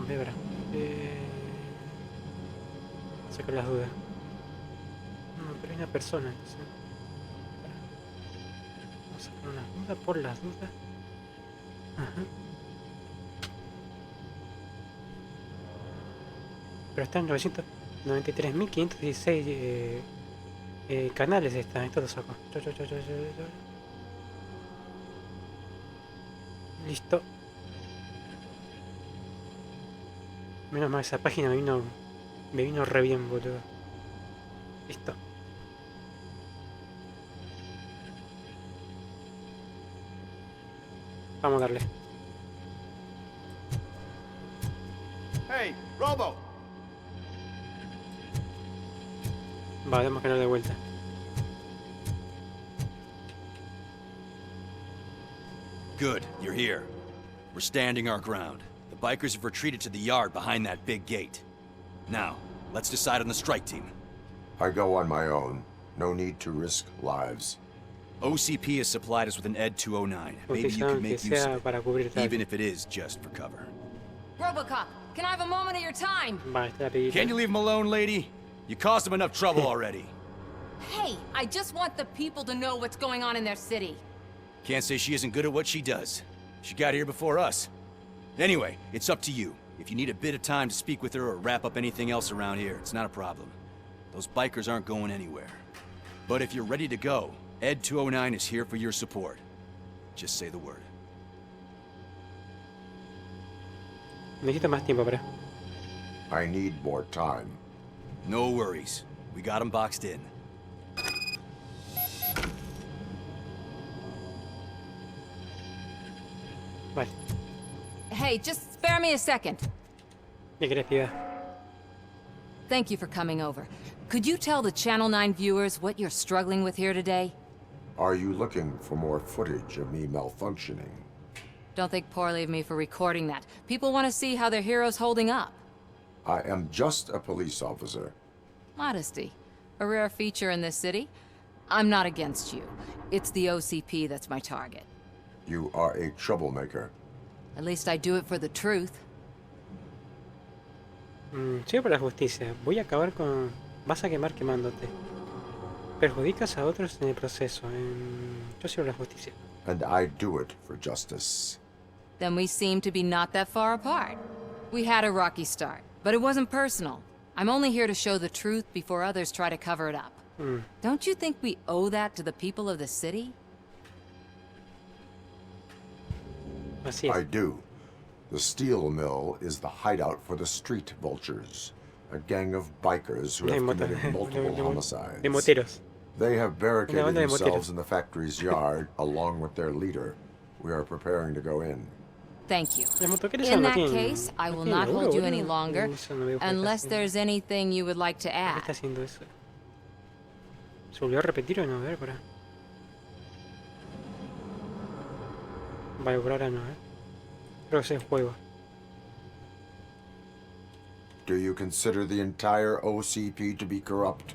Bebra. Saco las dudas. No, pero hay una persona. Entonces... Vamos a sacar unas dudas por las dudas. Ajá. Pero están 993.516 canales. Esto lo saco. Listo. Menos mal, esa página me vino re bien, boludo. Listo. Vamos a darle. Hey, Robo! Va, demos canal de vuelta. Good, you're here. We're standing our ground. The bikers have retreated to the yard behind that big gate. Now, let's decide on the strike team. I go on my own. No need to risk lives. OCP has supplied us with an ED 209. Maybe you can make use of it, even if it is just for cover. RoboCop, can I have a moment of your time? Va, esta la pedí. Can you leave him alone, lady? You caused him enough trouble already. Hey, I just want the people to know what's going on in their city. Can't say she isn't good at what she does. She got here before us. Anyway, it's up to you. If you need a bit of time to speak with her or wrap up anything else around here, it's not a problem. Those bikers aren't going anywhere. But if you're ready to go, ED 209 is here for your support. Just say the word. Necesito más tiempo, para. I need more time. No worries. We got him boxed in. Vale. Hey, just spare me a second. ¿Qué querés, piba? Thank you for coming over. Could you tell the Channel 9 viewers what you're struggling with here today? Are you looking for more footage of me malfunctioning? Don't think poorly of me for recording that. People want to see how their hero's holding up. I am just a police officer. Modesty. A rare feature in this city. I'm not against you. It's the OCP that's my target. You are a troublemaker. At least I do it for the truth. Sigo por la justicia. Voy a acabar con... Vas a quemar quemándote. Perjudicas a otros en el proceso. Yo sigo por la justicia. And I do it for justice. Then we seem to be not that far apart. We had a rocky start, but it wasn't personal. I'm only here to show the truth before others try to cover it up. Don't you think we owe that to the people of the city? Así es. I do. The steel mill is the hideout for the street vultures, a gang of bikers who have committed multiple homicides. De moteros. They have barricaded Una banda de themselves moteros. in the factory's yard, along with their leader. We are preparing to go in. Thank you. Los motoqueros In no that tienen- case, I no will tienen not laburo, hold you boludo. any longer, Eso no veo por qué unless está there's anything you would like to haciendo- ¿Por qué está add. haciendo eso? ¿Se volvió a repetir o no? A ver, para. Vale, por ahora no, Creo que es el juego. Do you consider the entire OCP to be corrupt?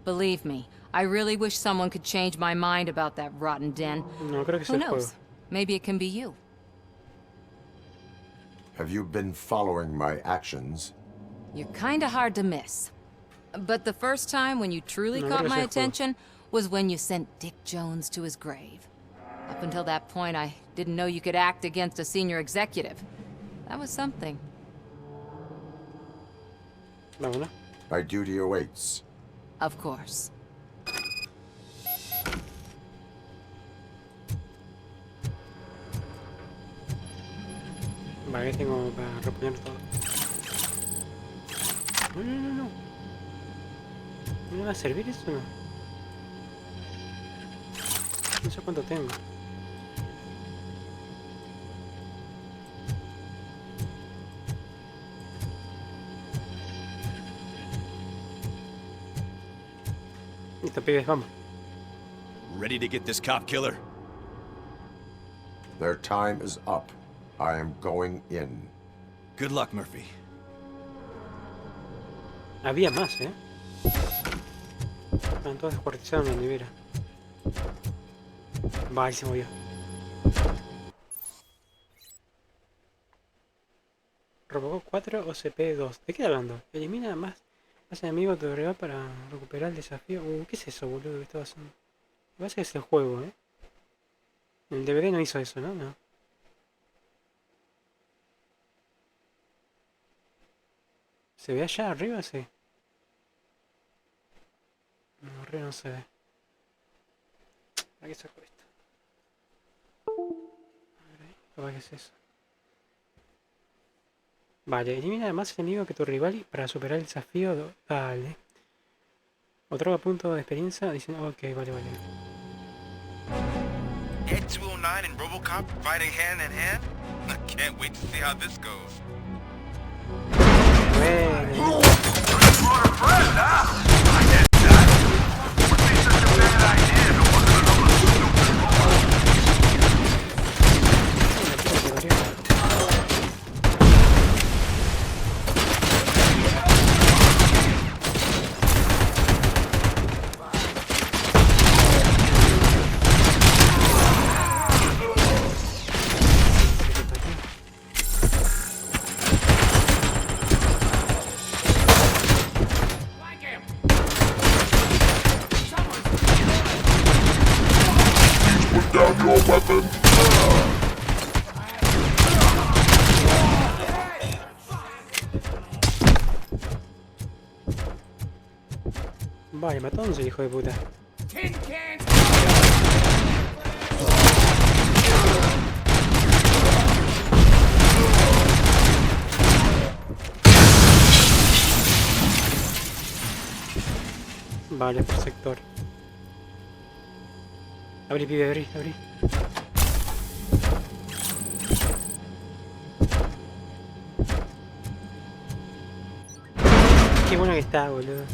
Believe me, I really wish someone could change my mind about that rotten den. No, creo que es Who el juego. knows? Maybe it can be you. Have you been following my actions? You're kinda hard to miss. But the first time when you truly No, caught creo que my es el juego. attention was when you sent Dick Jones to his grave. Up until that point, I didn't know you could act against a senior executive. That was something. Vámonos. My duty awaits. Of course. Vale, tengo para reponer todo. No. ¿No me va a servir eso o no? No sé cuánto tengo. Listo, pibes, vamos. Ready to get this cop killer? Their time is up. I am going in. Good luck, Murphy. Había más, Estaban todos descuartizados en la nevera. Vale, se movió. Robocop 4 o CP2. ¿De qué hablando? Elimina más enemigos de tu rival para recuperar el desafío. ¿Qué es eso, boludo? ¿Qué estaba haciendo? Me parece que es el juego, ¿eh? El DVD no hizo eso, ¿no? No. ¿Se ve allá arriba? Sí. No, arriba no se ve. ¿Para qué saco esto? A ver, ¿para qué es eso? Vale, elimina más enemigos que tu rival para superar el desafío. Vale. Otro punto de experiencia diciendo. Ok, vale, vale. Ed 209 and RoboCop fighting hand in hand? I can't wait to see how this goes. Bueno. Vale, mató a 11, hijo de puta. Vale, por sector. Abrí, pibe, abrí, abrí. Qué bueno que está, boludo.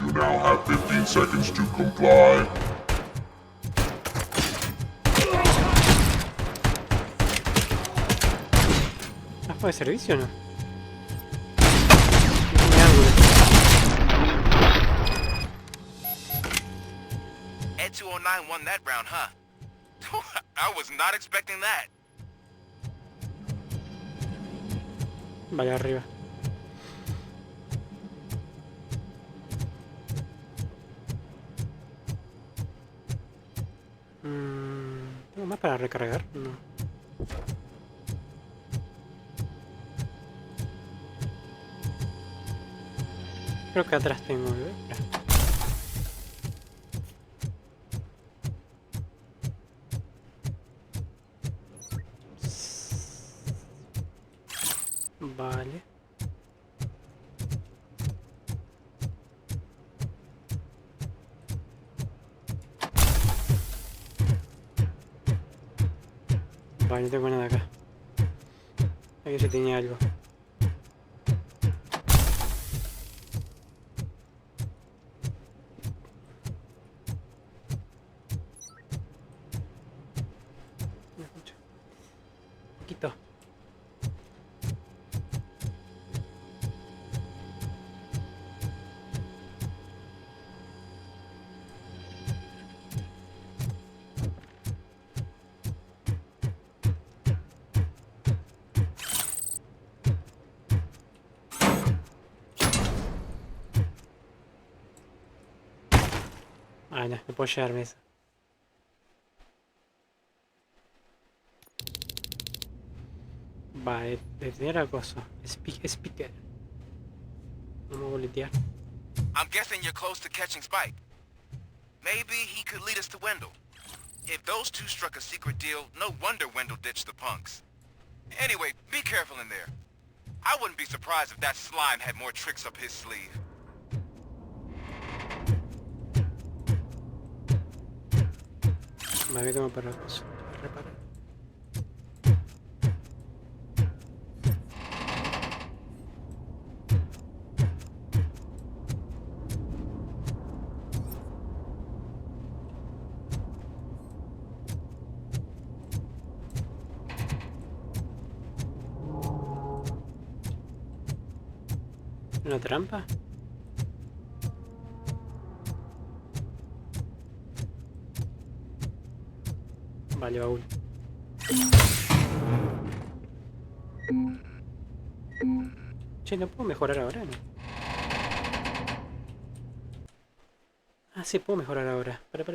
You now have 15 seconds to comply. ¿Fue de servicio o no? Ed 209 won that round, huh? I was not expecting that. Vale, arriba. ¿Tengo más para recargar? No. Creo que atrás tengo, ¿eh? Vale. Vale, no tengo nada acá. Aquí se tenía algo. No escucho. Poquito. Ah, no puedo llevarme eso. Vale, detener acoso. Speaker. Vamos a boletear. I'm guessing you're close to catching Spike. Maybe he could lead us to Wendell. If those two struck a secret deal, no wonder Wendell ditched the punks. Anyway, be careful in there. I wouldn't be surprised if that slime had more tricks up his sleeve. Vale, tengo para acoso. Reparar. ¿Una trampa? Vale, baúl. Che, ¿no puedo mejorar ahora, no? Ah, sí, puedo mejorar ahora. Para.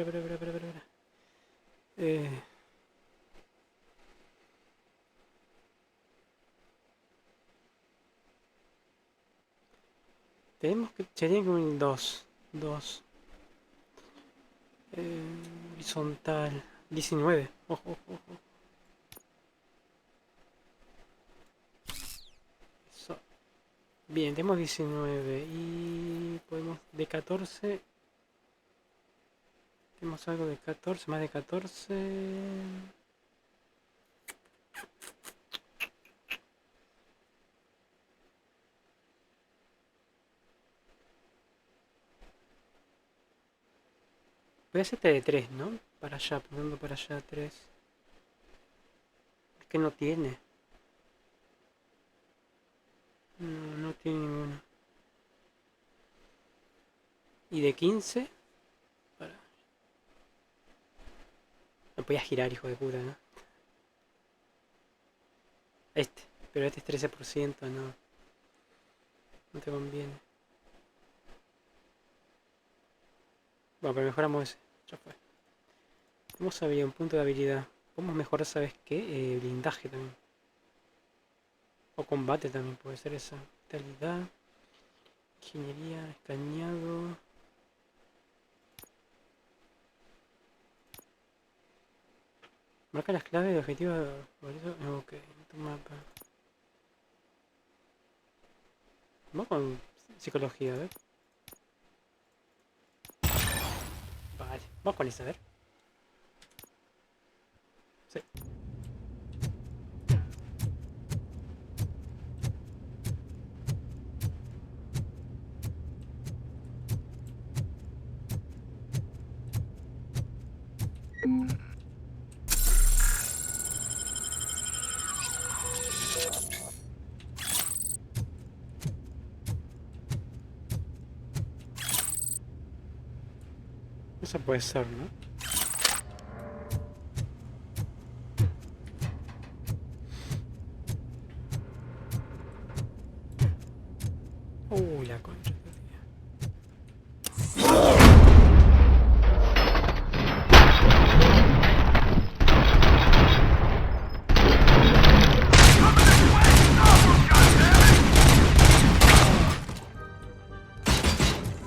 Tenemos que... Sería como un 2. Horizontal. 19. Ojo. Eso. Bien, tenemos 19. Y podemos de 14. Tenemos algo de 14, más de 14. Voy a hacer este de 3, ¿no? Para allá, poniendo para allá 3. Es que no tiene. No tiene ninguno. Y de 15. Para. Me voy a girar, hijo de puta, ¿no? Pero este es 13%, no. No te conviene. Bueno, pero mejoramos ese. Ya fue. Tenemos habilidad, un punto de habilidad. Podemos mejorar, ¿sabes qué? Blindaje también. O combate también puede ser esa. Vitalidad. Ingeniería, escaneado. Marca las claves de objetivo. Ok, tu mapa. Vamos con psicología, a ver. Vale, vamos con esa, a ver. Sí. Esa puede ser, ¿no? La concha de Dios.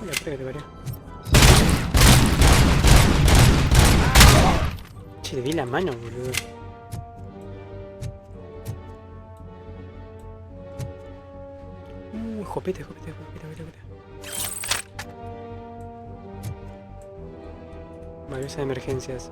Hola, que te parió. Che, le di la mano, boludo. Jopete. Vale, esa de emergencias.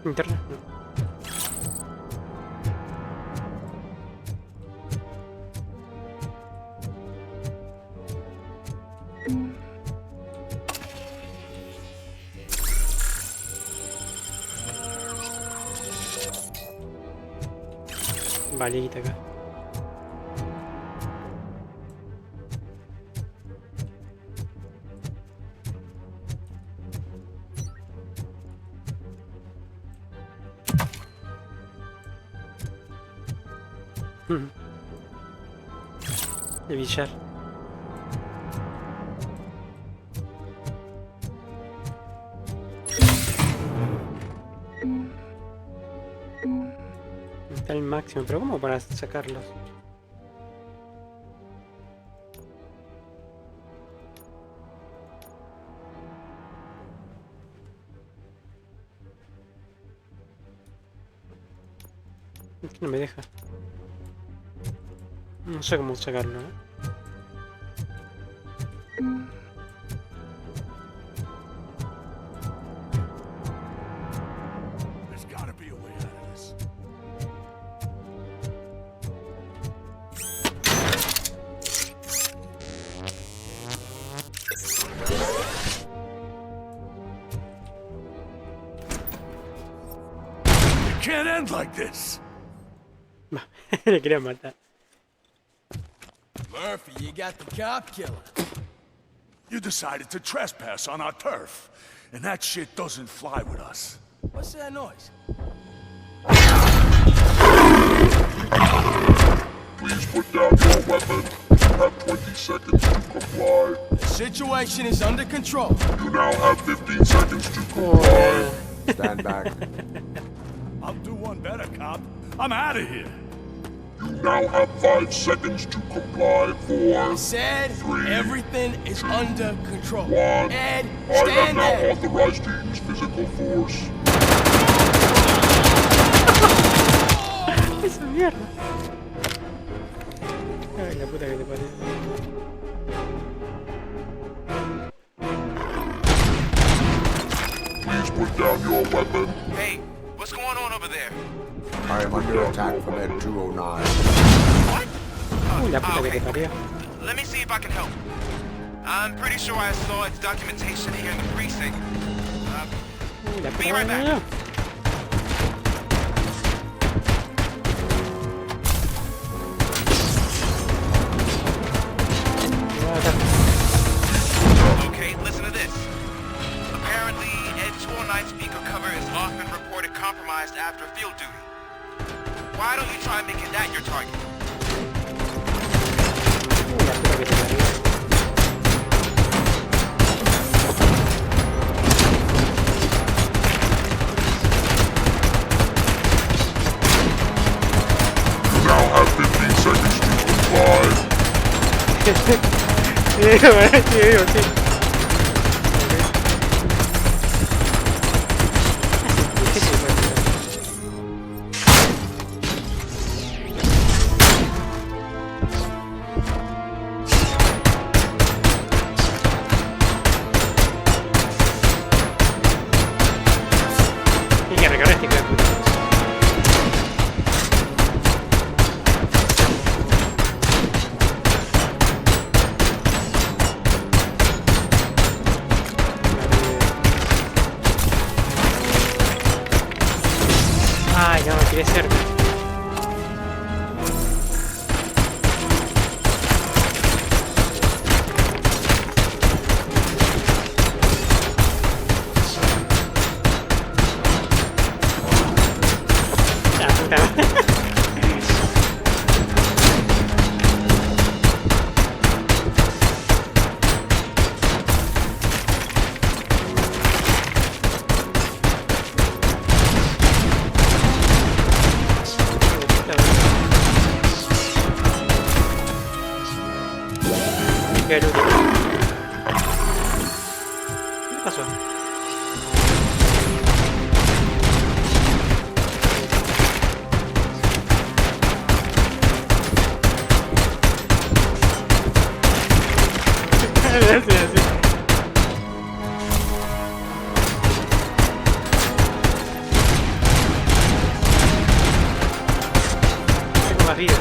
Interna, no. Vale, quita acá. De billar. Está el máximo, pero ¿cómo para sacarlos? Es que no me deja. No sé cómo sacarlo, ¿eh? There's gotta be a way out of this. It can't end like this. Le quería matar. Murphy, you got the cop killer. You decided to trespass on our turf, and that shit doesn't fly with us. What's that noise? Please put down your weapon. You have 20 seconds to comply. The situation is under control. You now have 15 seconds to comply. Stand back. I'll do one better, cop. I'm out of here. You now have 5 seconds to comply. 4, Said 3, everything is under control. 1. Ed, I have stand now there. authorized to use physical force. ¡Esa mierda! Ay, la puta que te parió. Please put down your weapon. Hey, what's going on over there? I am under attack from Ed 209. What? Uy, la puta que te okay. parió. Let me see if I can help. I'm pretty sure I saw its documentation here in the precinct. Uy, la Be puta right que te back. parió. Okay, listen to this. Apparently, Ed 209 speaker cover is often reported compromised after field duty. Why don't you try making that your target? Uy, la puta que te parió. You now have 15 seconds to comply. Sí, bueno, sí, digo, sí. ¿Qué se puede hacer? Hay que recargar este hijo de puta. Ay, no, quiere cerca. La puta madre. ¿Qué pasó? Sí, sí. Tengo más vida.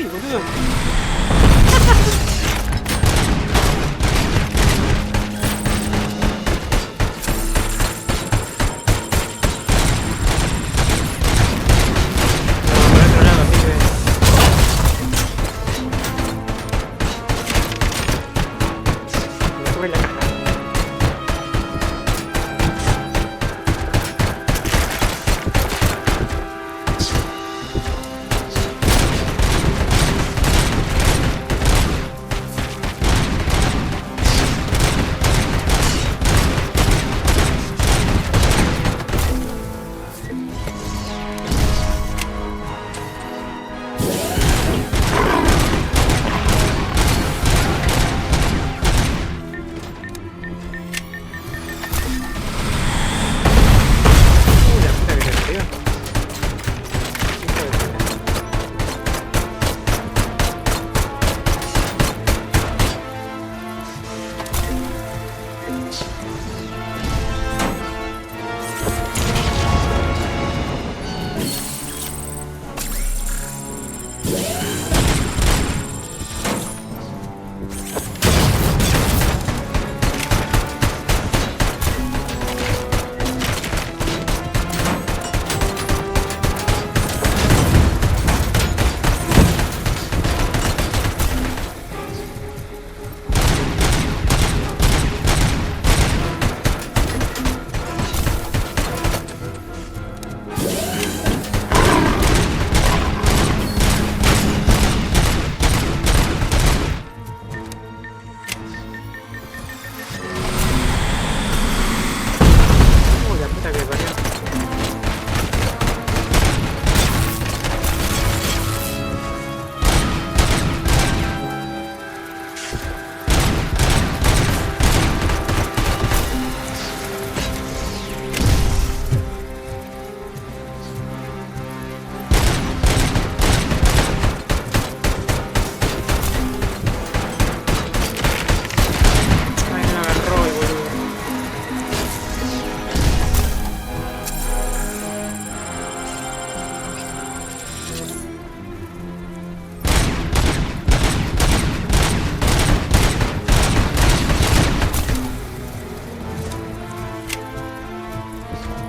boludo.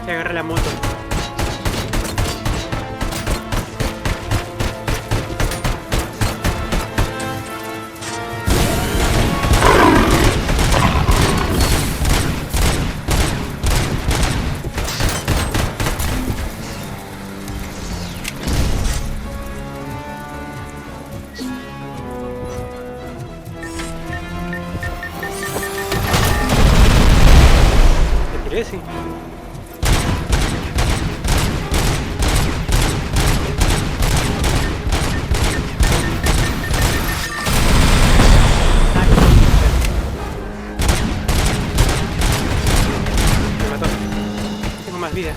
Se agarra la moto. ¿Te tiré? Sí. Más vida.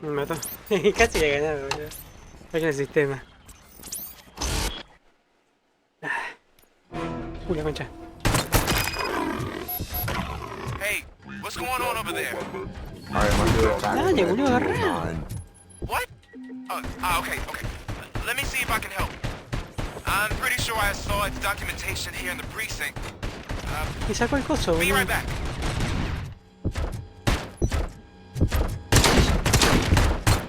Me mató. Casi le ganaba, boludo. Hay en el sistema. La concha. Hey, what's going on over there? I am under attack. Dale, boludo, agarrá. What? Okay. Let me see if I can help. I'm pretty sure I saw its documentation here in the precinct. Y sacó el coso, Be boludo. right back.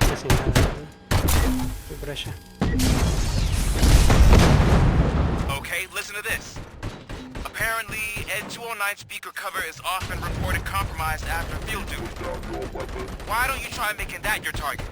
No hace nada, boludo. Voy por allá. Okay, listen to this. Apparently, Ed 209 speaker cover is often reported compromised after field duty. Why don't you try making that your target?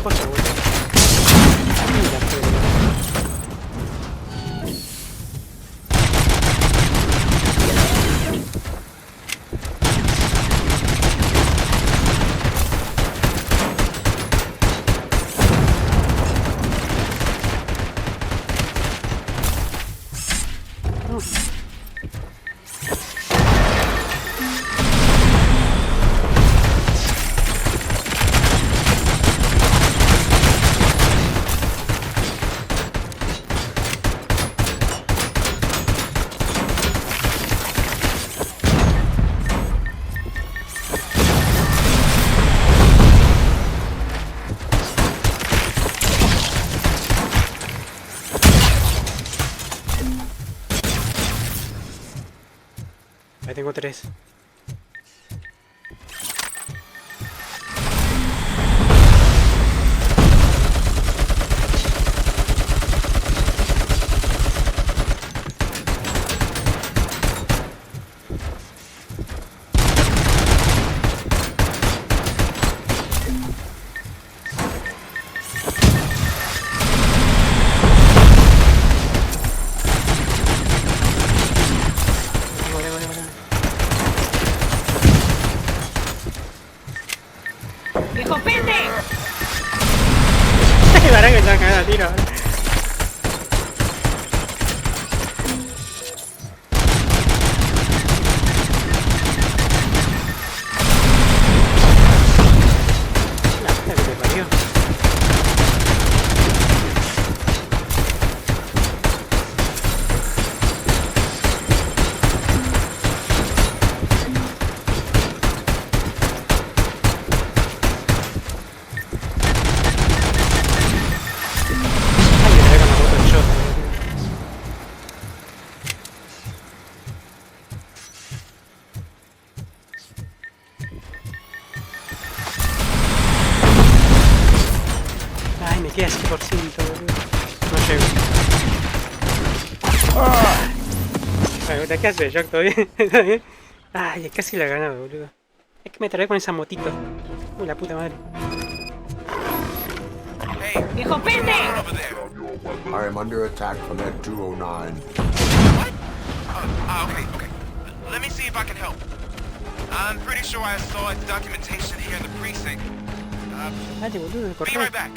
cosa, boludo. Mira, pero... Ahí tengo 3. ¡Viejo pende! Para que se va a cagar a tiro. La puta que te parió. Ay, me trae con la moto de shot, boludo. Ay, me queda 100%, boludo. No llego. Bueno, ¿qué hace, Jack? ¿Todo bien? ¿Todo bien? Ay, casi la he ganado, boludo. Es que me trae con esa motito. Uy, la puta madre. Hey, ¡Viejo pende! over there. I am under attack from Ed 209. What? Okay. Let me see if I can help. I'm pretty sure I saw its documentation here in the precinct. Dale, boludo, Be corre. right back.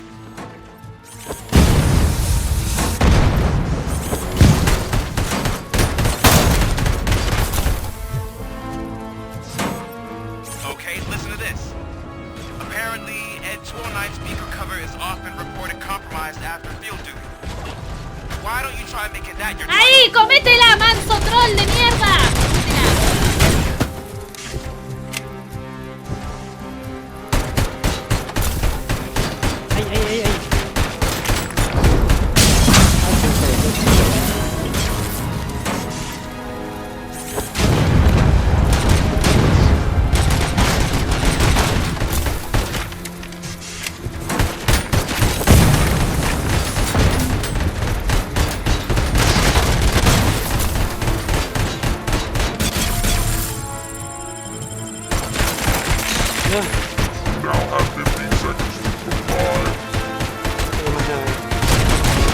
Okay, listen to this. Apparently, Ed 209's speaker cover is often reported compromised after field duty. Why don't you try making that your ¡Ahí! ¡Cométela, manso troll de mierda! ¡Cométela! Ay, ay, ay, ay. No, Now have 15 seconds to comply. no tengo más nada.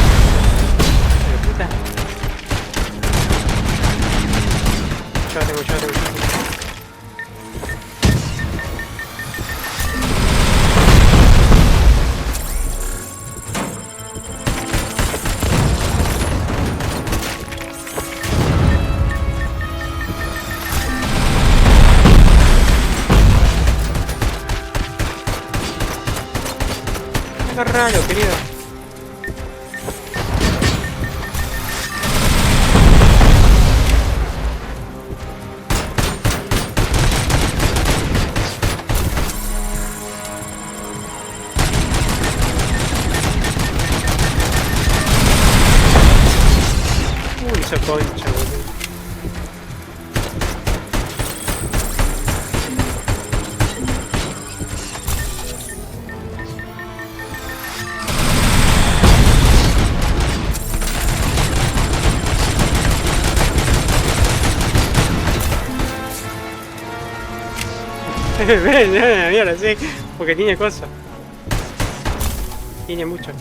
Hijo de puta. Yo la tengo. Agárralo, querido. hizo concha, boludo. Mierda, sí, porque tiene cosas. Tiene mucho.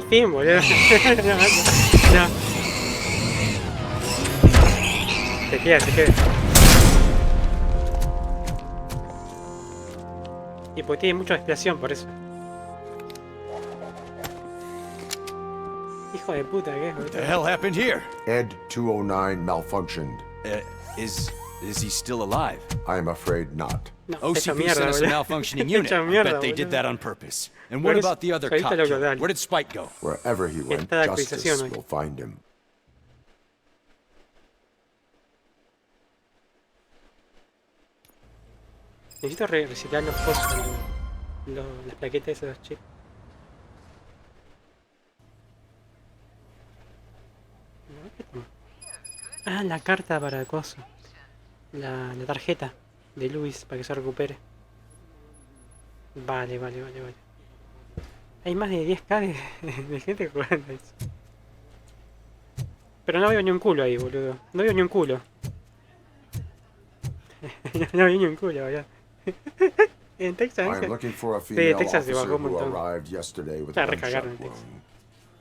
Fin, boludo. No. Se queda, se queda. Y porque tiene mucha explosión por eso. Hijo de puta, ¿qué es, What the boludo? hell happened here? Ed 209 malfunctioned. Is he still alive? I'm afraid not. No, se ha hecho OCP mierda, sent us a boludo. malfunctioning Se ha unit. hecho I mierda, bet they did boludo. that on purpose. And what about the other Ahorita cop lo killer? dale. Where did Spike go? Wherever he went, Está de justice actualización hoy. will find him. Necesito reciclar los cosos, las plaquetas de esos chips. No, ¿qué tengo? Ah, la carta para el coso. La tarjeta de Luis para que se recupere. Vale. Hay más de 10k de gente jugando eso. Pero no veo ni un culo ahí, boludo. No veo ni un culo. No veo ni un culo, boludo. En Texas, I am looking for a sí, female Texas se officer bajó un who montón. arrived yesterday with Ya a gunshot recagaron en Texas. wound.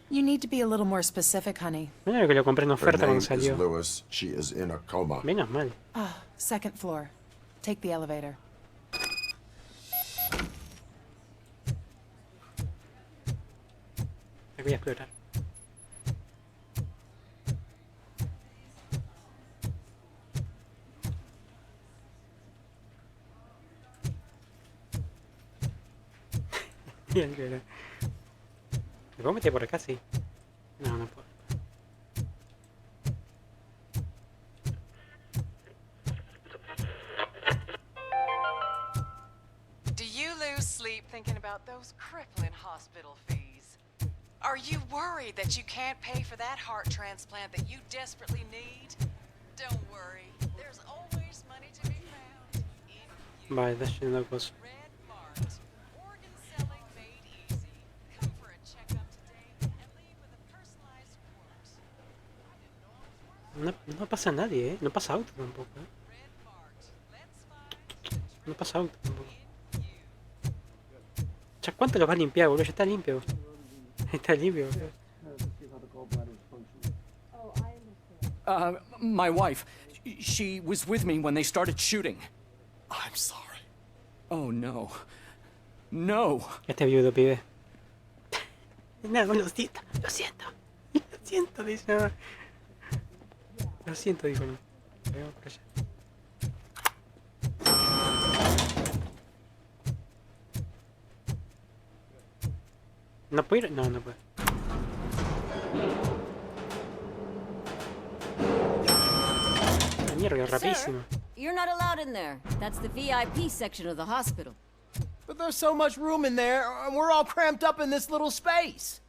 You need to be a little more specific, honey. Mira que lo compré en Her oferta name cuando is salió. Lewis. She is in a coma. Menos mal. Ah, second floor. Take the elevator. Me voy a explorar. Bien, ¿me puedo meter por acá? Sí. No, no puedo. Do you lose sleep thinking about those crippling hospital fees? Are you worried that you can't pay for that heart transplant that you desperately need? Don't worry, there's always money to be found. Vale, está yendo cosas. Red Mart. Organ selling made easy. Come for a checkup today and leave with a personalized quote. No pasa nadie, ¿eh? No pasa auto tampoco, ¿eh? Red Mart. Let's find No pasa auto tampoco. Ya, ¿cuánto lo vas a limpiar, boludo? Ya está limpio. Está limpio, boludo. My wife. She was with me when they started shooting. I'm sorry. Oh, no. No. Este viudo, pibe. No, lo siento. Lo siento, dice. No. Lo siento, dijo no. Vamos por allá. ¿No puedo ir? No, no puedo. La mierda, rapidísimo. You're not allowed in there. That's the VIP section of the hospital. But there's so much room in there, and we're all cramped up in this little space.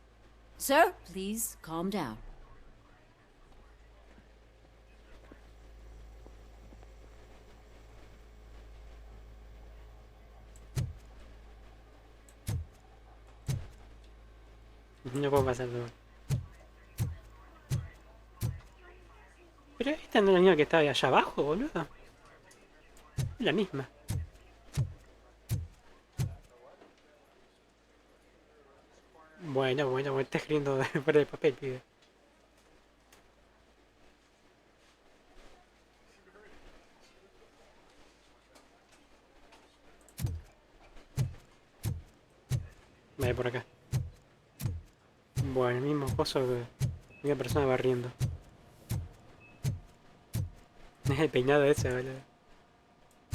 Sir, please calm down. No puedo pasar todo. Pero esta no es la misma que estaba allá abajo, boludo. Es la misma. Bueno, me está escribiendo fuera del papel, pibe. Vale, por acá. Bueno, el mismo coso que una persona barriendo. Es el peinado ese, boludo.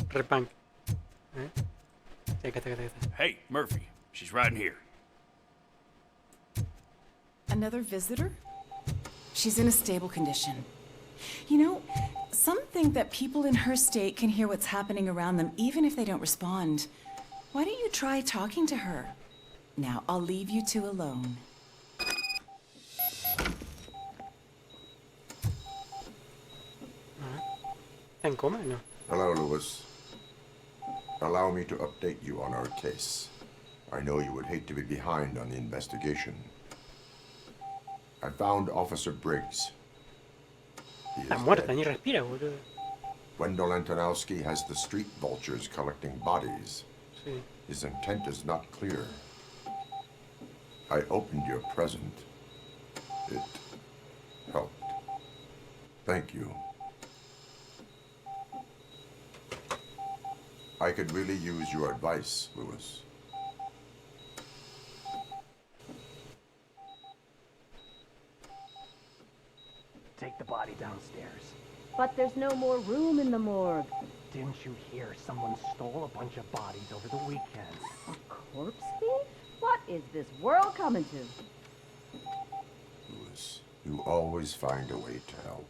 Repunk. Acá está. Hey, Murphy. She's right in here. Another visitor? She's in a stable condition. You know, some think that people in her state can hear what's happening around them even if they don't respond. Why don't you try talking to her? Now, I'll leave you two alone. ¿Está en coma? No. Hello, Lewis. Allow me to update you on our case. I know you would hate to be behind on the investigation. I found Officer Briggs. He Está is muerta, dead. ni respira, boludo. Wendell Antonowski has the street vultures collecting bodies. Sí. His intent is not clear. I opened your present. It helped. Thank you. I could really use your advice, Lewis. Take the body downstairs. But there's no more room in the morgue. Didn't you hear someone stole a bunch of bodies over the weekend? A corpse thief? What is this world coming to? Lewis, you always find a way to help.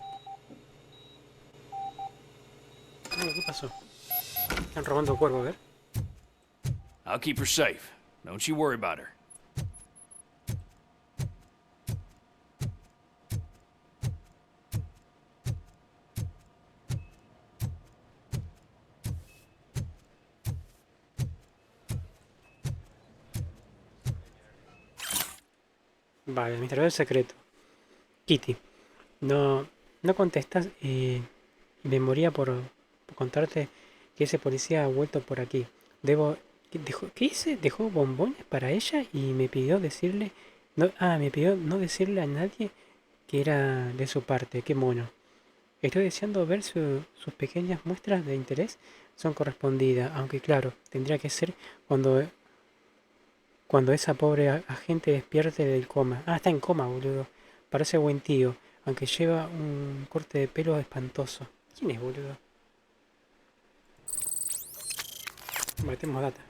¿Qué pasó? Están robando cuerpo, a ver. I'll keep her safe. Don't you worry about her. Vale, administrador secreto. Kitty. No contestas y me moría por contarte que ese policía ha vuelto por aquí. ¿Qué hice? Dejó bombones para ella y me pidió decirle... me pidió no decirle a nadie que era de su parte. Qué mono. Estoy deseando ver sus pequeñas muestras de interés son correspondidas, aunque claro, tendría que ser cuando esa pobre agente despierte del coma. Está en coma, boludo. Parece buen tío, aunque lleva un corte de pelo espantoso. ¿Quién es, boludo? Metemos data.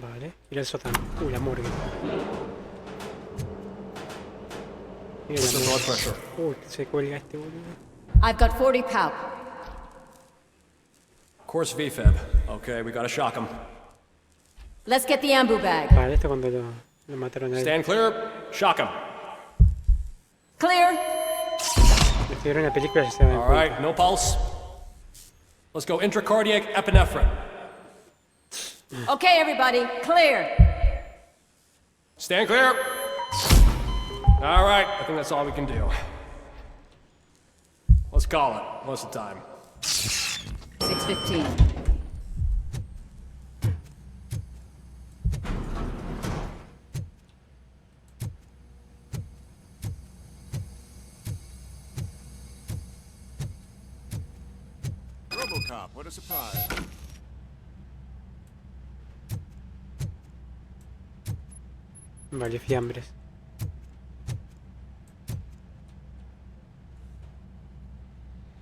Vale, mira el sótano. La morgue. Mira la morgue. Se cuelga este, boludo. I've got 40 pow. Course VFib. Okay, we gotta shock him. Let's get the ambu bag. Vale, esto cuando lo mataron a él. Stand clear. Shock him. Clear. Si vieron la película ya se dan All cuenta. right, no pulse. Let's go intracardiac epinephrine. Okay, everybody, clear. Stand clear. All right, I think that's all we can do. Let's call it. What's the time? 6:15. RoboCop, what a surprise. Vale, fiambres.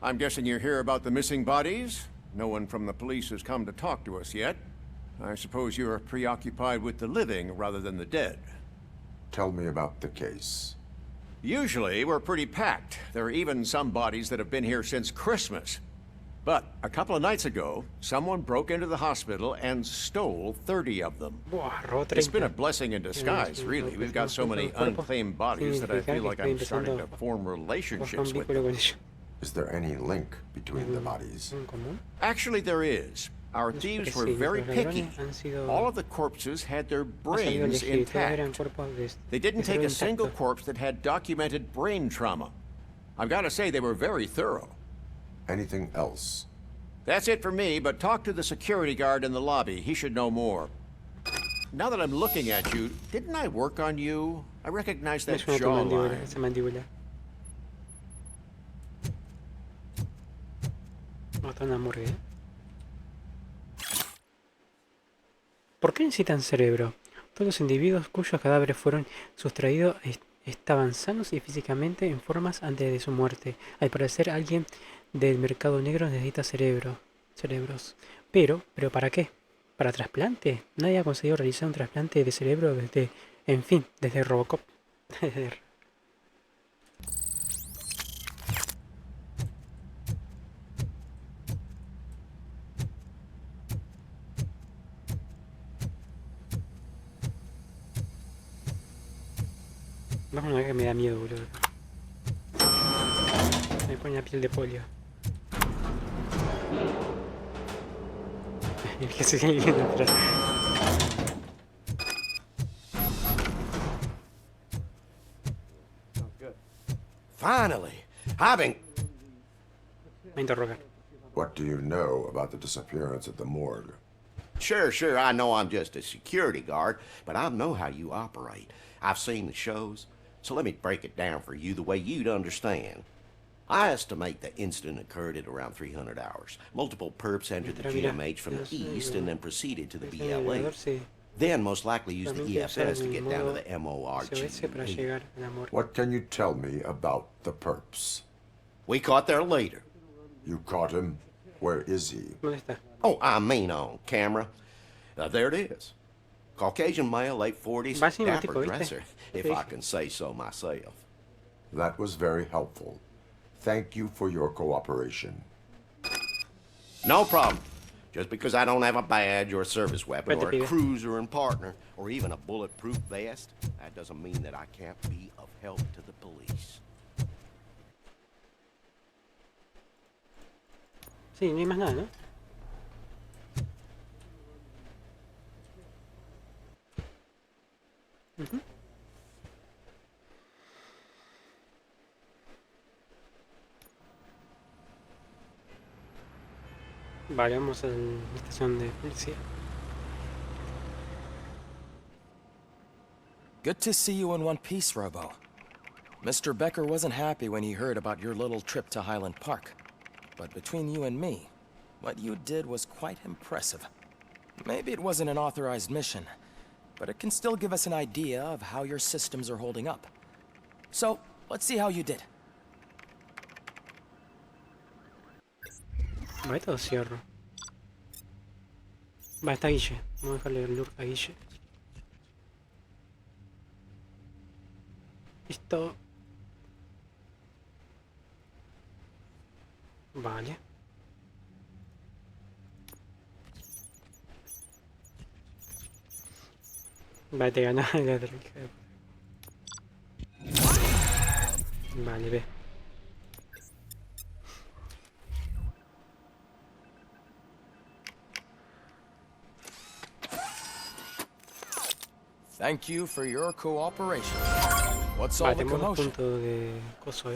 I'm guessing you're here about the missing bodies? No one from the police has come to talk to us yet. I suppose you're preoccupied with the living rather than the dead. Tell me about the case. Usually, we're pretty packed. There are even some bodies that have been here since Christmas. But a couple of nights ago, someone broke into the hospital and stole 30 of them. It's been a blessing in disguise, really. We've got so many unclaimed bodies that I feel like I'm starting to form relationships with them. Is there any link between the bodies? Actually, there is. Our thieves were very picky. All of the corpses had their brains intact. They didn't take a single corpse that had documented brain trauma. I've got to say, they were very thorough. Anything else? That's it for me, but talk to the security guard in the lobby. He should know more. Now that I'm looking at you, didn't I work on you? I recognize that jawline. Esa mandíbula. Otra una morgue. ¿Por qué necesitan cerebro? Todos los individuos cuyos cadáveres fueron sustraídos estaban sanos y físicamente en formas antes de su muerte. Al parecer alguien del mercado negro necesita cerebros. Pero ¿para qué? ¿Para trasplante? Nadie ha conseguido realizar un trasplante de cerebro desde, en fin, desde RoboCop. Vamos a ver que me da miedo, boludo. Me pone la piel de polio. El que sigue viendo atrás. Finally, I've been... Me interroga. What do you know about the disappearance at the morgue? Sure, I know I'm just a security guard, but I know how you operate. I've seen the shows, so let me break it down for you the way you'd understand. I estimate the incident occurred at around 300 hours. Multiple perps entered the GMH from the east and then proceeded to the BLA. Then most likely used the EFS to get down to the MORG. What can you tell me about the perps? We caught their leader. You caught him? Where is he? Oh, I mean on camera. There it is. Caucasian male, late 40s, dapper dresser, if I can say so myself. That was very helpful. Thank you for your cooperation. No problem. Just because I don't have a badge or a service weapon or a cruiser and partner or even a bulletproof vest, that doesn't mean that I can't be of help to the police. Sí, no hay más nada, ¿no? Vale, vamos a la estación de policía. Good to see you in one piece, Robo. Mr. Becker wasn't happy when he heard about your little trip to Highland Park. But between you and me, what you did was quite impressive. Maybe it wasn't an authorized mission, but it can still give us an idea of how your systems are holding up. So, let's see how you did. Va, esto lo cierro. Va, está Guille. Vamos a dejarle el lurk a Guille. Listo. Vale. Vale, te ganó la otra hija de puta. Vale, ve. Thank you for your cooperation. What's all Vale, the tenemos dos commotion? puntos de coso,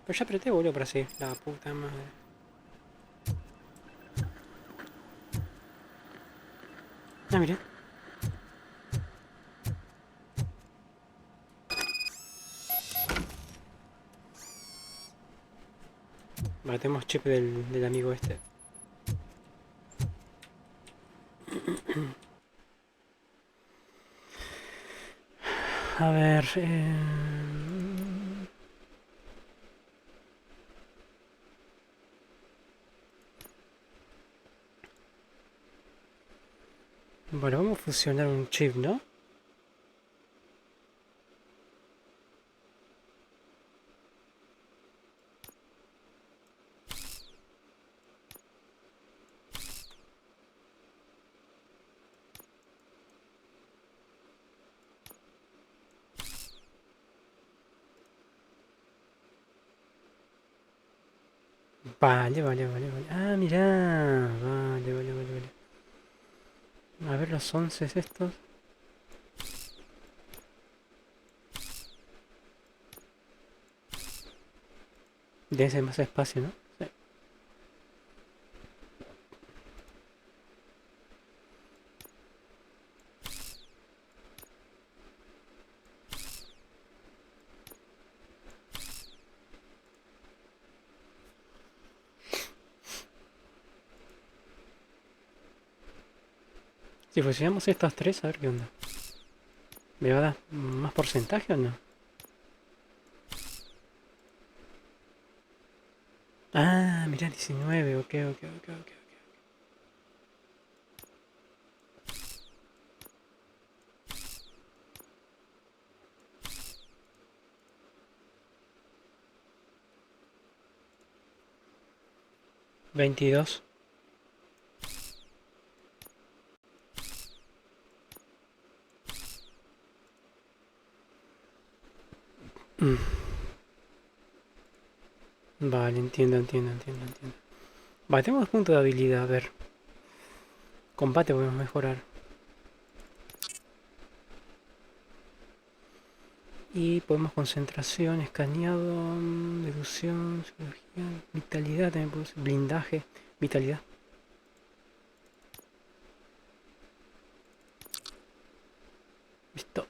Pero ya apreté, boludo, para seguir. La puta madre. Ah, mira. Vale, tenemos chip del amigo este. A ver, bueno, vamos a fusionar un chip, ¿no? Vale. Ah, mirá. Vale. A ver los 11 estos. Debe ser más espacio, ¿no? Sí. Si fusionamos estos tres, a ver qué onda. ¿Me va a dar más porcentaje o no? Ah, mirá, 19, ok. 22. Vale, entiendo. Vale, tengo 2 puntos de habilidad, a ver. Combate podemos mejorar. Y podemos concentración, escaneado, deducción, cirugía, vitalidad también podemos, blindaje, vitalidad. Listo.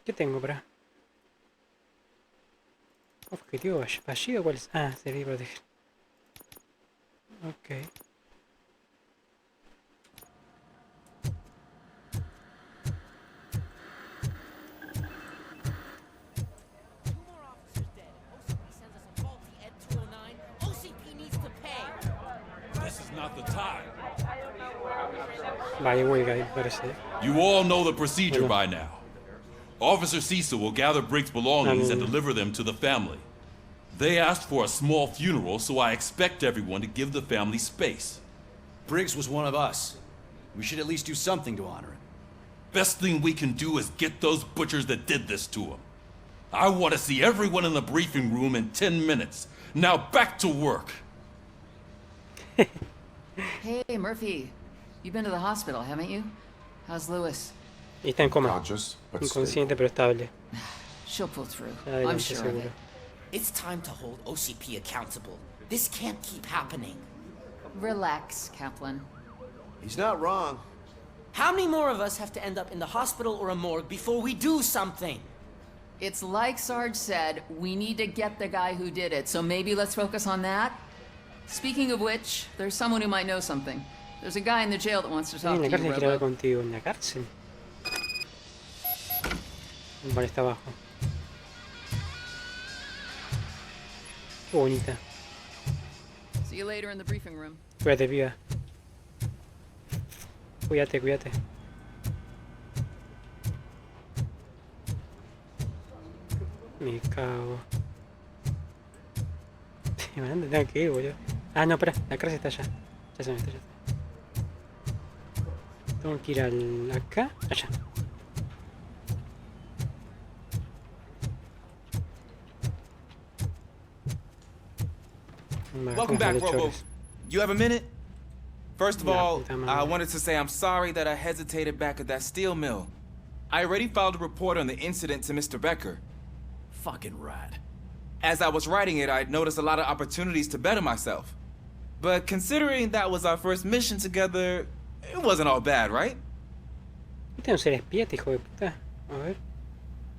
¿Qué tengo para? Objetivo fallido, ¿cuál es? Ah, servir y proteger. Ok. Vaya huelga, parece. You all know the procedure by now. Officer Cecil will gather Briggs' belongings and deliver them to the family. They asked for a small funeral, so I expect everyone to give the family space. Briggs was one of us. We should at least do something to honor him. Best thing we can do is get those butchers that did this to him. I want to see everyone in the briefing room in 10 minutes. Now back to work. Hey, Murphy. You've been to the hospital, haven't you? How's Lewis? Está en coma. Inconsciente pero estable. She'll pull through. I'm sure of it. It's time to hold OCP accountable. This can't keep happening. Relax, Kaplan. He's not wrong. How many more of us have to end up in the hospital or a morgue before we do something? It's like Sarge said, we need to get the guy who did it, so maybe let's focus on that? Speaking of which, there's someone who might know something. There's a guy in the jail that wants to talk to you, Robo. Robo. Contigo en la cárcel. Vale, está abajo. Qué bonita. See you later in the briefing room. Cuídate, piba. Cuídate. Me cago. ¿Dónde tengo que ir, boludo? Ah, no, espera, la cárcel está allá. Ya se me está. Tengo que ir acá, allá. Welcome back, Robo. You have a minute? First of all, I wanted to say I'm sorry that I hesitated back at that steel mill. I already filed a report on the incident to Mr. Becker. Fucking rat. As I was writing it, I'd noticed a lot of opportunities to better myself. But considering that was our first mission together, it wasn't all bad, right? Este no ser espía, hijo de puta. A ver.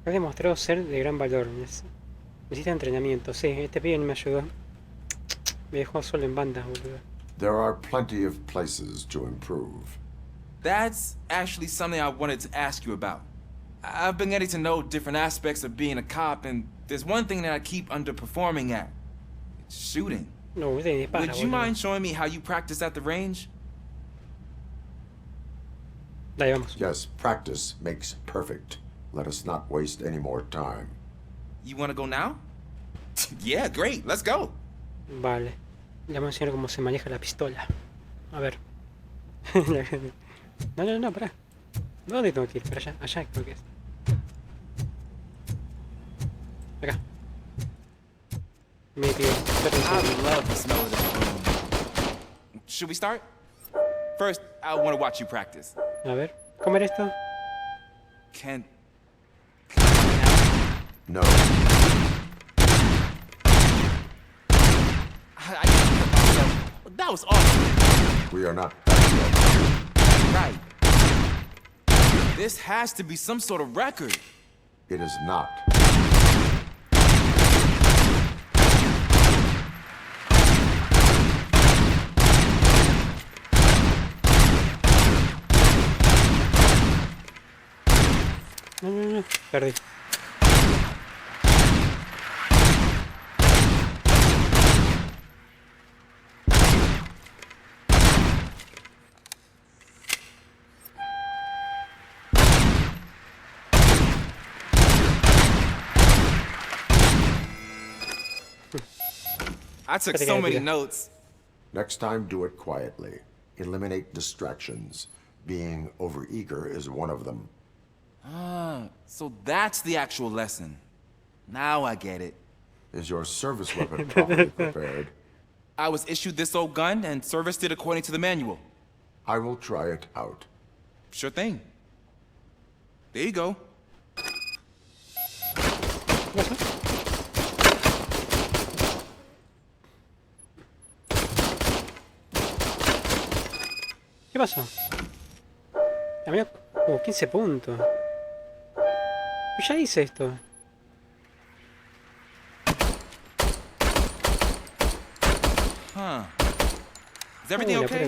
Has demostrado ser de gran valor. Necesita entrenamiento. Sí, este pibe no me ayudó. Me dejó solo en bandas, boludo. There are plenty of places to improve. That's actually something I wanted to ask you about. I've been getting to know different aspects of being a cop, and there's one thing that I keep underperforming at. It's shooting. No, Would you mind showing me how you practice at the range? Dale, vamos. Yes, practice makes perfect. Let us not waste any more time. You want to go now? Yeah, great. Let's go. Vale. Le vamos a enseñar cómo se maneja la pistola. A ver. No, pará. ¿Dónde tengo que ir? Para allá creo que es. Acá. Me pido. I love the smell of this room. Should we start? First, I want to watch you practice. A ver. ¿Cómo era esto? Can No. That was awesome. We are not Right. This has to be some sort of record. It is not. No, perdí. I took so many notes. Next time, do it quietly. Eliminate distractions. Being overeager is one of them. Ah, so that's the actual lesson. Now I get it. Is your service weapon properly prepared? I was issued this old gun and serviced it according to the manual. I will try it out. Sure thing. There you go. ¿Qué pasó? Amigo, 15 puntos. Yo ya hice esto. Huh. Is everything okay?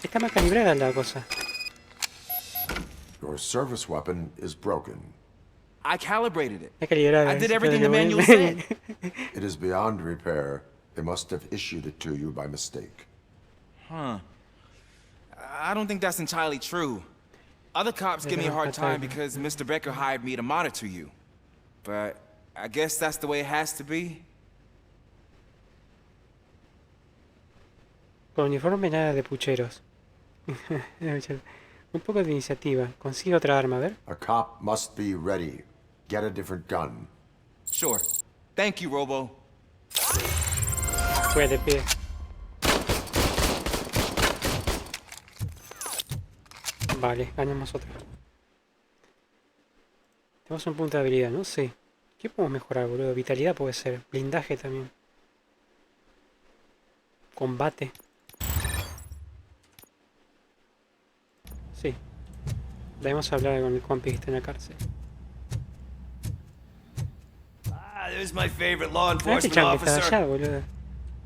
Está mal calibrada la cosa. Your service weapon is broken. I calibrated it. Calibrada, I did everything the manual said. It is beyond repair. They must have issued it to you by mistake. Huh. I don't think that's entirely true. Other cops give me a hard time because Mr. Becker hired me to monitor you. But I guess that's the way it has to be. Con uniforme nada de pucheros. Un poco de iniciativa. Consigue otra arma, a ver. A cop must be ready. Get a different gun. Sure. Thank you, Robo. Puede, pie. Vale, ganamos otra. Tenemos un punto de habilidad, ¿no? Sí. ¿Qué podemos mejorar, boludo? Vitalidad puede ser. Blindaje también. Combate. Sí. Debemos hablar con el compi que está en la cárcel. Ah, there's my favorite law Este enforcement chan que está officer. allá, boludo.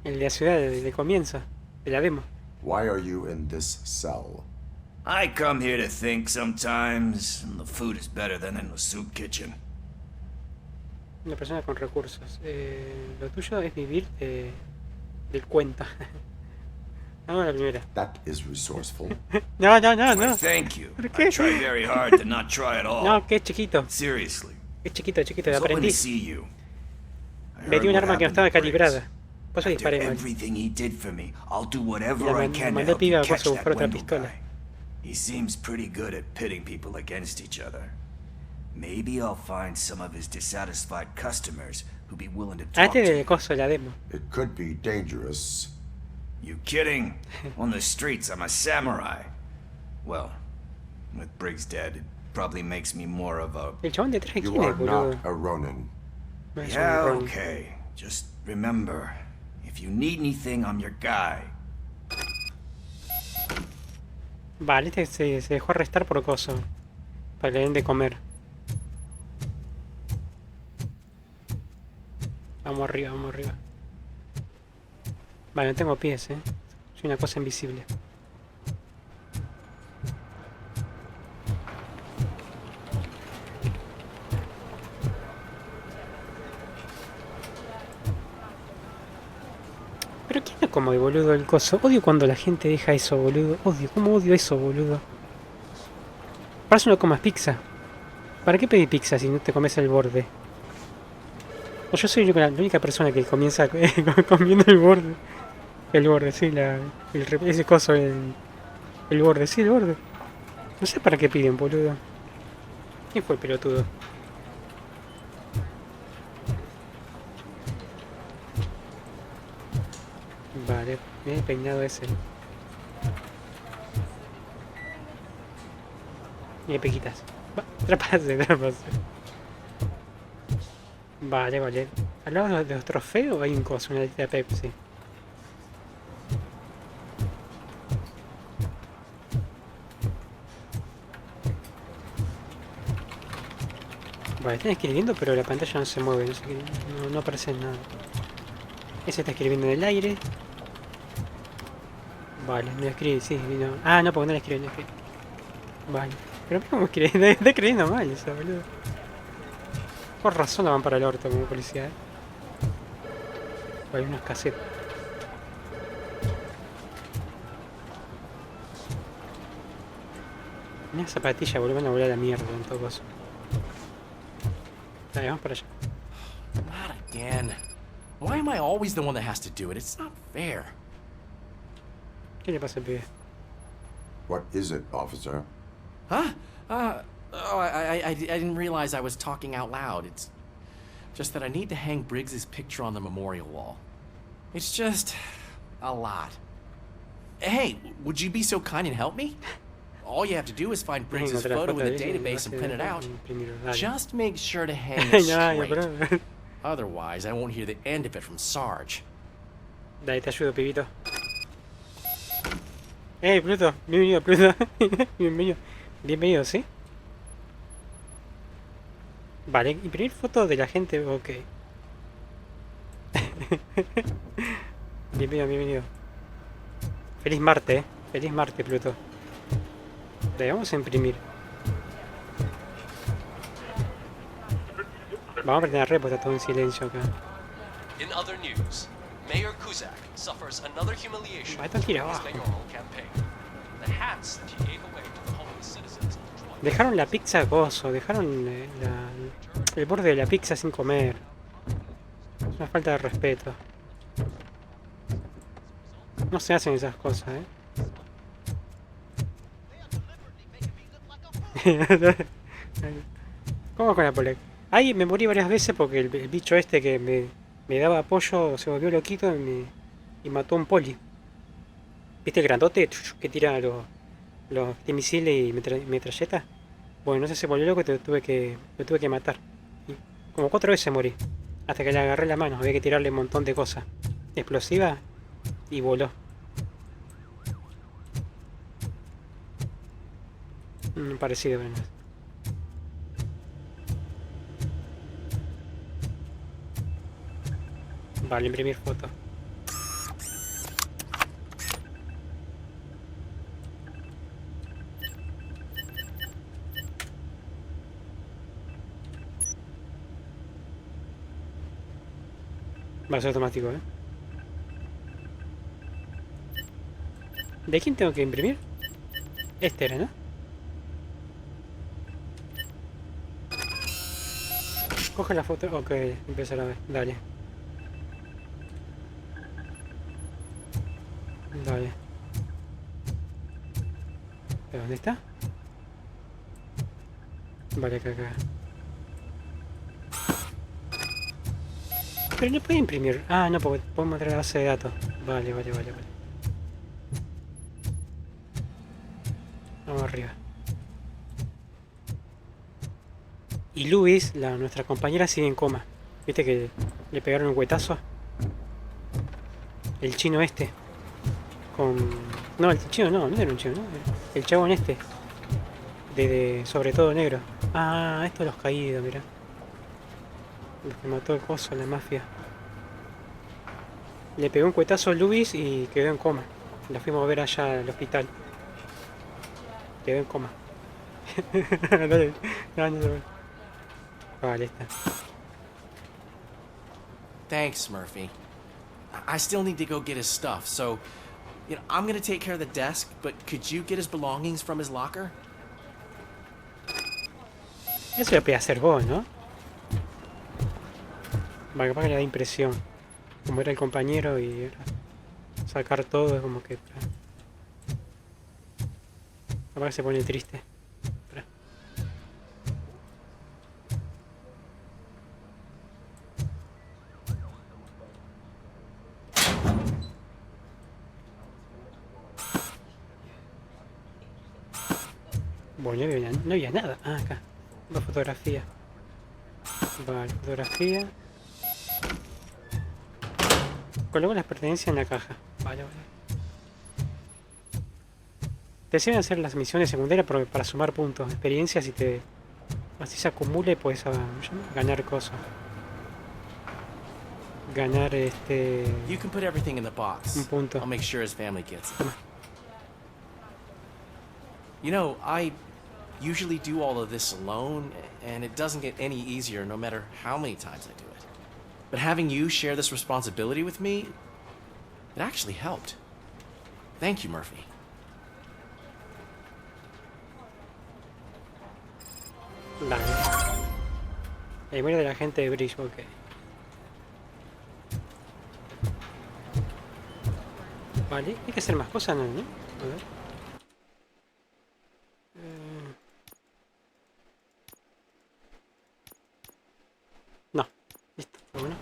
El de la ciudad de comienzo. De la demo. Why are you in this cell? I come here to think sometimes, and the food is better than in the soup kitchen. Una persona con recursos. Lo tuyo es vivir del cuento. Vamos a la primera. That is resourceful. No. Why, thank you. I try very hard to not try at all. No, que es chiquito. Seriously. Es chiquito, I was hoping to aprendí. see you. I Metí heard un what arma que no happened estaba to Briggs. calibrada. Por eso After disparé mal. everything he did for me, I'll do whatever La I can to mandé help you piba a catch buscar that otra Wendell pistola. guy. He seems pretty good at pitting people against each other. Maybe I'll find some of his dissatisfied customers who'd be willing to talk to de you. coso de la demo. It could be dangerous. You kidding? On the streets, I'm a samurai. Well, with Briggs dead, it probably makes me more of a... El chabón de 3 You kilos, are boludo. not a Ronin. No es un Yeah, Ronin. okay. Just remember, if you need anything, I'm your guy. Vale, este se dejó arrestar por coso. Para que le den de comer. Vamos arriba. Vale, no tengo pies, Soy una cosa invisible. Pero ¿quién no come, boludo, el coso? Odio cuando la gente deja eso, boludo. ¿Cómo odio eso, boludo? Para eso no comas pizza. ¿Para qué pedir pizza si no te comes el borde? O yo soy la única persona que comienza comiendo el borde. El borde, sí, ese coso, el borde, sí, el borde. No sé para qué piden, boludo. ¿Quién fue el pelotudo? Vale, bien peinado ese. Y pequitas. Trapase. Vale. Al lado de los trofeos hay un coso, una lista de Pepsi. Vale, están escribiendo, pero la pantalla no se mueve, no sé qué, no aparece nada. Ese está escribiendo en el aire. Vale, no escribe, sí, no. Ah, no, porque no le escribe, no escribe. Vale. Pero ¿cómo escribe? Está escribiendo mal eso, boludo. Por razón la van para el orto como policía, Hay unos cassettes. Una zapatilla, boludo, van a volar a la mierda en todo caso. Dale, vamos para allá. Not again. Why am I always the one that has to do it? It's not fair. ¿Qué le pasa al pibe? What is it, officer? Huh? Oh, I didn't realize I was talking out loud. It's just that I need to hang Briggs's picture on the memorial wall. It's just a lot. Hey, would you be so kind and help me? All you have to do is find Briggs's photo in the database and print it out. Just make sure to hang it straight. Otherwise, I won't hear the end of it from Sarge. Dale, te ayudo, pibito. Pluto, bienvenido, Pluto. Bienvenido. Bienvenido, ¿sí? Vale, imprimir fotos de la gente, ok. Bienvenido, bienvenido. Feliz Marte, Feliz Marte, Pluto. Le vamos a imprimir. Vamos a aprender repo, está todo en silencio acá. In other news, Mayor Kuzak suffers another humiliation Va, tranquila, in his abajo. mayoral campaign. The hats that he gave away to the homeless citizens. Dejaron la pizza gozo, dejaron el borde de la pizza sin comer. Es una falta de respeto. No se hacen esas cosas, ¿Cómo con la polec? Ahí me morí varias veces porque el bicho este que me daba apoyo se volvió loquito y mató a un poli. ¿Viste el grandote que tira los misiles y metralletas? Bueno, no sé, se volvió loco y lo tuve que matar. Y como 4 veces morí. Hasta que le agarré la mano, había que tirarle un montón de cosas explosivas y voló. Parecido, pero no. Vale, imprimir foto. Va a ser automático, ¿De quién tengo que imprimir? Este era, ¿no? Coge la foto. Ok, empieza la vez. Dale. Dale. ¿De dónde está? Vale, acá. Pero no puede imprimir. Ah, no, porque podemos entrar a la base de datos. Vale. Vamos arriba. Y Luis, nuestra compañera, sigue en coma. ¿Viste que le pegaron un huetazo? El chino este. No, el chino no era un chino, ¿no? El chabón este. Sobre todo negro. Ah, esto de los caídos, mirá. Los que mató el coso, la mafia. Le pegó un cuetazo a Luis y quedó en coma. La fuimos a ver allá al hospital. Quedó en coma. Dale, no. Vale, está. Thanks, Murphy. I still need to go get his stuff, so I'm gonna take care of the desk, but could you get his belongings from his locker? Eso lo podías hacer vos, ¿no? Vale, capaz que le da impresión. Como era el compañero y sacar todo es como que... Capaz que se pone triste. Bueno, no había nada. Ah, acá. Una fotografía. Vale, fotografía. Coloco las pertenencias en la caja. Vale, vale. Te sirven hacer las misiones secundarias para sumar puntos, experiencias y te... Así se acumula y puedes ganar cosas. Ganar You can put everything in the box. un punto. I'll make sure his family gets it. You know, I usually do all of this alone, and it doesn't get any easier no matter how many times I do it. But having you share this responsibility with me, it actually helped. Thank you, Murphy. Vale. El muere de la gente de Bridge, ok. Vale, hay que hacer más cosas, ¿no? A ver. No, listo, está bueno.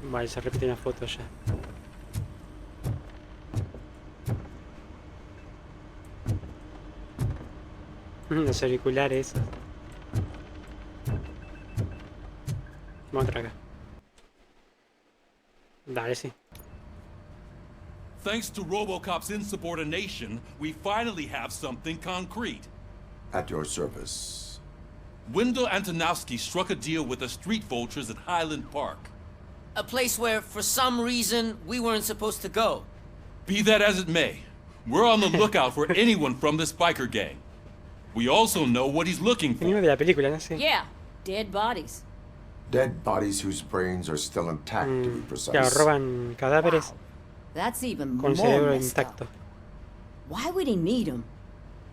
Vale, se repite una foto ya. Los auriculares esos. Vamos atrás acá. Dale, sí. Thanks to RoboCop's insubordination, we finally have something concrete. At your service. Wendell Antonowski struck a deal with the street vultures at Highland Park. A place where, for some reason, we weren't supposed to go. Be that as it may, we're on the lookout for anyone from this biker gang. We also know what he's looking for. De la película, no sé. Yeah, dead bodies. Dead bodies wose brains are still intact, to be precise. Claro, roban cadáveres That's even con el more cerebro messed up. intacto. Why would he need them?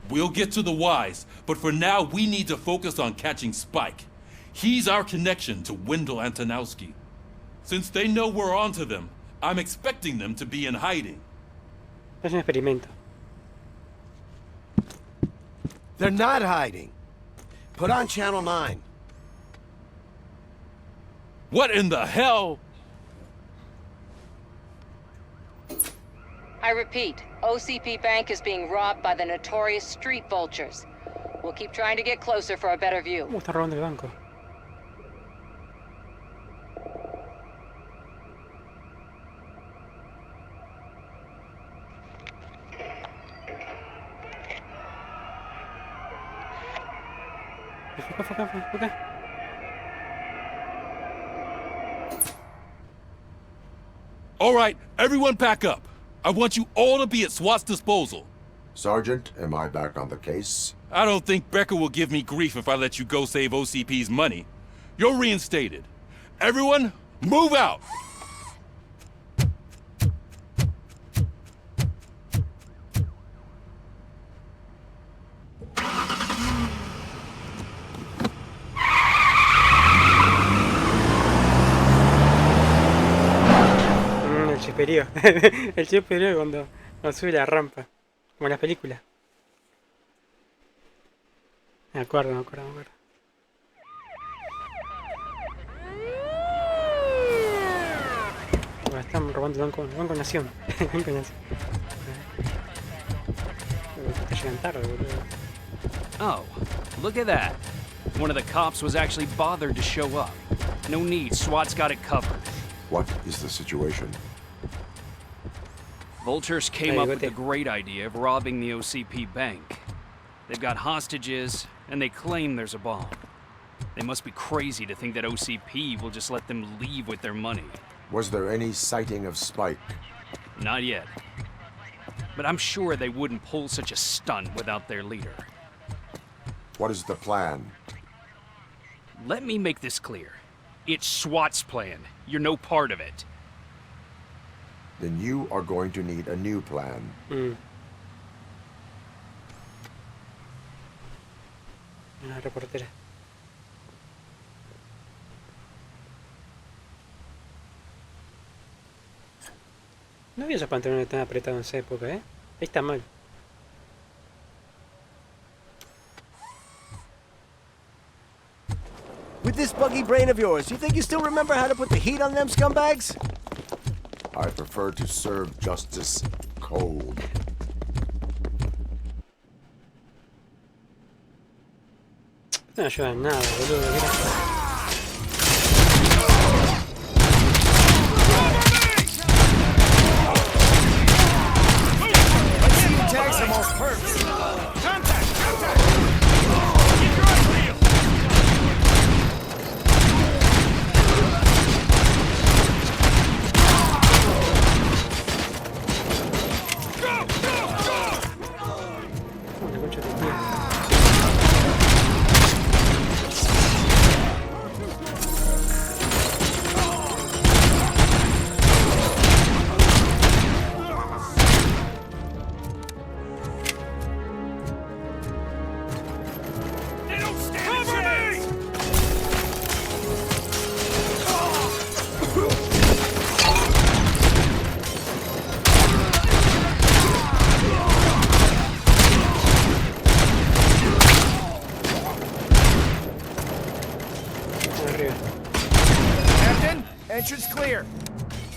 We'll get to the whys, but for now we need to focus on catching Spike. He's our connection to Wendell Antonowski. Since they know we're onto them, I'm expecting them to be in hiding. Es un experimento. They're not hiding. Put on Channel 9. What in the hell? I repeat, OCP Bank is being robbed by the notorious street vultures. We'll keep trying to get closer for a better view. Está robando el banco. Enfoca. All right, everyone pack up. I want you all to be at SWAT's disposal. Sergeant, am I back on the case? I don't think Becker will give me grief if I let you go save OCP's money. You're reinstated. Everyone, move out! El chisperío. El chisperío cuando sube la rampa. Como en las películas. Me acuerdo. Bueno, están robando el banco Nación. Banco Nación. Está llegando tarde, boludo. Oh, look at that. One of the cops was actually bothered to show up. No need, SWAT's got it covered. What is the situation? Vultures came up with the great idea of robbing the OCP bank. They've got hostages, and they claim there's a bomb. They must be crazy to think that OCP will just let them leave with their money. Was there any sighting of Spike? Not yet. But I'm sure they wouldn't pull such a stunt without their leader. What is the plan? Let me make this clear. It's SWAT's plan. You're no part of it. Then you are going to need a new plan. Una reportera. No había esos pantalones tan apretados en esa época, ¿eh? Ahí está mal. With this buggy brain of yours, you think you still remember how to put the heat on them scumbags? I prefer to serve justice cold. No ayuda en nada, boludo. Tag some more perks. Entrance clear.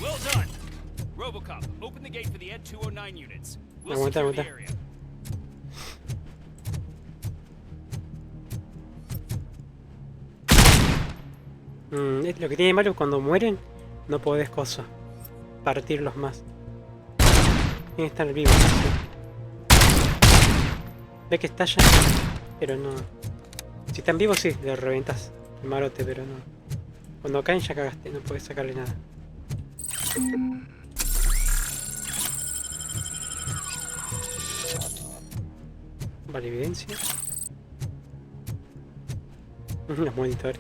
Well done. RoboCop, open the gate for the Ed 209 units. We'll Aguanta, secure the aguanta. area. Es lo que tiene de malo cuando mueren, no podés partirlos más. Tienen que estar vivos. Ve que estallan, pero no. Si están vivos, sí, le reventas el marote, pero no. Cuando caen ya cagaste, no podés sacarle nada. Vale, evidencia. Los monitores.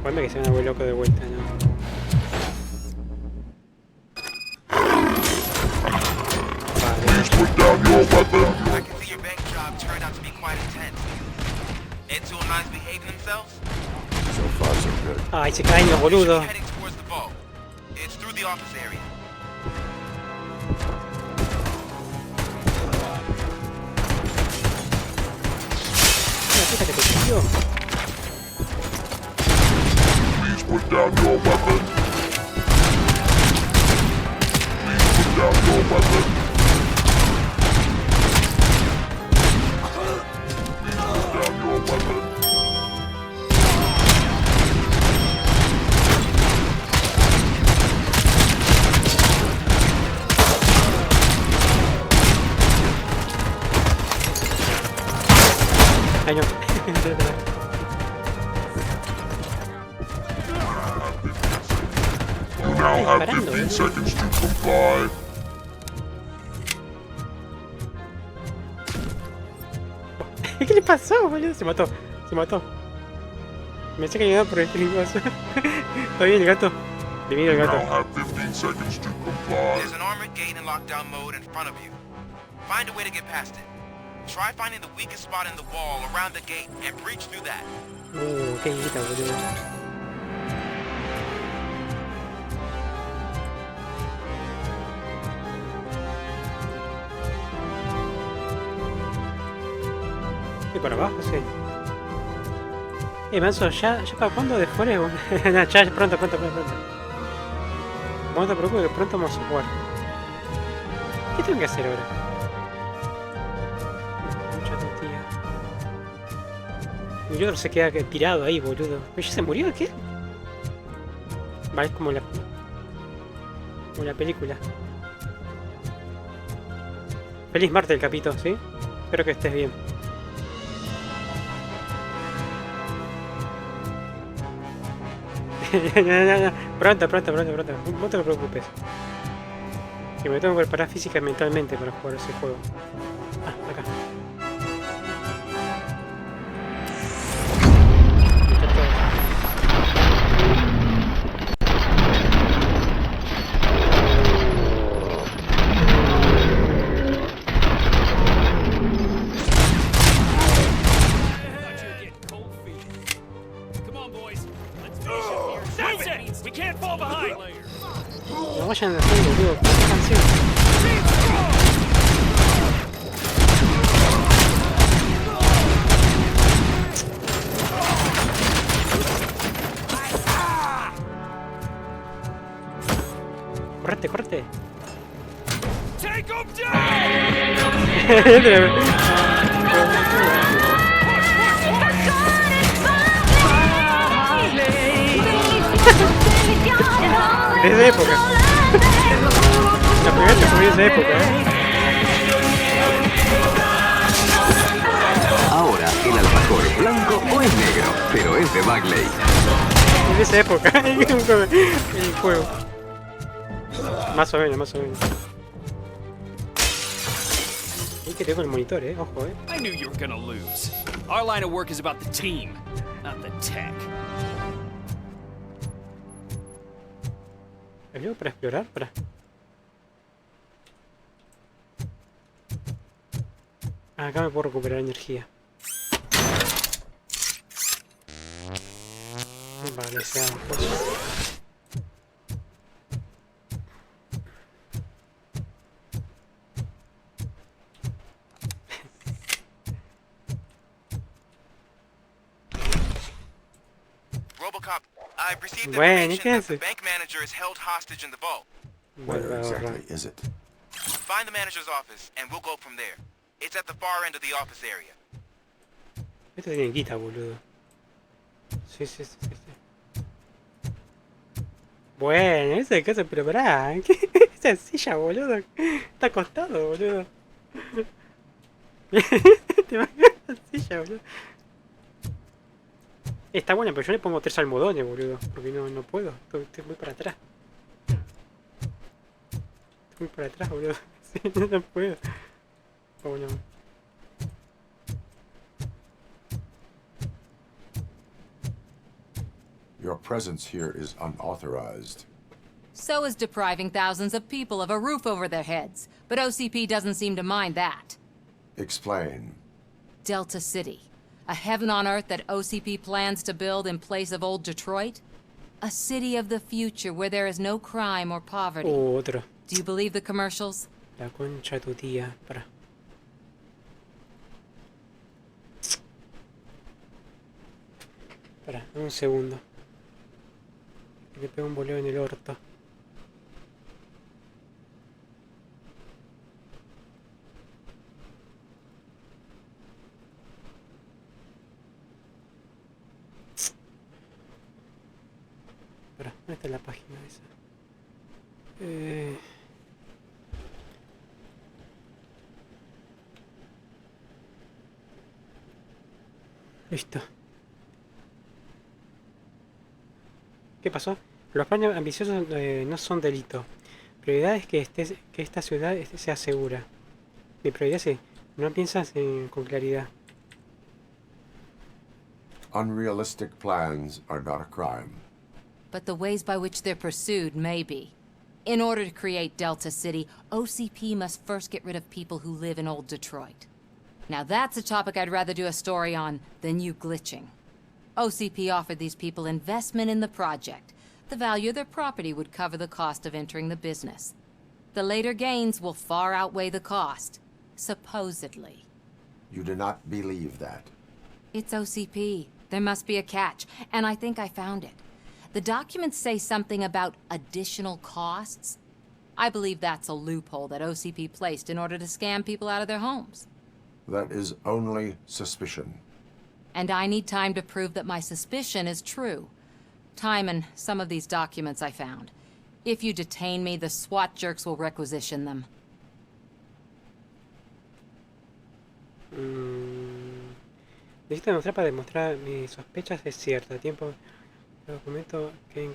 Ponme que se me vuelve loco de vuelta, ¿no? I can see your bank job turned out to be quite intense. Ed 209's behaving themselves? So far, so good. Ay, se caen los boludos. Heading towards the vault. It's through the office area. La puta que te parió. Please put down your weapon. Please put down your weapon. Ay, no. You now have 15 seconds to comply. ¿Qué le pasó, boludo? Se mató. Se mató. Me eché que por el peligroso. ¿Está bien el gato? Bienvenido el You gato. now have 15 seconds to comply. There's an armored gate in lockdown mode in front of you. Find a way to get past it. Try finding the weakest spot in the wall around the gate and breach through that. Qué guita, boludo. ¿Y para abajo? Sí. Manso, ¿ya para cuándo después? No, ya, pronto. No te preocupes que pronto vamos a jugar. ¿Qué tengo que hacer ahora? Mucha tontía. Y otro se queda tirado ahí, boludo. ¿Pero ya se murió? ¿Qué? Vale, es como la película. Feliz martes el capito, ¿sí? Espero que estés bien. No. Pronto. No te lo preocupes. Que me tengo que preparar física y mentalmente para jugar ese juego. Ah, acá. We can't fall behind. No vayan a hacer, boludo. ¿Qué canción? Correte, correte. Take him Es de época. La primera que fue de época, Ahora, el alfajor es blanco o es negro, pero es de Bagley. Es de esa época, el juego. Más o menos, más o menos. Hay que tengo el monitor, ojo, I knew you were gonna lose. Our line of work is about the team, not the tech. ¿Hay algo para explorar? Para. Acá me puedo recuperar energía. Vale, sea pues. RoboCop, I've received Bueno, information that the bank manager is held hostage in the vault. Where exactly is it? Find the manager's office, and we'll go from there. It's at the far end of the office area. Esto tiene guita, boludo. Sí. Bueno, esa es cosa, pero pará. ¿Qué? Esa silla, boludo. Está acostado, boludo. Te imaginas la silla, boludo. Está buena, pero yo le pongo 3 almohadones, boludo. Porque no puedo. Estoy muy para atrás. Estoy muy para atrás, boludo. Sí, no puedo. Oh, no. Your presence here is unauthorized. So is depriving thousands of people of a roof over their heads. But OCP doesn't seem to mind that. Explain. Delta City. A heaven on earth that OCP plans to build in place of old Detroit? A city of the future where there is no crime or poverty. Otro. Do you believe the commercials? La concha de tu tía. Para. Para, un segundo. Le pego un boleo en el orto. Para, ¿dónde está la página esa? Listo. ¿Qué pasó? Los planes ambiciosos no son delito. Prioridad es que esta ciudad sea segura. Mi prioridad es no piensas con claridad. Unrealistic plans are not a crime. But the ways by which they're pursued may be. In order to create Delta City, OCP must first get rid of people who live in old Detroit. Now that's a topic I'd rather do a story on than you glitching. OCP offered these people investment in the project. The value of their property would cover the cost of entering the business. The later gains will far outweigh the cost. Supposedly. You do not believe that. It's OCP. There must be a catch, and I think I found it. The documents say something about additional costs. I believe that's a loophole that OCP placed in order to scam people out of their homes. That is only suspicion. And I need time to prove that my suspicion is true. Time and some of these documents I found. If you detain me, the SWAT jerks will requisition them. Necesito demostrar para demostrar mis sospechas es cierto. A tiempo el documento que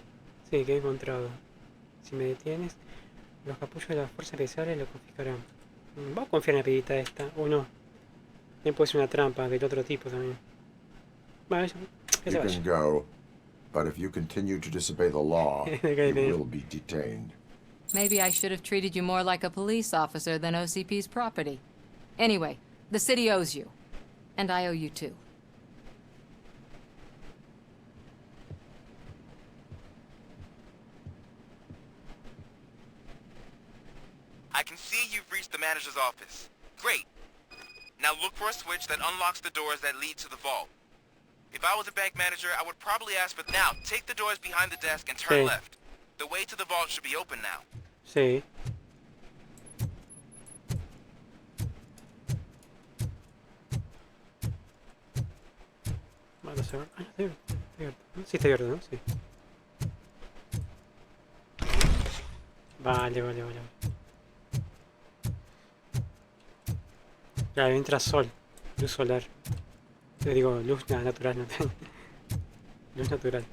he encontrado. Si me detienes, los capullos de las fuerzas especiales lo confiscarán. Vamos a confiar en la pedita esta, o no. También puede ser una trampa del otro tipo también. Vale, que se You vaya. can go, but if you continue to disobey the law, you will be detained. Maybe I should have treated you more like a police officer than OCP's property. Anyway, the city owes you. And I owe you too. manager's office. Great. Now look for a switch that unlocks the doors that lead to the vault. If I was a bank manager, I would probably ask for... Now, take the doors behind the desk and turn left. The way to the vault should be open now. Sí. Vamos a ver. Ah, no, está abierto. Sí, está abierto, ¿no? Sí. Vale. Ya, entra sol. Luz solar. Te digo, luz natural, no. Luz natural.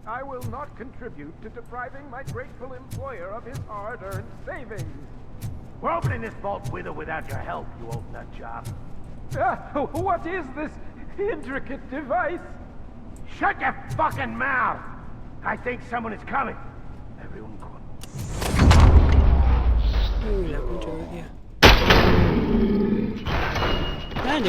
I will not contribute to depriving my grateful employer of his hard-earned savings. We're opening this vault with or without your help, you old nutjob. What is this intricate device? Shut your fucking mouth! I think someone is coming. Everyone go. Uy, la concha de día. Dale,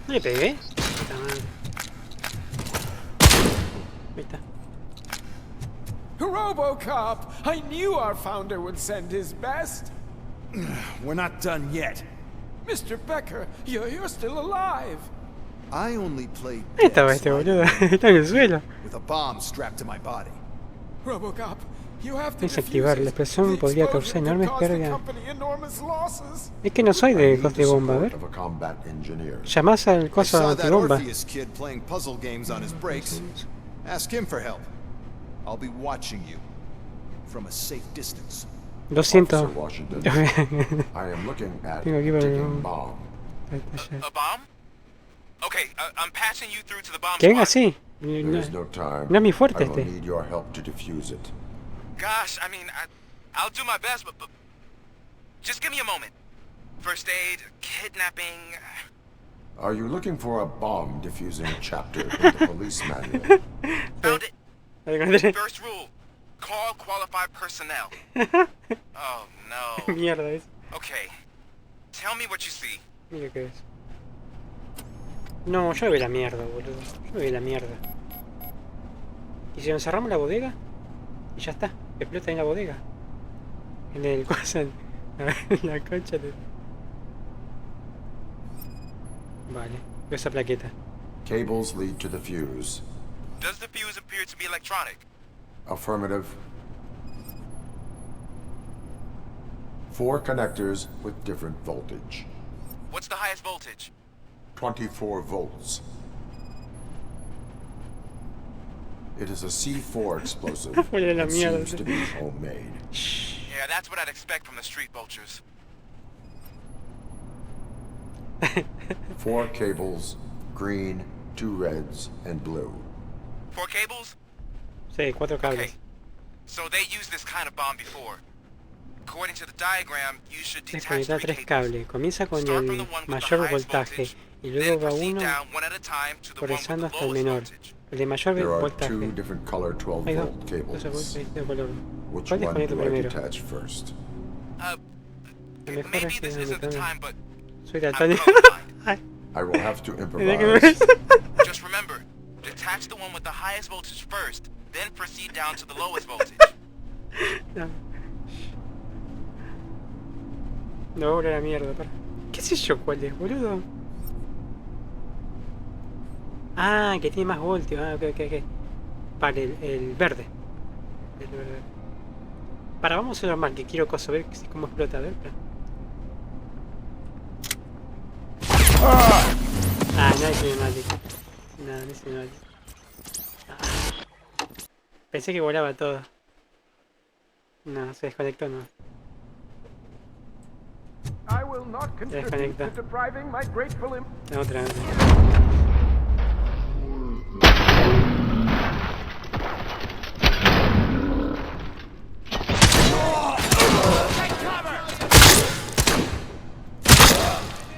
no le pegué. Puta madre. Ahí está. RoboCop! I knew our founder would send his best. We're not done yet. Mr. Becker, you're still alive. I only played Ahí estaba este boludo. Está en el suelo. with a bomb strapped to my body. RoboCop, you have to Desactivar. La explosión podría causar enormes pérdidas. company enormous losses. Es que no soy de cos de bomba, a ver. Llamás al I coso saw that antibomba. Orpheus kid playing puzzle games on his breaks. Ask him for help. I'll be watching you from a safe distance. 200. Washington, I am looking at Tengo aquí a para ticking bomb. A bomb? Okay, I'm passing you through to the bomb Que venga squad. así. There is no time. No es mi fuerte I will este. need your help to defuse it. Gosh, I mean, I'll do my best, but just give me a moment. First aid, kidnapping... Are you looking for a bomb defusing chapter in the police manual? Found it. First rule, call qualified personnel. Oh, no. Mierda es. Okay, tell me what you see. Mira qué es. No, yo veo la mierda, boludo. Yo veo la mierda. ¿Y si lo encerramos en la bodega? Y ya está. Explota en la bodega. En el cosa. En la concha de... Vale. Veo esa plaqueta. Cables lead to the fuse. Does the fuse appear to be electronic? Affirmative. 4 connectors with different voltage. What's the highest voltage? 24 volts. It is a C4 explosive and seems to be homemade. Yeah, that's what I'd expect from the street vultures. 4 cables, green, 2 reds, and blue. 4 cables? Sí, 4 cables. Okay. So they used this kind of bomb before. According to the diagram, you should detach Desconectar 3 cables. Comienza con el mayor voltaje y luego va uno progresando hasta el menor. El de mayor There are voltaje. 2 different color 12 Hay volt cables. Which ¿Cuál one desconecto do I primero? detach first? El mejor es que this isn't the time, but soy daltónico. I will have to improvise. just remember, detach the one with the highest voltage first, then proceed down to the lowest voltage. No. No, ahora la mierda, para. ¿Qué sé yo cuál es, boludo? Ah, que tiene más voltios. Ah, ok. Para el verde. El verde. Para, vamos a hacerlo normal, que quiero cosa, ver cómo explota, a ver. Para. Ah, no hay cinemática. No hay cinemática. Ah. Pensé que volaba todo. No, se desconectó, no. I will not contribute Desconecta. to depriving my grateful La otra.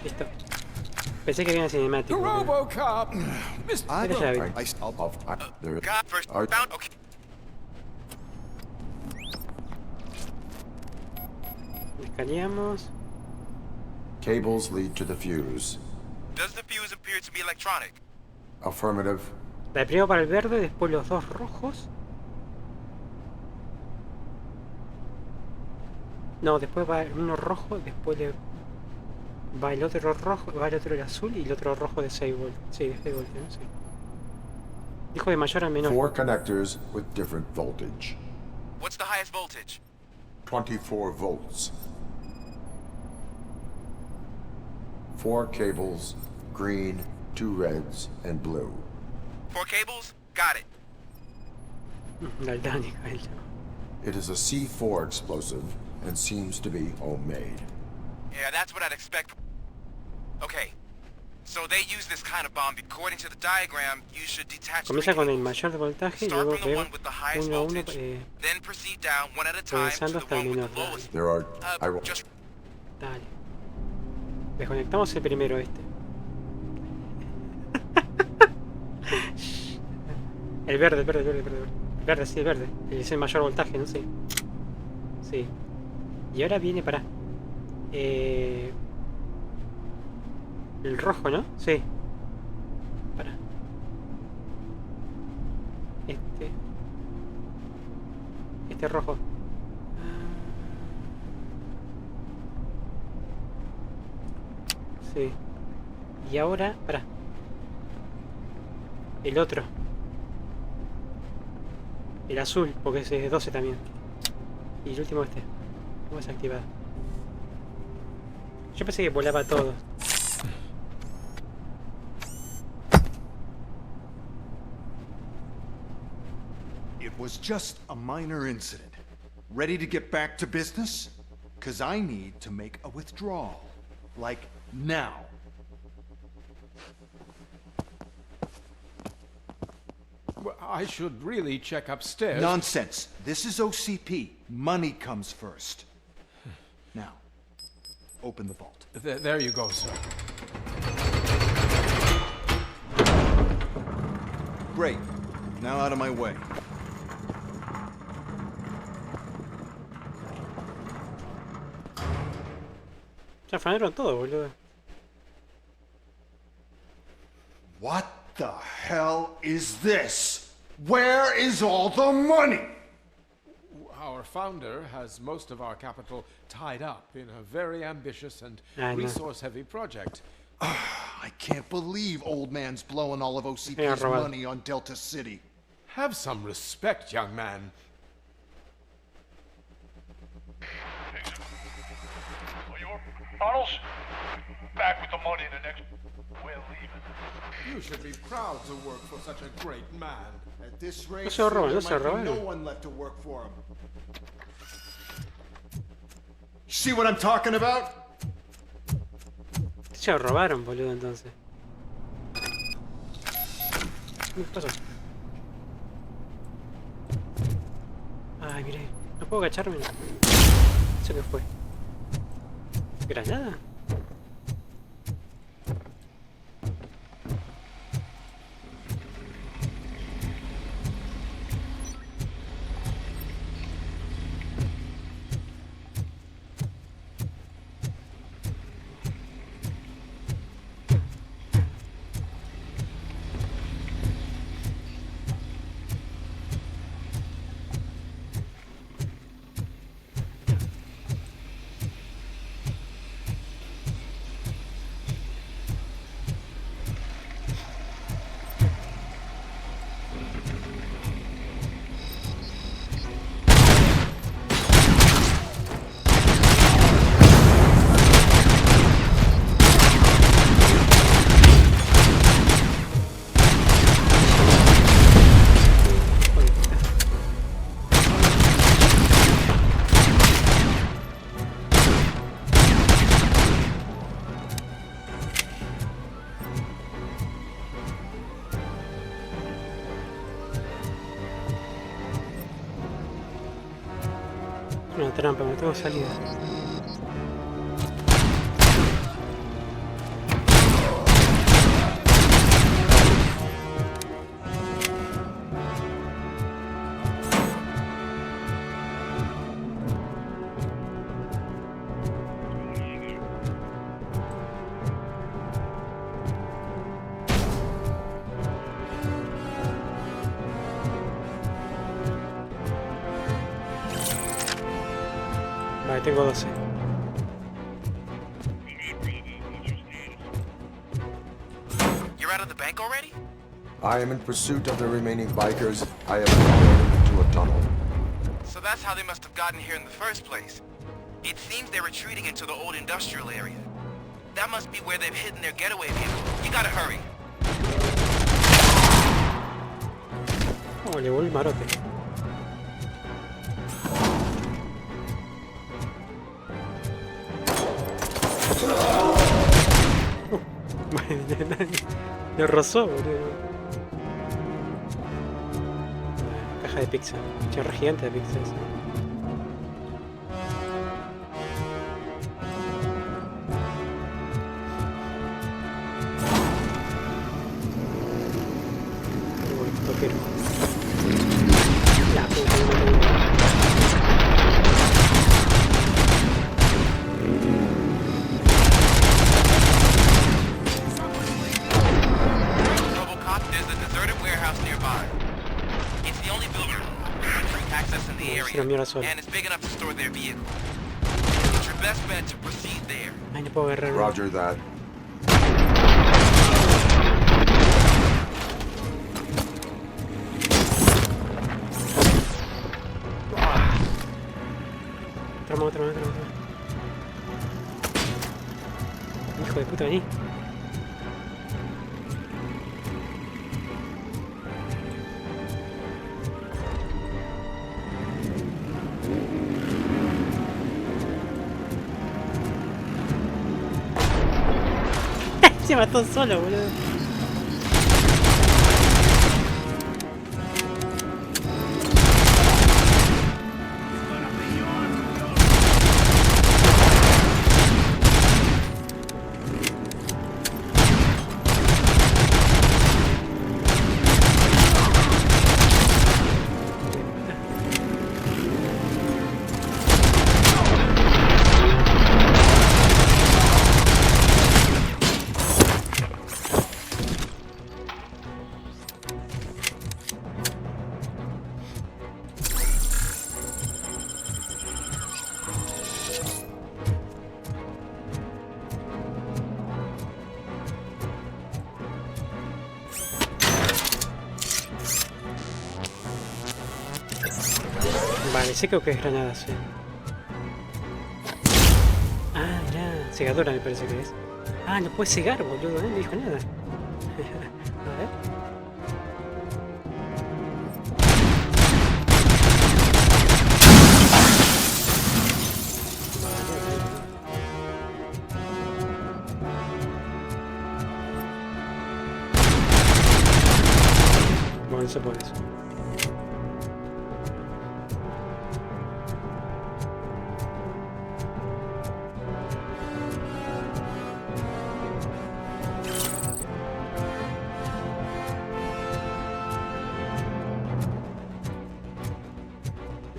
Listo. Pensé que había una cinemática. RoboCop! Mira la llave. Got first found. Okay. Escaneamos. Cables lead to the fuse. Does the fuse appear to be electronic? Affirmative. La de primero para el verde, después los dos rojos. No, después va uno rojo, después va el otro rojo, va el otro el azul y el otro rojo de 6 volts. Sí, de 6 volts, ¿no? Sí. Dijo de mayor a menor. 4 connectors with different voltage. What's the highest voltage? 24 volts. 4 cables, green, 2 reds, and blue. 4 cables? Got it. Daltónico, el chavo. It is a C4 explosive and seems to be homemade. Yeah, that's what I'd expect. Okay, so they use this kind of bomb. According to the diagram, you should detach. Comienza con el mayor voltaje y luego veo uno a uno then proceed down one at a time to progresando the hasta el one with menor. the lowest. There are... I will... Dale. Desconectamos el primero este. El verde, el verde, el verde, el verde. El verde, sí, el verde. Es el mayor voltaje, ¿no? Sí. Sí. Y ahora viene para... el rojo, ¿no? Sí. Para. Este rojo. Sí. Y ahora, para. El otro. El azul, porque es de 12 también. Y el último este. ¿Cómo es activado? Yo pensé que volaba todo. It was just a minor incident. Ready to get back to business? 'Cause I need to make a withdrawal. Like now. Well, I should really check upstairs. Nonsense. This is OCP. Money comes first. Now, open the vault. There you go, sir. Great. Now out of my way. Ya afanaron todo, boludo. What the hell is this? Where is all the money? Our founder has most of our capital tied up in a very ambitious and I know. resource-heavy project. I can't believe old man's blowing all of OCP's money on Delta City. Have some respect, young man. Arnold, back with the money in the next... We're leaving. You should be proud to work for such a great man. At this rate, No se there roba, might be no one left to work for him. See what I'm talking about? Se lo robaron, boludo, entonces. ¿Qué pasó? Ay, mire. No puedo agacharme. ¿Eso qué fue? ¿Granada? Una trampa, me tengo salida. Vale, tengo 12. You're out of the bank already? I am in pursuit of the remaining bikers. I have fallen into a tunnel. So that's how they must have gotten here in the first place. It seems they're retreating into the old industrial area. That must be where they've hidden their getaway vehicle. You gotta hurry. Oh, le voló el marote. Le rozó, boludo. Caja de pizza. Chorro gigante de pizza esa. Toquero. La puta. RoboCop, there's a deserted warehouse nearby. It's the only building with access in the area, and it's big enough to store their vehicle. It's your best bet to proceed there. Ay, no puedo agarrar. Roger that. Otra. Hijo de puta, vení. Se mató solo, boludo. Vale, sé que es granada, sí. Ah, mirá, cegadora me parece que es. Ah, no puede cegar, boludo, no dijo nada. A ver. Bueno, eso por eso.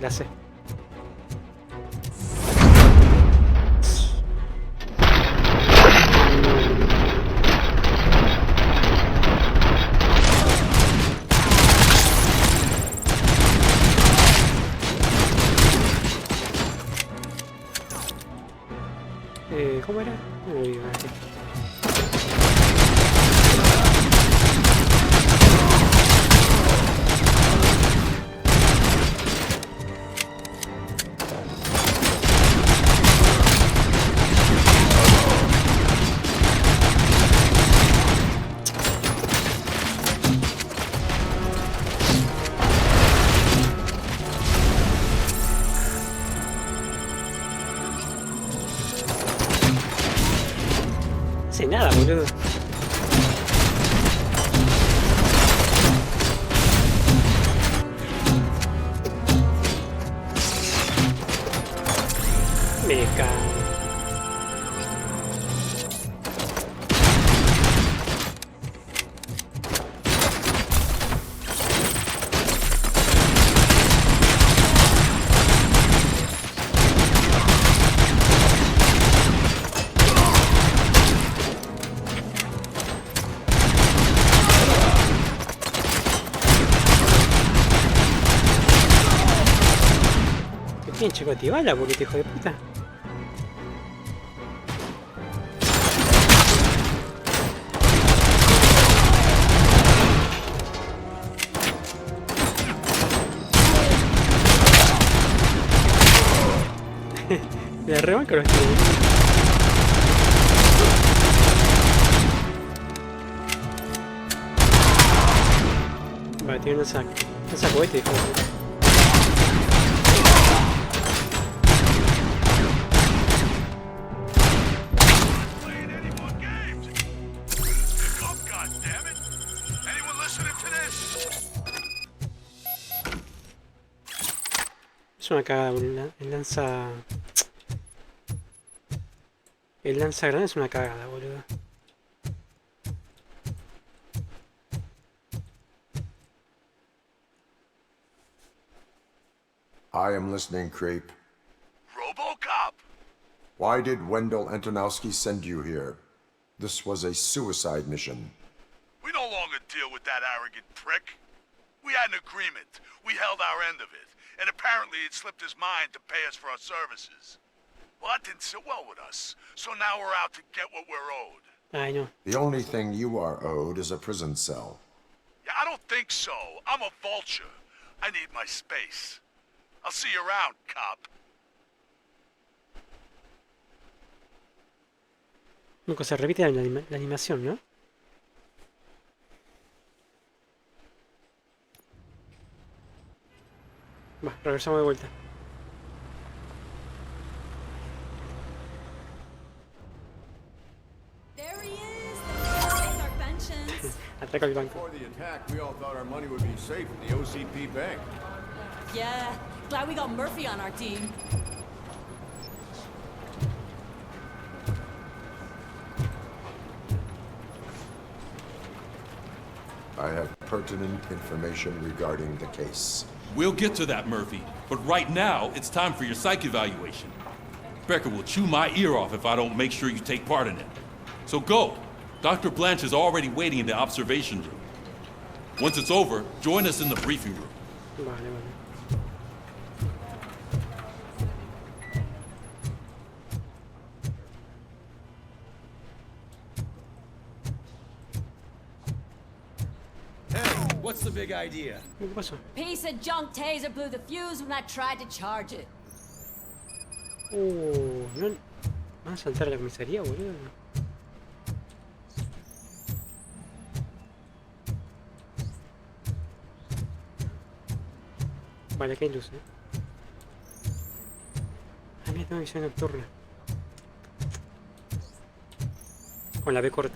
La sé. ¿Cómo era? Uy, vale. Nada, boludo. Me cago. Bien, chacotibala, boludo, hijo de puta. Le arrebanco los tiros. Vale, tiene un saco. Un saco este, hijo de puta. Es una cagada, boludo. El lanza grande es una cagada, boludo. I am listening, Creep. RoboCop! Why did Wendell Antonowski send you here? This was a suicide mission. We no longer deal with that arrogant prick. We had an agreement. We held our end of it. And apparently it slipped his mind to pay us for our services. Well, that didn't sit well with us. So now we're out to get what we're owed. I know. The only thing you are owed is a prison cell. Yeah, I don't think so. I'm a vulture. I need my space. I'll see you around, cop. Nunca se repite la animación, ¿no? Va, regresamos de vuelta. Ataca el banco. Before the attack, we all thought our money would be safe in the OCP bank. Yeah, glad we got Murphy on our team. I have pertinent information regarding the case. We'll get to that, Murphy. But right now, it's time for your psych evaluation. Becker will chew my ear off if I don't make sure you take part in it. So go. Dr. Blanche is already waiting in the observation room. Once it's over, join us in the briefing room. Vale, vale. What's the big idea? ¿Qué pasó? Piece of junk taser blew the fuse when I tried to charge it. ¿No van a saltar a la comisaría, boludo? Vale, aquí hay luz, Ah, mira, tengo visión nocturna. Con la B corta,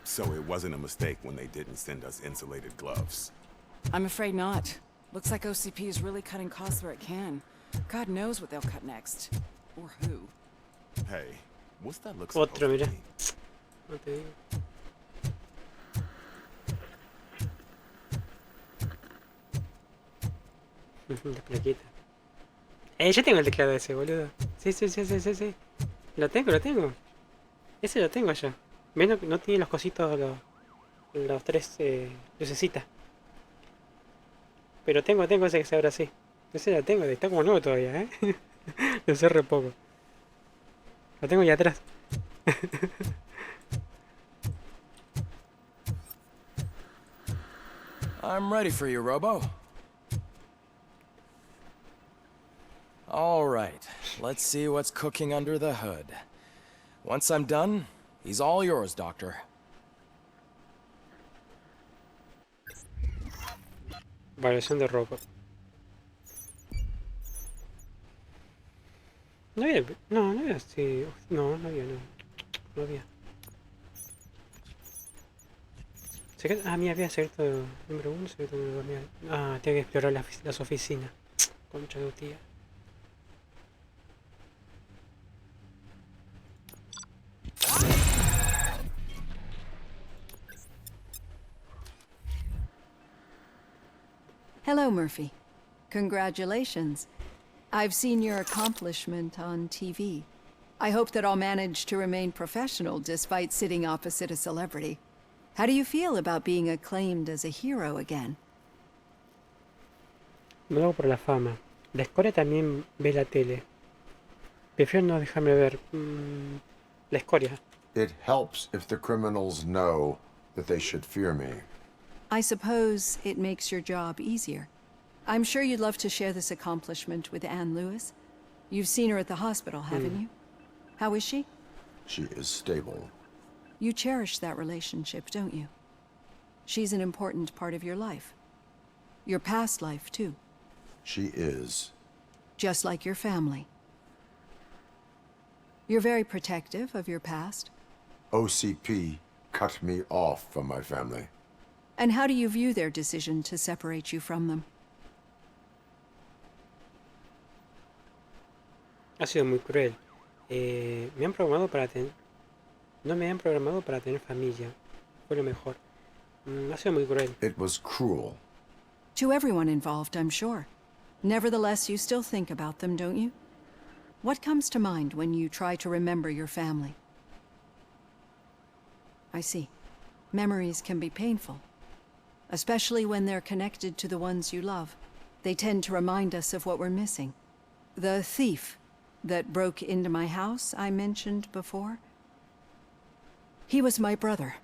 So it wasn't a mistake when they didn't send us insulated gloves. I'm afraid not. Looks like OCP is really cutting costs where it can. God knows what they'll cut next. Or who. Hey, what's that look Otro, supposed to mira. mean? No te digo. La plaqueta. Yo tengo el teclado ese, boludo. Sí. Lo tengo. Ese lo tengo yo. Ven, no tiene los cositos, los tres lucecitas. Pero tengo ese que se abre así. Ese lo tengo, está como nuevo todavía, Lo sé re poco. Lo tengo ya atrás. I'm ready for you, Robo. All right, let's see what's cooking under the hood. Once I'm done, he's all yours, Doctor. Variación de RoboCop. No había así. No había. Mira, había secreto número 1, secreto número 2. Tengo que explorar las oficinas. Concha de tía. Hello, Murphy. Congratulations. I've seen your accomplishment on TV. I hope that I'll manage to remain professional despite sitting opposite a celebrity. How do you feel about being acclaimed as a hero again? No lo hago por la fama. La escoria también ve la tele. Prefiero no dejarme ver. La escoria. It helps if the criminals know that they should fear me. I suppose it makes your job easier. I'm sure you'd love to share this accomplishment with Anne Lewis. You've seen her at the hospital, haven't you? How is she? She is stable. You cherish that relationship, don't you? She's an important part of your life. Your past life, too. She is. Just like your family. You're very protective of your past. OCP cut me off from my family. And how do you view their decision to separate you from them? Ha sido muy cruel. Me han programado para tener... No me han programado para tener familia. Fue lo mejor. Ha sido muy cruel. It was cruel. To everyone involved, I'm sure. Nevertheless, you still think about them, don't you? What comes to mind when you try to remember your family? I see. Memories can be painful, especially when they're connected to the ones you love. They tend to remind us of what we're missing. The thief that broke into my house I mentioned before, he was my brother.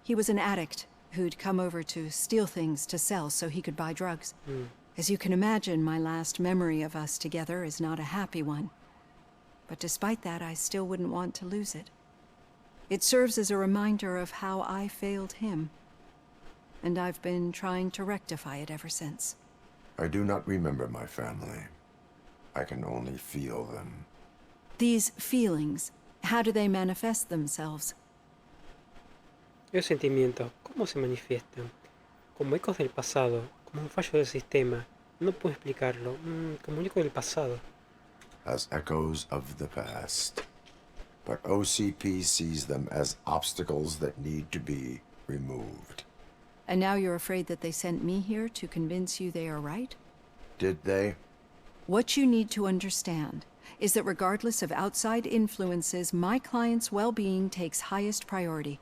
He was an addict who'd come over to steal things to sell so he could buy drugs. As you can imagine, my last memory of us together is not a happy one. But despite that, I still wouldn't want to lose it. It serves as a reminder of how I failed him. And I've been trying to rectify it ever since. I do not remember my family. I can only feel them. These feelings, how do they manifest themselves? Esos sentimientos, ¿cómo se manifiestan? Como ecos del pasado, como un fallo del sistema. No puedo explicarlo. Como un eco del pasado. As echoes of the past. But OCP sees them as obstacles that need to be removed. And now you're afraid that they sent me here to convince you they are right? Did they? What you need to understand is that regardless of outside influences, my client's well-being takes highest priority.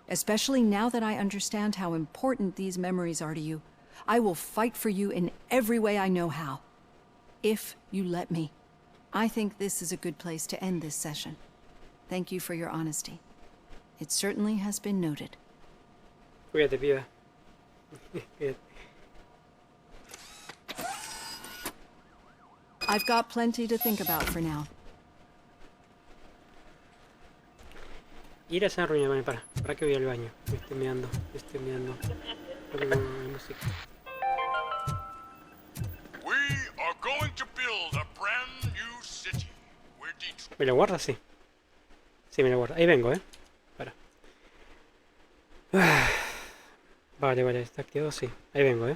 Especially now that I understand how important these memories are to you. I will fight for you in every way I know how. If you let me. I think this is a good place to end this session. Thank you for your honesty. It certainly has been noted. Cuídate, piba. Cuídate. I've got plenty to think about for now. Ir a esa reunión, para que voy al baño. Me estoy meando. Creo que no hay música. We are going to build a brand new city. We're Detroit. ¿Me lo guarda? Sí. Sí, me lo guarda. Ahí vengo, Para. Vale, está activado, sí. Ahí vengo,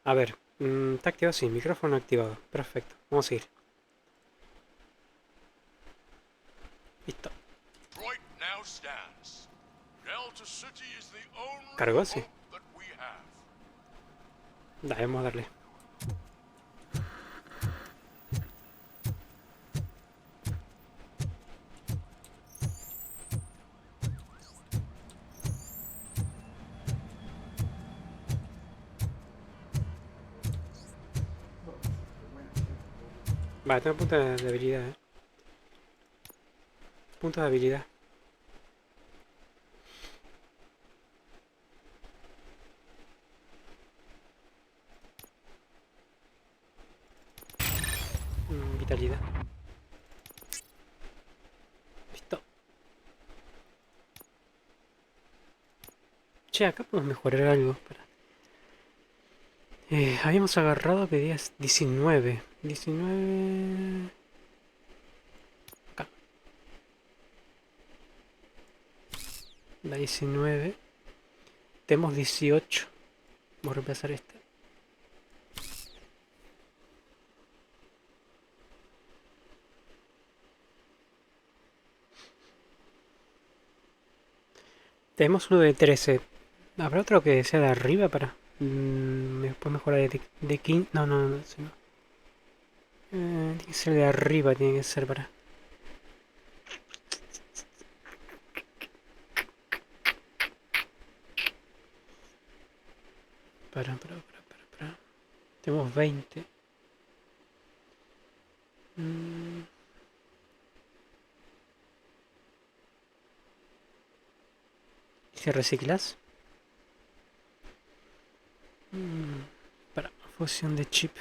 A ver, está activado, sí, micrófono activado. Perfecto, vamos a ir. Listo. ¿Cargó? Sí. Dale, vamos a darle. Vale, tengo puntos de habilidad, Puntos de habilidad. Vitalidad. Listo. Che, acá podemos mejorar algo. Habíamos agarrado que días 19. 19... Acá. La 19. Tenemos 18. Vamos a reemplazar esta. Tenemos uno de 13. ¿Habrá otro que sea de arriba para...? Después mejorar de 15. No, ese no. Tiene que ser de arriba, tiene que ser para... Para. Tenemos 20. ¿Y si reciclas? Para fusión de chip.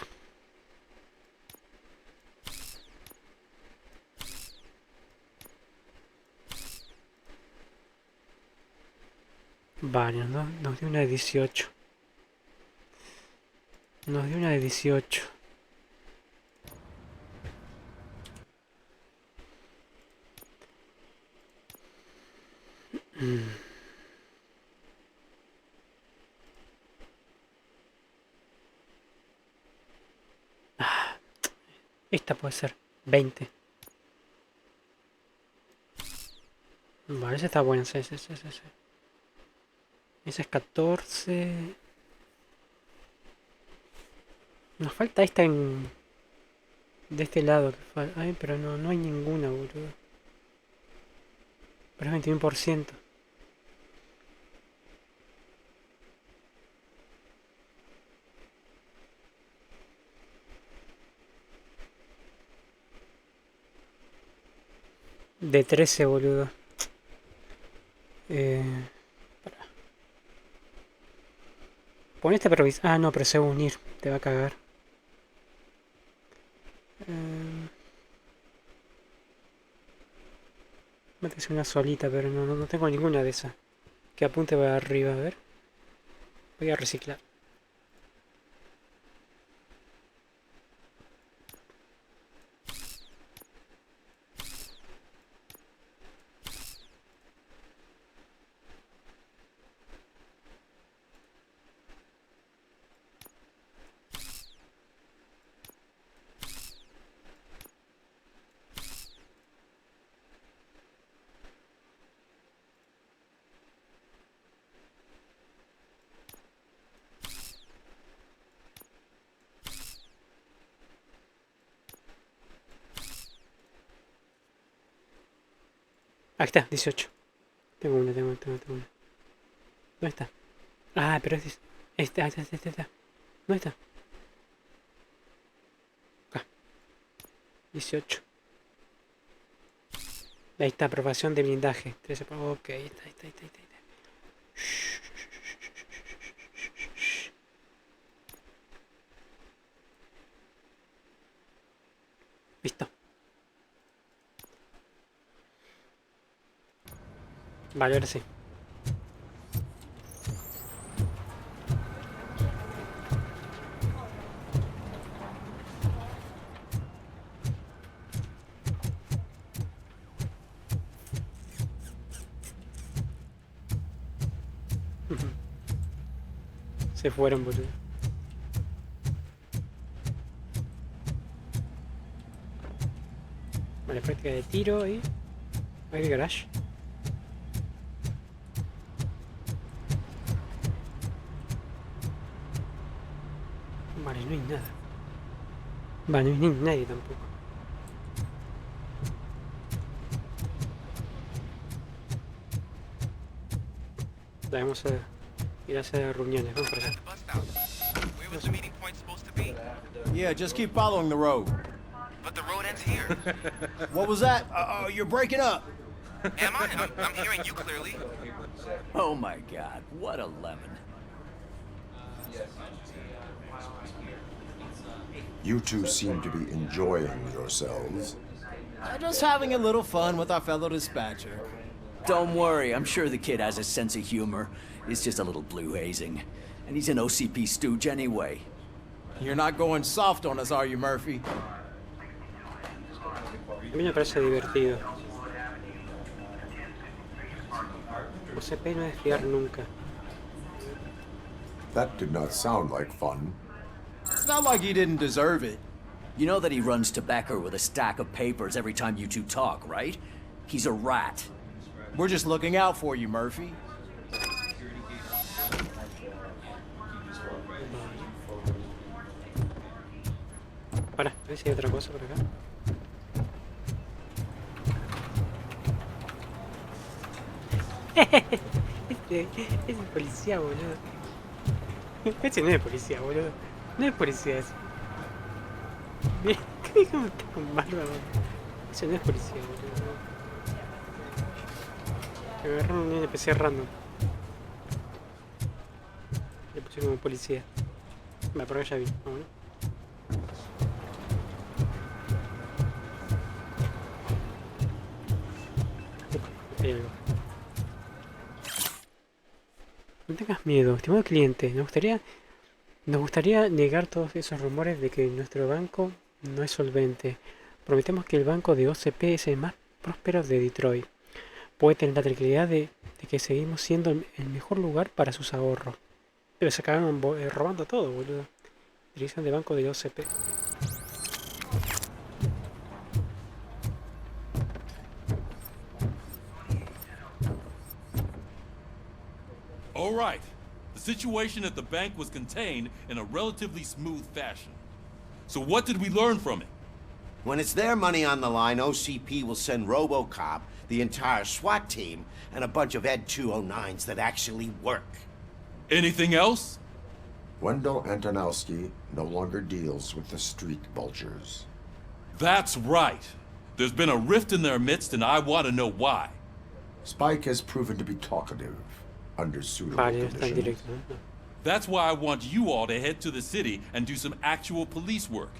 Vale, nos dio una de 18. Nos dio una de 18. Esta puede ser 20. Vale, esa está buena. Sí. Esa es 14. Nos falta esta en... De este lado. Ay, pero no hay ninguna, boludo. Pero es 21%. De 13, boludo. Para. Pon esta para... Ah, no, pero se va a unir. Te va a cagar. Métese una solita, pero no tengo ninguna de esas. Que apunte para arriba, a ver. Voy a reciclar. Aquí está, 18. Tengo una. ¿Dónde está? Ah, pero es... Está. ¿Dónde está? Acá. 18. Ahí está, aprobación de blindaje. 13. Ok, ahí está. Listo. Vale, ahora sí. Se fueron, boludo. Vale, práctica de tiro y... Hay garage. Vale, no hay nada. Vale, no hay nadie tampoco. Dale, vamos a ir a hacer reuniones. Vamos para allá. Yeah, just keep following the road. But the road ends here. What was that? You're breaking up. Am I? I'm hearing you clearly. Oh my god, what a lemon. You two seem to be enjoying yourselves. Just having a little fun with our fellow dispatcher. Don't worry, I'm sure the kid has a sense of humor. He's just a little blue hazing. And he's an OCP stooge anyway. You're not going soft on us, are you, Murphy? A mí me parece divertido. OCP no es fiar nunca. That did not sound like fun. It's not like he didn't deserve it. You know that he runs to Becker with a stack of papers every time you two talk, right? He's a rat. We're just looking out for you, Murphy. Para, a ver si hay otra cosa por acá. Es el policía, boludo. Ese no es policía, boludo. No es policía ese. Mira, cómo está con barba, boludo. Ese no es policía, boludo. Me agarraron un NPC random. Le pusieron como policía. Va, por acá ya vi. Vámonos. Hay algo. No tengas miedo, estimado cliente. Nos gustaría negar todos esos rumores de que nuestro banco no es solvente. Prometemos que el banco de OCP es el más próspero de Detroit. Puede tener la tranquilidad de que seguimos siendo el mejor lugar para sus ahorros. Pero se acabaron robando todo, boludo. Dirección de banco de OCP. All right. The situation at the bank was contained in a relatively smooth fashion. So what did we learn from it? When it's their money on the line, OCP will send RoboCop, the entire SWAT team, and a bunch of Ed 209s that actually work. Anything else? Wendell Antonowski no longer deals with the street vultures. That's right. There's been a rift in their midst, and I want to know why. Spike has proven to be talkative under suitable conditions. That's why I want you all to head to the city and do some actual police work.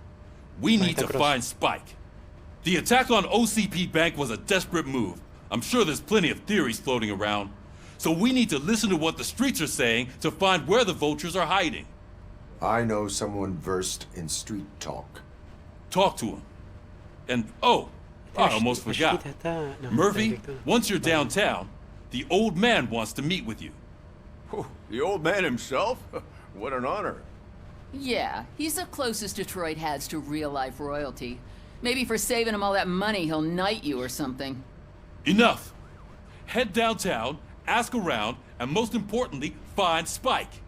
We need to find Spike. The attack on OCP Bank was a desperate move. I'm sure there's plenty of theories floating around. So we need to listen to what the streets are saying to find where the vultures are hiding. I know someone versed in street talk. Talk to him. And, oh, I almost forgot. Murphy, once you're downtown, the old man wants to meet with you. Oh, the old man himself? What an honor. Yeah, he's the closest Detroit has to real-life royalty. Maybe for saving him all that money, he'll knight you or something. Enough. Head downtown, ask around, and most importantly, find Spike.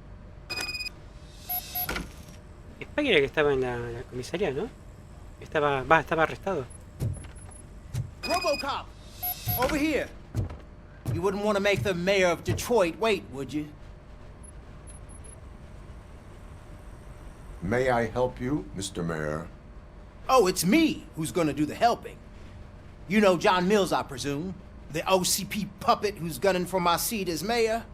Spike era el que estaba en la comisaría, ¿no? Estaba arrestado. RoboCop! Over here! You wouldn't want to make the mayor of Detroit wait, would you? May I help you, Mr. Mayor? Oh, it's me who's gonna do the helping. You know John Mills, I presume? The OCP puppet who's gunning for my seat as mayor?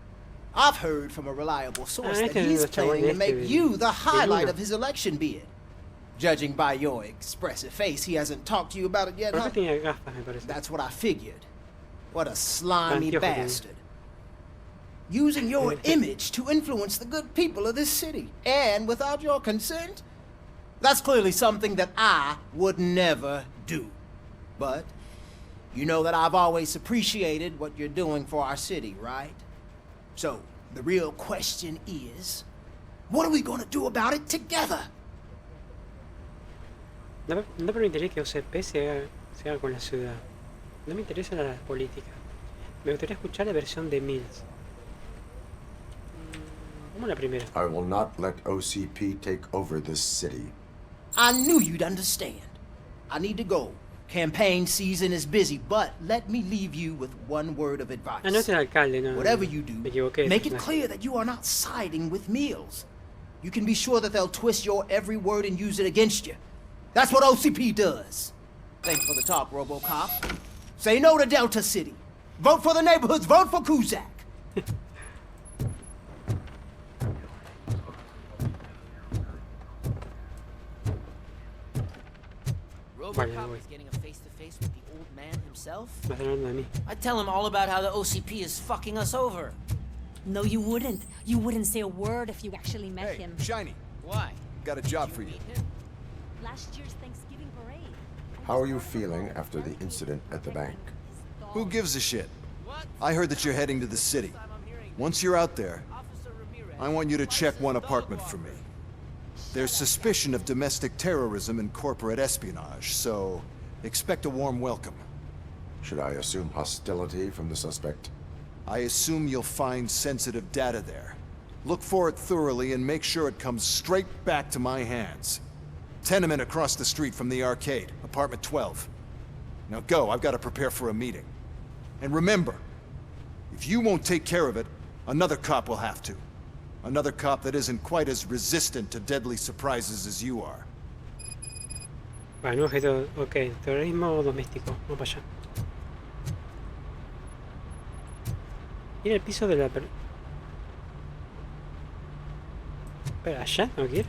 I've heard from a reliable source that he's planning to make you the highlight of his election bid. Judging by your expressive face, he hasn't talked to you about it yet, huh? That's what I figured. What a slimy bastard. Using your image to influence the good people of this city, and without your consent? That's clearly something that I would never do. But you know that I've always appreciated what you're doing for our city, right? So, the real question is, what are we gonna do about it together? No permitiré que OCP se haga con la ciudad. No me interesa la política. Me gustaría escuchar la versión de Mills. Vamos a la primera. I will not let OCP take over this city. I knew you'd understand. I need to go. Campaign season is busy, but let me leave you with one word of advice. Ah, no es el alcalde, no. Whatever you do, me equivoqué. make it clear that you are not siding with Mills. You can be sure that they'll twist your every word and use it against you. That's what OCP does. Thanks for the talk, RoboCop. Say no to Delta City. Vote for the neighborhoods. Vote for Kuzak. RoboCop is getting a face-to-face with the old man himself? Estás hablando de mí. I'd tell him all about how the OCP is fucking us over. No, you wouldn't. You wouldn't say a word if you actually met him. Shiny. Why? Got a job for you. Last year's Thanksgiving parade. How are you feeling after the incident at the bank? Who gives a shit? I heard that you're heading to the city. Once you're out there, I want you to check one apartment for me. There's suspicion of domestic terrorism and corporate espionage, so expect a warm welcome. Should I assume hostility from the suspect? I assume you'll find sensitive data there. Look for it thoroughly and make sure it comes straight back to my hands. Tenement across the street from the arcade, apartment 12. Now go, I've got to prepare for a meeting. And remember, if you won't take care of it, another cop will have to. Another cop that isn't quite as resistant to deadly surprises as you are. Vale, un objeto. Ok, terrorismo doméstico. Vamos para allá. Ir al piso de la... Espera, ¿allá? ¿No quiere?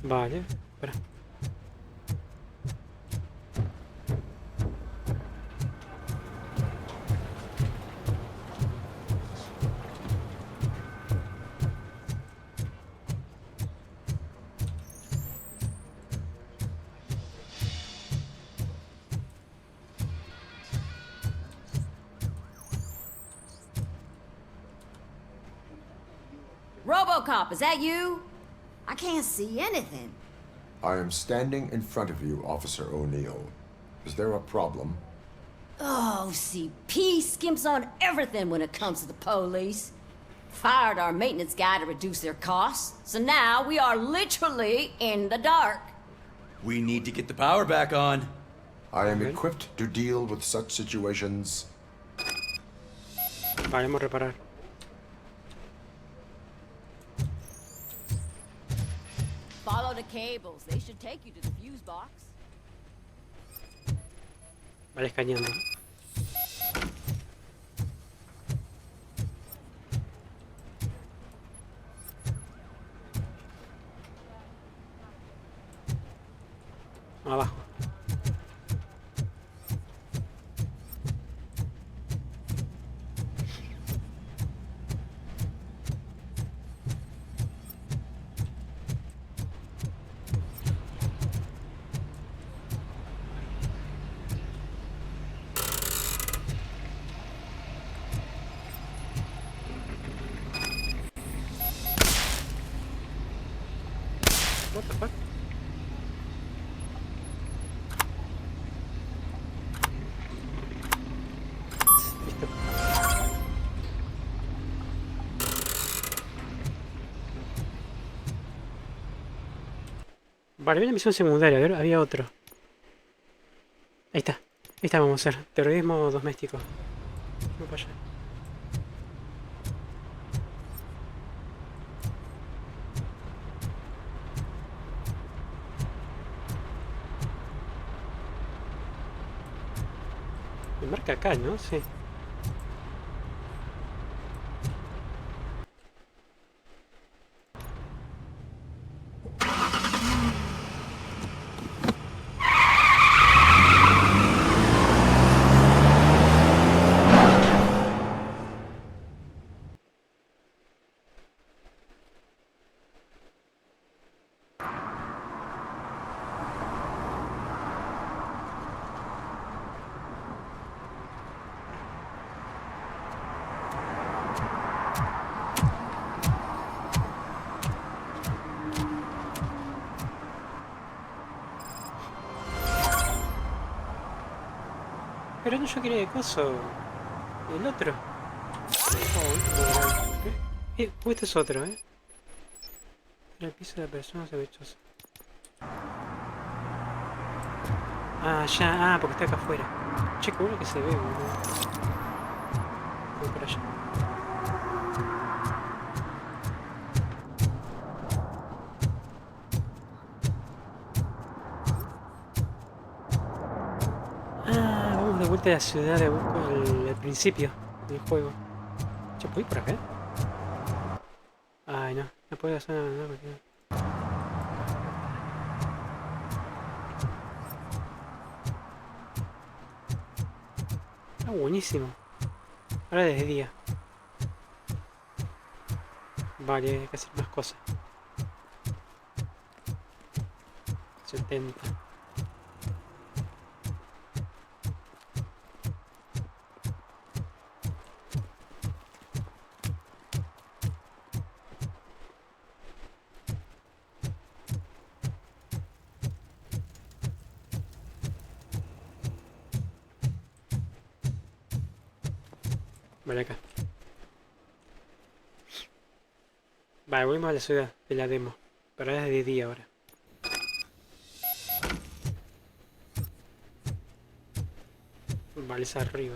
Vale, espera. RoboCop, is that you? I can't see anything. I am standing in front of you, Officer O'Neill. Is there a problem? OCP skimps on everything when it comes to the police. Fired our maintenance guy to reduce their costs, so now we are literally in the dark. We need to get the power back on. I am equipped to deal with such situations. Vale, vamos a reparar. Follow the cables. They should take you to the fuse box. Vale, escaneando. Abajo. What the fuck? Listo. Vale, había una misión secundaria, a ver, había otro. Ahí está vamos a hacer. Terrorismo doméstico. Vamos para allá. Me marca acá, ¿no? Sí. pero no, yo quería de coso. El otro. Este es otro, Era el piso de la persona sospechosa. Ah, ya, porque está acá afuera. Che, qué bueno que se ve, boludo. Voy para allá. Ah, vamos de vuelta a la ciudad de al principio del juego. Che, ¿puedo ir por acá? Ay, no, no puedo hacer nada, porque... Ah, buenísimo. Ahora es de día. Vale, hay que hacer más cosas. 70. Vale, acá. Vale, volvemos a la ciudad de la demo. Pero es de día ahora. Vale, es arriba,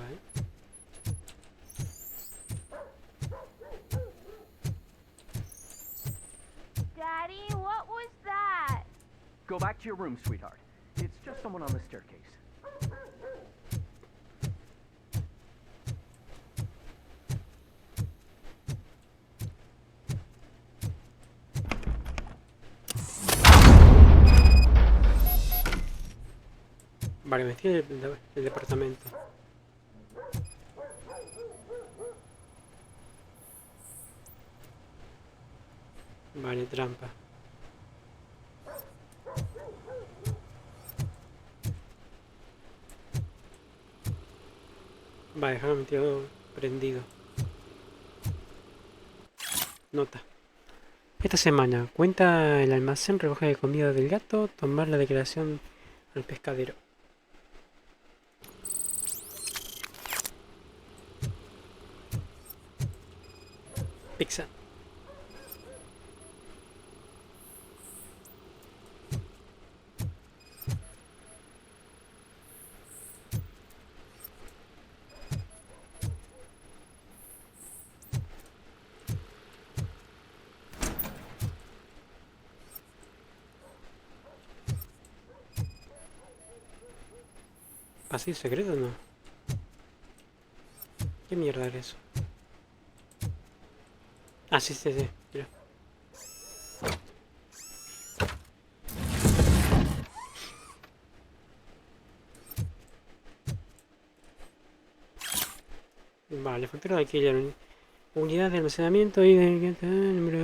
Daddy, what was that? Go back to your room, sweetheart. It's just someone on the staircase. Vale, me estoy en el departamento. Vale, trampa. Vale, dejarlo metido prendido. Nota. Esta semana, cuenta el almacén, recoge de comida del gato, tomar la declaración al pescadero. Pizza. ¿Pasillo secreto o no? ¿Qué mierda era eso? Ah, sí, mira. Vale, factura de alquiler. Unidad de almacenamiento y de número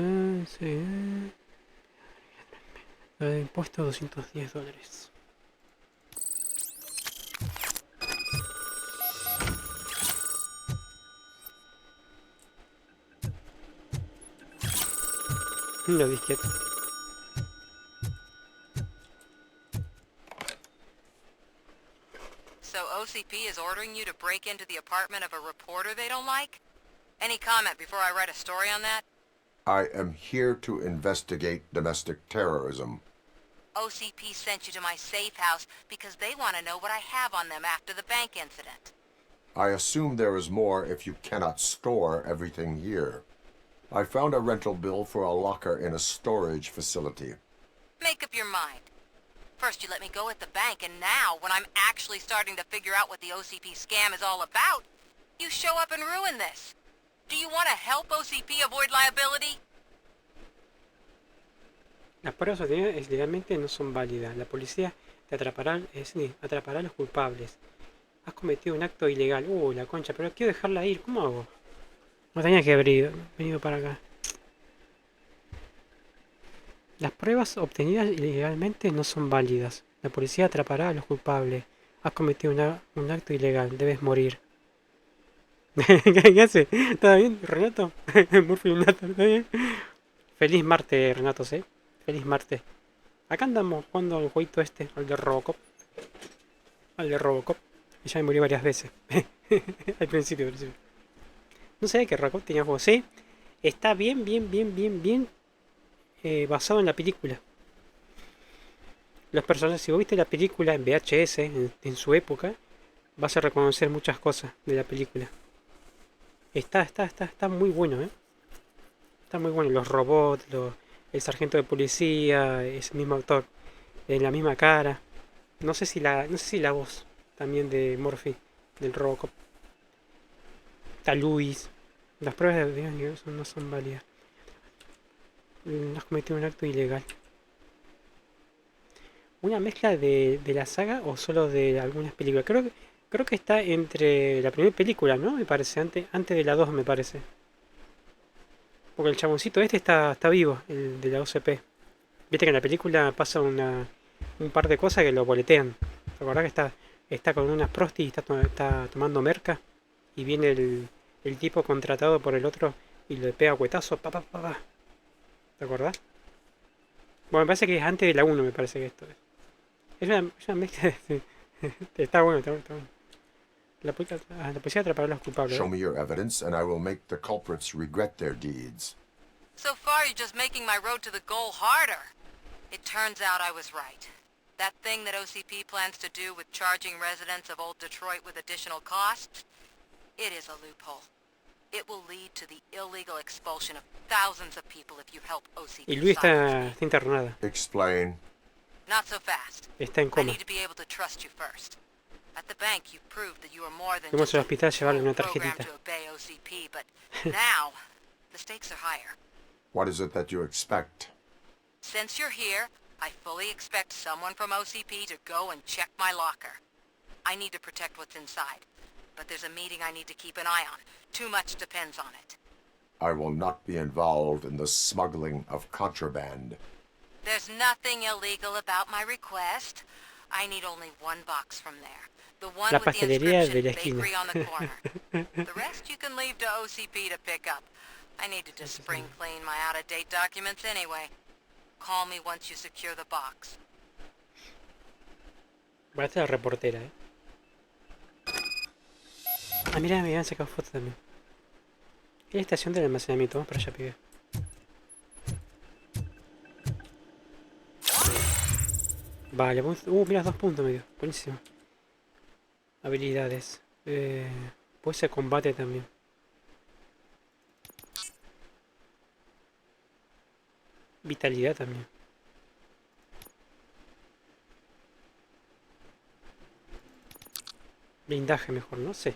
de impuesto $210. La disqueta. So OCP is ordering you to break into the apartment of a reporter they don't like? Any comment before I write a story on that? I am here to investigate domestic terrorism. OCP sent you to my safe house because they want to know what I have on them after the bank incident. I assume there is more if you cannot store everything here. I found a rental bill for a locker in a storage facility. Make up your mind. First you let me go at the bank, and now, when I'm actually starting to figure out what the OCP scam is all about, you show up and ruin this. Do you want to help OCP avoid liability? Las pruebas obtenidas legalmente no son válidas. La policía te atrapará, atrapará a los culpables. Has cometido un acto ilegal. La concha, pero quiero dejarla ir. ¿Cómo hago? No tenía que haber venido para acá. Las pruebas obtenidas ilegalmente no son válidas. La policía atrapará a los culpables. Has cometido un acto ilegal. Debes morir. ¿Qué hace? ¿Está bien, Renato? Murphy Renato, ¿está bien? Feliz martes, Renato, ¿sí? Feliz martes. Acá andamos jugando al jueguito este, al de RoboCop. Ya me morí varias veces. Al principio. No sabía que RoboCop tenía juegos. Sí, está bien basado en la película. Los personajes, si vos viste la película en VHS, en su época, vas a reconocer muchas cosas de la película. Está muy bueno, Está muy bueno. Los robots, el sargento de policía, ese mismo actor, en la misma cara. No sé si la voz también de Murphy, del RoboCop. Está Luis. Las pruebas de no son válidas. No has cometido un acto ilegal. ¿Una mezcla de la saga o solo de algunas películas? Creo que está entre la primera película, ¿no? Me parece, antes de la 2 me parece. Porque el chaboncito este está vivo, el de la OCP. Viste que en la película pasa un par de cosas que lo boletean. ¿Te acordás que está con unas prostis y está tomando merca? Y viene el tipo contratado por el otro y le pega cuetazo. Pa. ¿Te acordás? Bueno, me parece que es antes de la 1, me parece que esto es. Es una mezcla de... Está bueno. La policía atrapará a los culpables. Show me your evidence and I will make the culprits regret their deeds. So far, you're just making my road to the goal harder. It turns out I was right. That thing that OCP plans to do with charging residents of Old Detroit with additional costs, it is a loophole. It will lead to the illegal expulsion of thousands of people if you help OCP. Y Luis está internada. Explain. Not so fast. Está en I coma. need to be able to trust you first. At the bank, you proved that you are more than Fuimos just al hospital a llevarle una programmed tarjetita. to obey OCP, but now the stakes are higher. What is it that you expect? Since you're here, I fully expect someone from OCP to go and check my locker. I need to protect what's inside, but there's a meeting I need to keep an eye on. Too much depends on it. I will not be involved in the smuggling of contraband. There's nothing illegal about my request. I need only one box from there. The one La with the pastelería de la inscription esquina. bakery on the corner. The rest you can leave to OCP to pick up. I need to just spring clean my out-of-date documents anyway. Call me once you secure the box. Va a estar la reportera, Ah, mira, me habían sacado fotos también. Es la estación del almacenamiento. Vamos para allá, pibe. Vale, mira, 2 puntos medio. Buenísimo. Habilidades. Puede ser combate también. Vitalidad también. Blindaje mejor, no sé.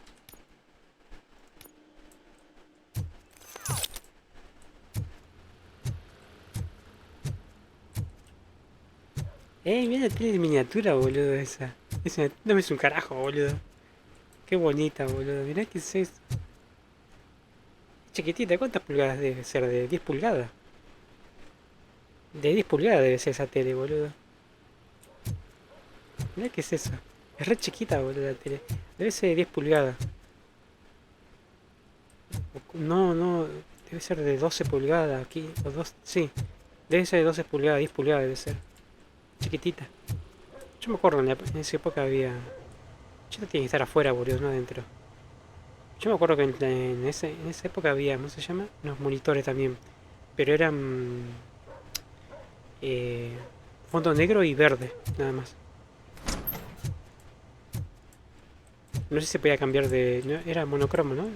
Mira la tele de miniatura, boludo, esa. No me es un carajo, boludo. Qué bonita, boludo. Mirá qué es eso. Chiquitita, ¿cuántas pulgadas debe ser? ¿De 10 pulgadas? De 10 pulgadas debe ser esa tele, boludo. Mirá qué es eso. Es re chiquita, boludo, la tele. Debe ser de 10 pulgadas. No, debe ser de 12 pulgadas aquí. O sí, debe ser de 12 pulgadas, 10 pulgadas debe ser. Chiquitita. Yo me acuerdo en esa época había... Yo no tiene que estar afuera, boludo, no adentro. Yo me acuerdo que en esa época había, ¿cómo se llama? Unos monitores también. Pero eran... fondo negro y verde, nada más. No sé si se podía cambiar de... No, era monocromo, ¿no? No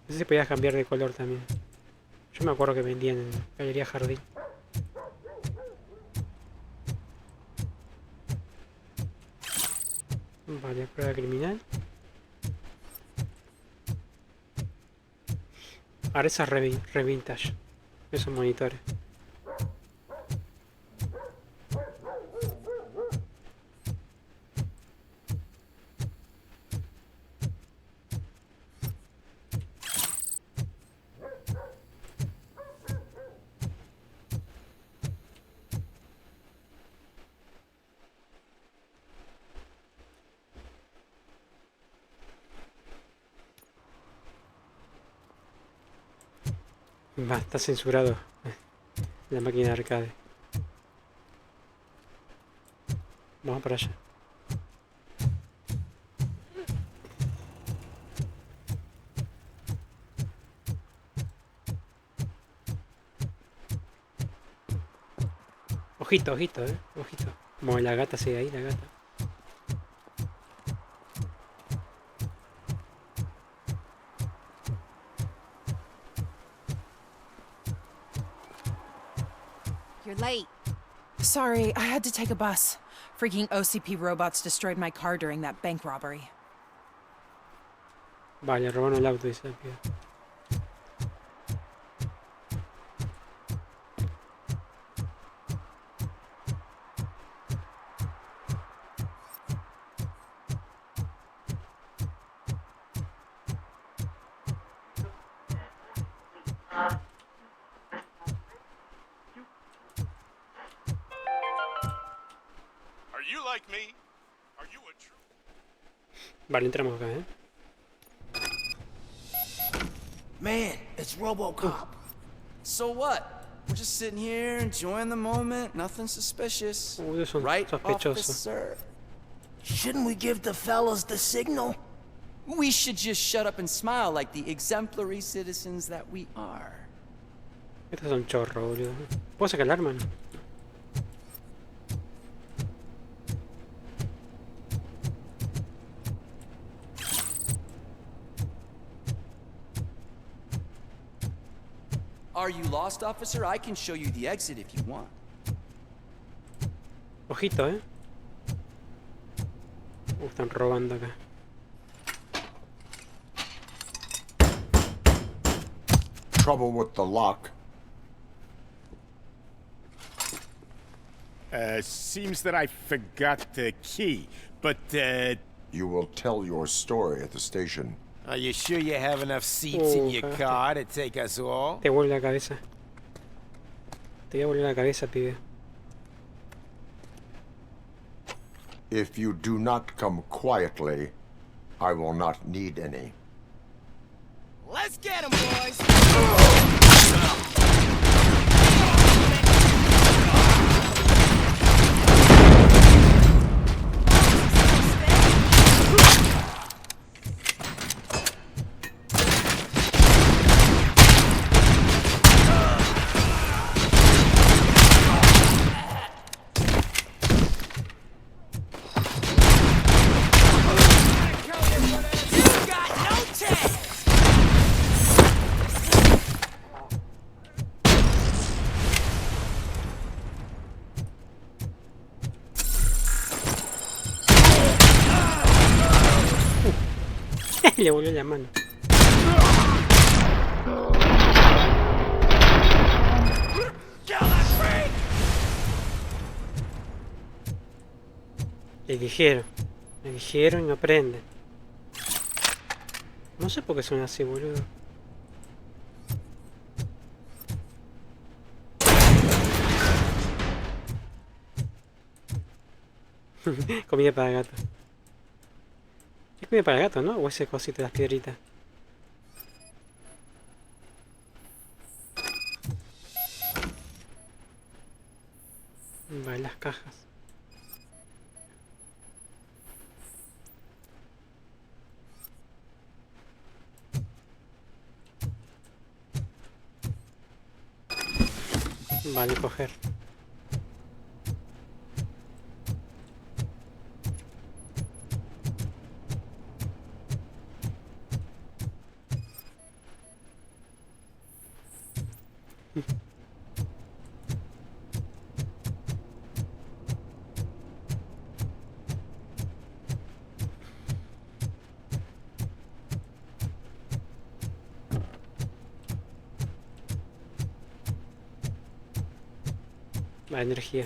sé si se podía cambiar de color también. Yo me acuerdo que vendían en Galería Jardín. Vale, prueba criminal. Ahora esas re vintage. Esos monitores. Va, está censurado la máquina de arcade. Vamos para allá. Ojito, ojito, ojito. Como la gata sigue ahí, la gata. You're late. Sorry, I had to take a bus. Freaking OCP robots destroyed my car during that bank robbery. Vale, robaron el auto, dice el pibe. Are you like me? Are you a true? Vale, entramos acá, Man, it's RoboCop. So what? We're just sitting here enjoying the moment, nothing suspicious. Right, officer? Shouldn't we give the fellas the signal? We should just shut up and smile like the exemplary citizens that we are. Estos son chorros, boludo. ¿Puedo sacar el arma? No. Are you lost, officer? I can show you the exit if you want. Ojito, están robando acá. Trouble with the lock. Seems that I forgot the key, but, You will tell your story at the station. Are you sure you have enough seats in your car to take us all? Te vuelve la cabeza. Te voy a volver la cabeza, pibe. If you do not come quietly, I will not need any. Let's get him, boys! Le volvió la mano. Le dijeron y no aprenden. No sé por qué son así, boludo. Comida para gato. Es comida para gato, ¿no? O ese cosito de las piedritas. Vale, las cajas. Vale, coger. La energía.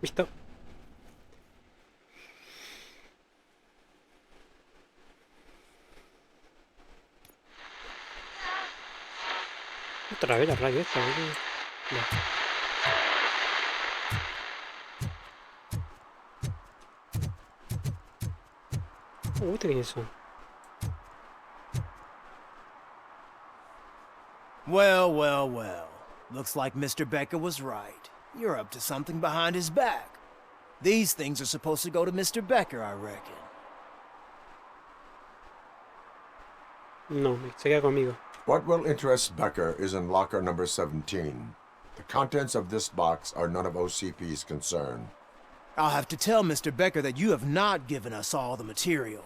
Listo. Otra vez la radio esta, boludo. No. ¿Viste qué es eso? Well, well, well. Looks like Mr. Becker was right. You're up to something behind his back. These things are supposed to go to Mr. Becker, I reckon. No, se queda conmigo. What will interest Becker is in locker number 17. The contents of this box are none of OCP's concern. I'll have to tell Mr. Becker that you have not given us all the material.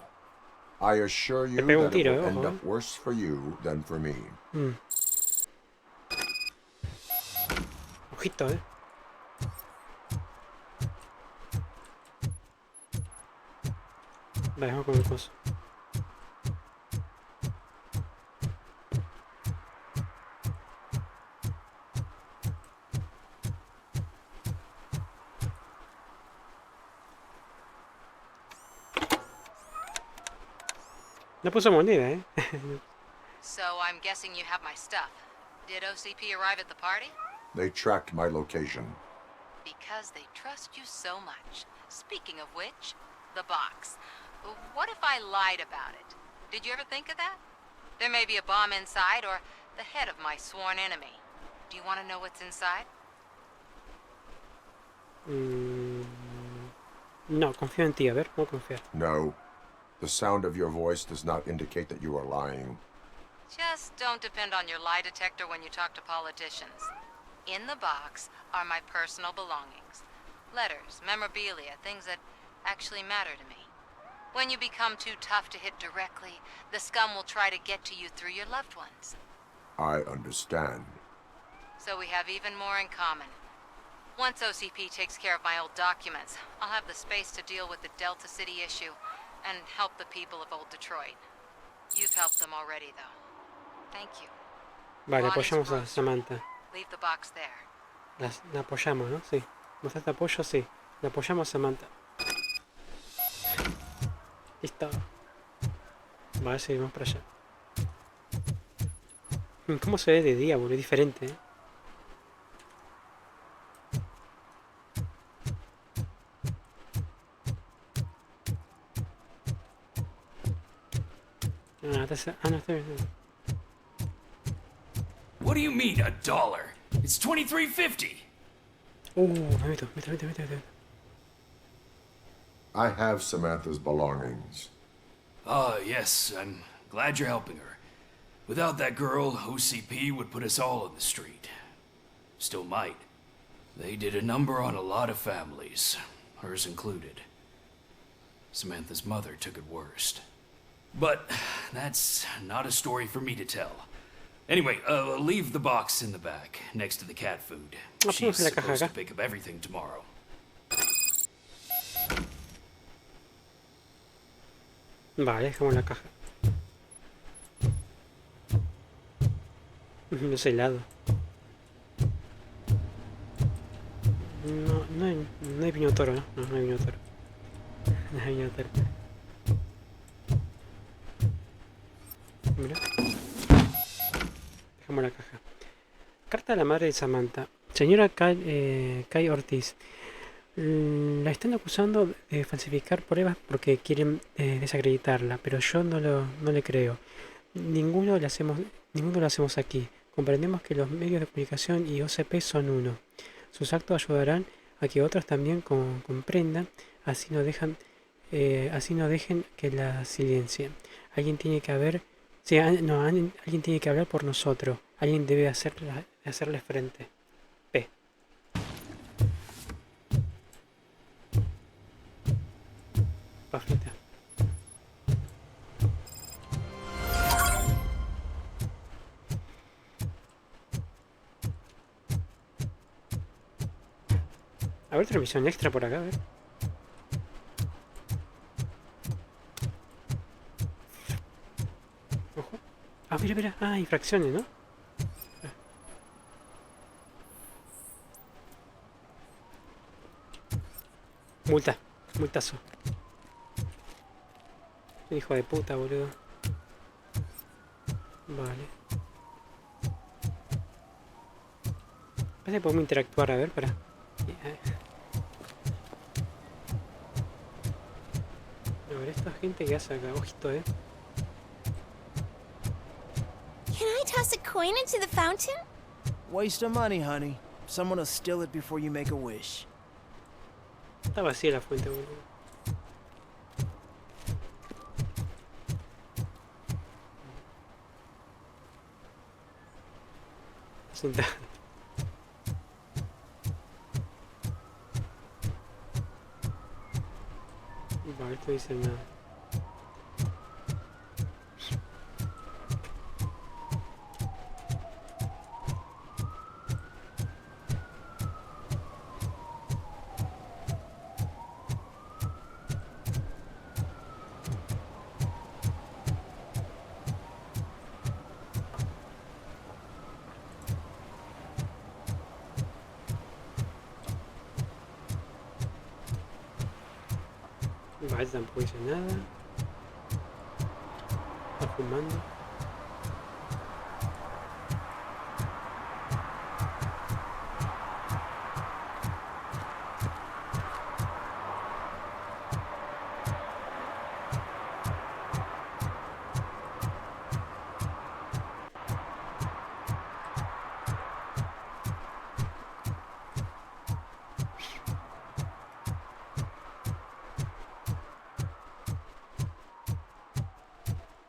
I assure you that it will end up worse for you than for me. Ojito, La dejo con el coso. No puso moneda, So I'm guessing you have my stuff. Did OCP arrive at the party? They tracked my location. Because they trust you so much. Speaking of which, the box. What if I lied about it? Did you ever think of that? There may be a bomb inside or the head of my sworn enemy. Do you want to know what's inside? No, confío en ti. A ver, ¿cómo confiar? No. The sound of your voice does not indicate that you are lying. Just don't depend on your lie detector when you talk to politicians. In the box are my personal belongings. Letters, memorabilia, things that actually matter to me. When you become too tough to hit directly, the scum will try to get to you through your loved ones. I understand. So we have even more in common. Once OCP takes care of my old documents, I'll have the space to deal with the Delta City issue and help the people of old Detroit. You've helped them already, though. Thank you. Vale, apoyamos a Samantha. Leave the box there. La apoyamos, ¿no? Sí. ¿Mostraste apoyo? Sí. La apoyamos a Samantha. Listo. Vale, seguimos para allá. ¿Cómo se ve de día, boludo? Es diferente, ¿eh? No, está bien. What do you mean, $1? It's $23.50. Me meto. I have Samantha's belongings. Yes, I'm glad you're helping her. Without that girl, OCP would put us all in the street. Still might. They did a number on a lot of families, hers included. Samantha's mother took it worst. But that's not a story for me to tell. Anyway, leave the box in the back, next to the cat food. She's supposed to pick up everything tomorrow. Vale, dejamos la caja. No es helado. No hay vino toro, ¿no? No hay vino toro. No hay vino toro. Mira. Dejamos la caja. Carta a la madre de Samantha. Señora Kai Ortiz. La están acusando de falsificar pruebas porque quieren desacreditarla, pero yo no le creo. Ninguno lo hacemos aquí. Comprendemos que los medios de comunicación y OCP son uno. Sus actos ayudarán a que otros también comprendan, así no dejen que la silencien. Alguien tiene que alguien tiene que hablar por nosotros. Alguien debe hacerle frente. P. Pafita. A ver, televisión extra por acá, a ver. Ojo. Ah, mira. Ah, infracciones, ¿no? Multazo. Hijo de puta, boludo. Vale. Parece que podemos interactuar, a ver, para. A ver, esta gente que hace acá, ojito, Can I toss a coin into the fountain? Waste of money, honey. Someone will steal it before you make a wish. Está vacía la fuente, boludo. Sentado. Vale, esto dice nada. Vale, tampoco dice nada. Está fumando.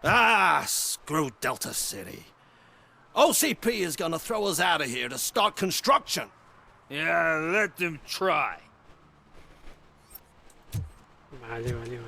Ah, screw Delta City. OCP is gonna throw us out of here to start construction. Yeah, let them try. Vale, vale, vale.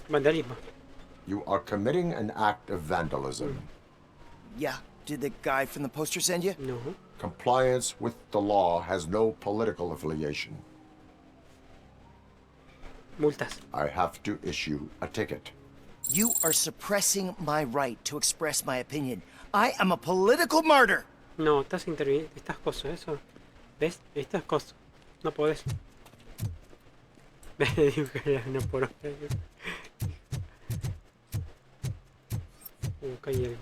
Vandalismo. You are committing an act of vandalism. Yeah. Did the guy from the poster send you? No. Compliance with the law has no political affiliation. Multas. I have to issue a ticket. You are suppressing my right to express my opinion. I am a political martyr. No, estás interviniendo. Estas cosas, eso. ¿Ves? Estas cosas. No podés. No por hora. Acá hay algo.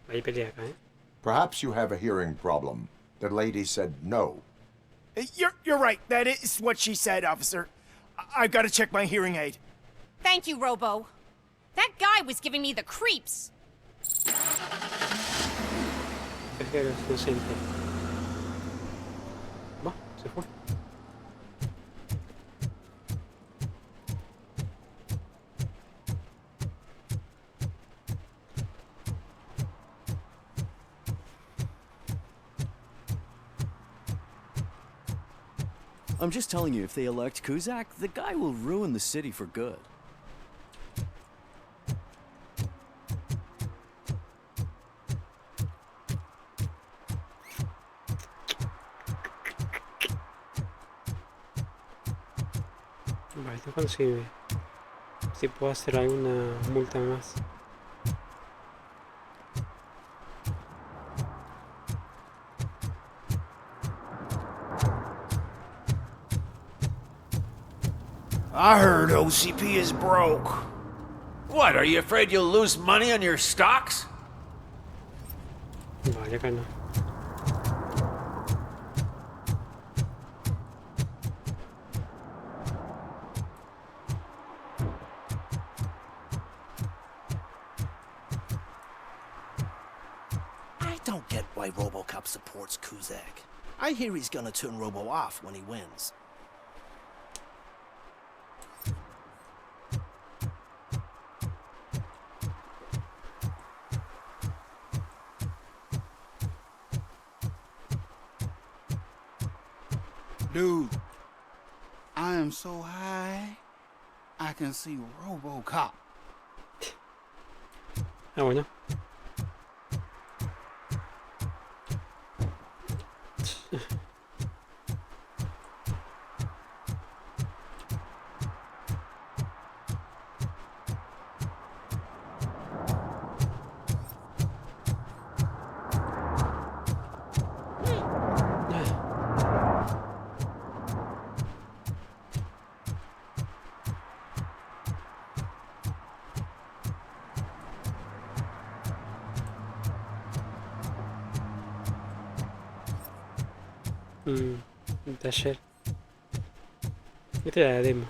Hay pelea acá, ¿eh? Perhaps you have a hearing problem. The lady said no. You're right. That is what she said, officer. I've got to check my hearing aid. Thank you, Robo. That guy was giving me the creeps. Viajero inocente. Va, se fue. I'm just telling you, if they elect Kuzak, the guy will ruin the city for good. Vale, esto cuando sirve. Si puedo hacer alguna multa más. I heard OCP is broke. What, are you afraid you'll lose money on your stocks? Vale, acá no. I don't get why RoboCop supports Kuzak. I hear he's gonna turn Robo off when he wins. Dude, I am so high, I can see RoboCop. Ah, bueno. Un taller. Esta era la demo.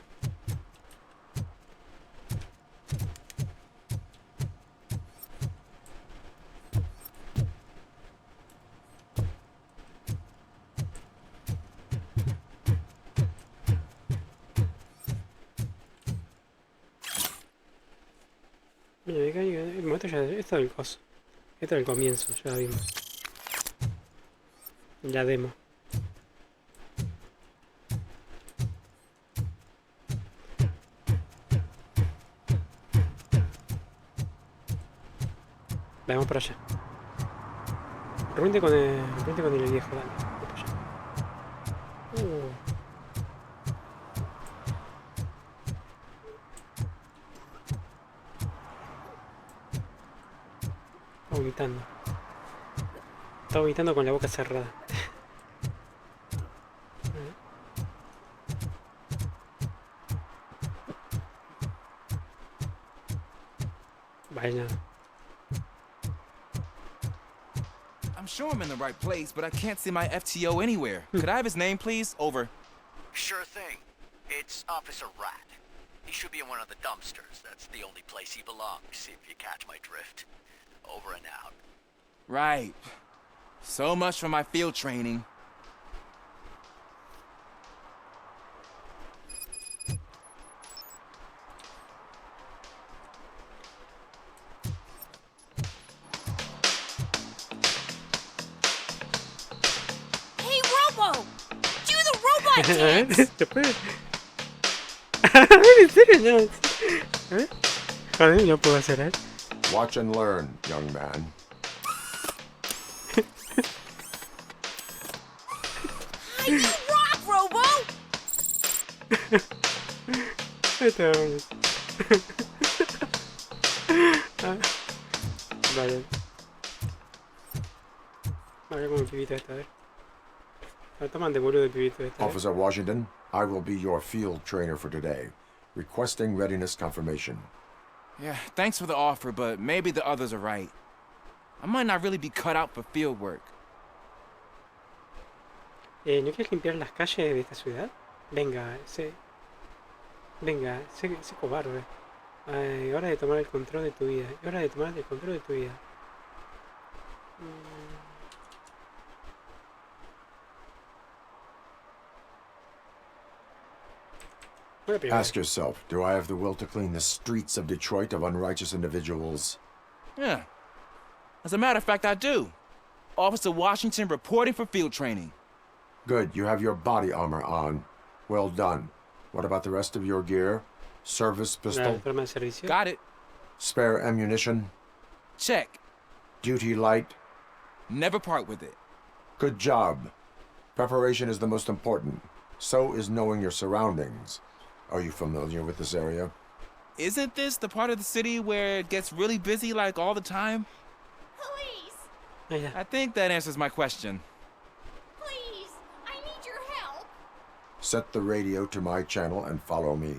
Mira, el momento ya. Esto es el coso. Esto es el comienzo, ya lo vimos. La demo. Vamos para allá. Reúnete con el viejo, dale. Vamos para allá. Está vomitando. Está vomitando con la boca cerrada. Vaya. I'm sure I'm in the right place, but I can't see my FTO anywhere. Could I have his name, please? Over. Sure thing. It's Officer Rat. He should be in one of the dumpsters. That's the only place he belongs, if you catch my drift. Over and out. Right. So much for my field training. Hey, Robo! Do the robot dance! ¿Se puede? ¿En serio? No. ¿Eh? Joder, no puedo hacer, ¿eh? Watch and learn, young man. You rock, Robo! Vale. Vale, como el pibito esta, a ver. Lo toman de boludo el pibito esta. Officer Washington, I will be your field trainer for today. Requesting readiness confirmation. Yeah, thanks for the offer, but maybe the others are right. I might not really be cut out for field work. ¿No quieres limpiar las calles de esta ciudad? Venga, sé cobarde. Ay, hora de tomar el control de tu vida. Hora de tomar el control de tu vida. Ask yourself, do I have the will to clean the streets of Detroit of unrighteous individuals? Yeah. As a matter of fact, I do. Officer Washington reporting for field training. Good, you have your body armor on. Well done. What about the rest of your gear? Service pistol? Got it. Spare ammunition? Check. Duty light? Never part with it. Good job. Preparation is the most important. So is knowing your surroundings. Are you familiar with this area? Isn't this the part of the city where it gets really busy like all the time? Please! I think that answers my question. Please! I need your help! Set the radio to my channel and follow me.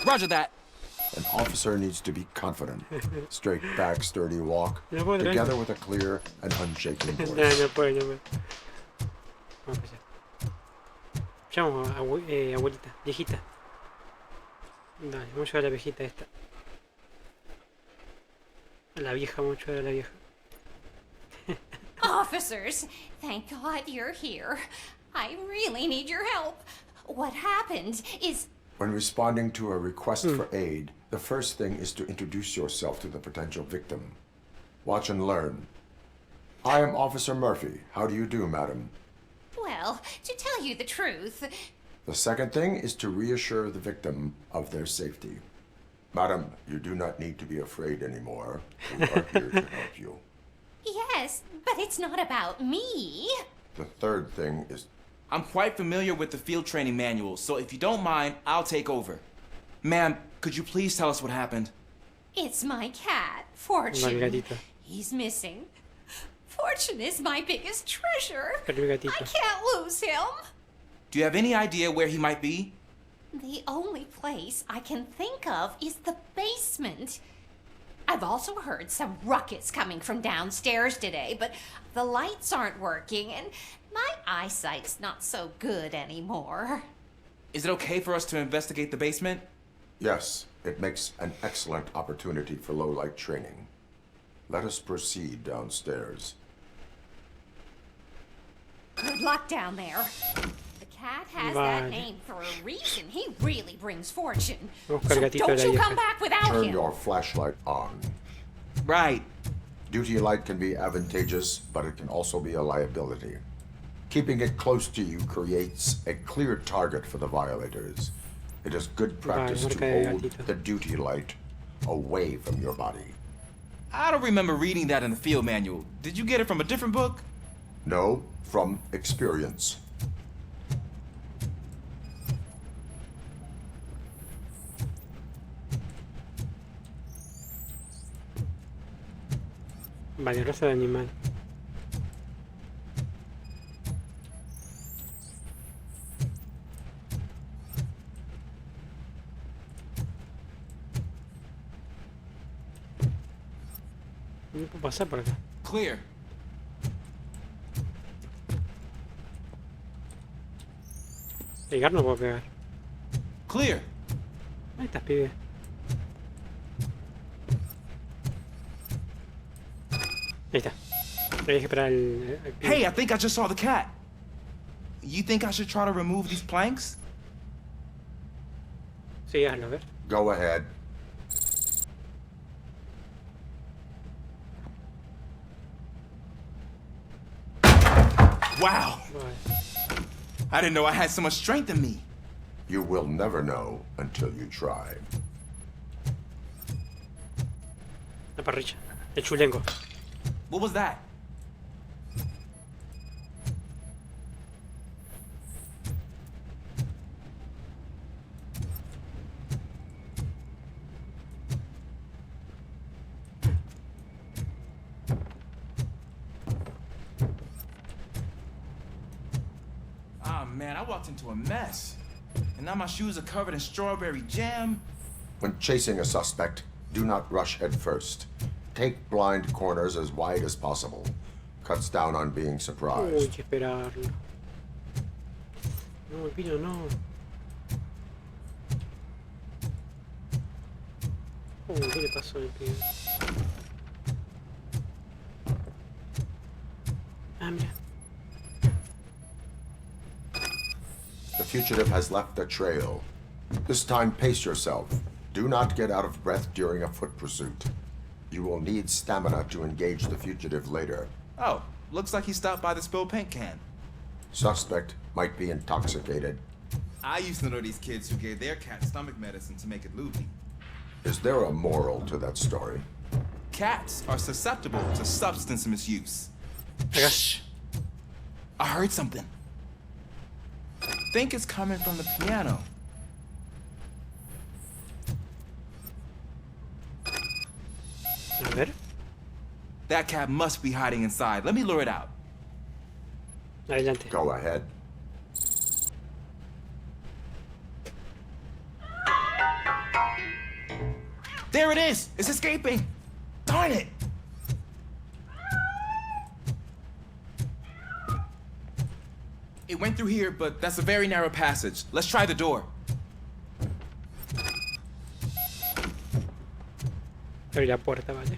Roger that. An officer needs to be confident. Straight back, sturdy walk. Together with a clear and unshaken voice. No puedo. Vamos allá. Llamo a abuelita, viejita. Dale, vamos a llevar a la viejita esta. A la vieja, vamos a llevar a la vieja. Officers, thank God you're here. I really need your help. What happened is... When responding to a request for aid, the first thing is to introduce yourself to the potential victim. Watch and learn. I am Officer Murphy. How do you do, madam? Well, to tell you the truth... The second thing is to reassure the victim of their safety. Madam, you do not need to be afraid anymore. We are here to help you. Yes, but it's not about me. The third thing is... I'm quite familiar with the field training manual, so if you don't mind, I'll take over. Ma'am, could you please tell us what happened? It's my cat, Fortune. He's missing. Fortune is my biggest treasure. I can't lose him. Do you have any idea where he might be? The only place I can think of is the basement. I've also heard some ruckus coming from downstairs today, but the lights aren't working, and My eyesight's not so good anymore. Is it okay for us to investigate the basement? Yes, it makes an excellent opportunity for low-light training. Let us proceed downstairs. Good luck down there. The cat has that name for a reason. He really brings fortune. So don't you come back without him. Turn your flashlight on. Right. Duty light can be advantageous, but it can also be a liability. Keeping it close to you creates a clear target for the violators. It is good practice to hold the duty light away from your body. I don't remember reading that in the field manual. Did you get it from a different book? No, from experience. Vale, raza de animal. No puedo pasar por acá. Clear. Pegar no puedo pegar. Clear. Ahí estás, pibe. Ahí está. Hay que esperar el Hey, I think I just saw the cat. You think I should try to remove these planks? Sí, hazlo, a ver. Go ahead. Wow. I didn't know I had so much strength in me. You will never know until you try. La parrilla. El chulengo. What was that? Ah, man, I walked into a mess. And now my shoes are covered in strawberry jam. When chasing a suspect, do not rush head first. Take blind corners as wide as possible. Cuts down on being surprised. Uy, hay que esperarlo. No, el pino no. Uy, ¿qué le pasó al pibe? Ah, mira. The fugitive has left a trail. This time, pace yourself. Do not get out of breath during a foot pursuit. You will need stamina to engage the fugitive later. Oh, looks like he stopped by the spilled paint can. Suspect might be intoxicated. I used to know these kids who gave their cat stomach medicine to make it loopy. Is there a moral to that story? Cats are susceptible to substance misuse. Shh. I heard something. Think it's coming from the piano. A ver. That cat must be hiding inside. Let me lure it out. Adelante. Go ahead. There it is! It's escaping! Darn it! It went through here, but that's a very narrow passage. Let's try the door. Abrí la puerta, vale.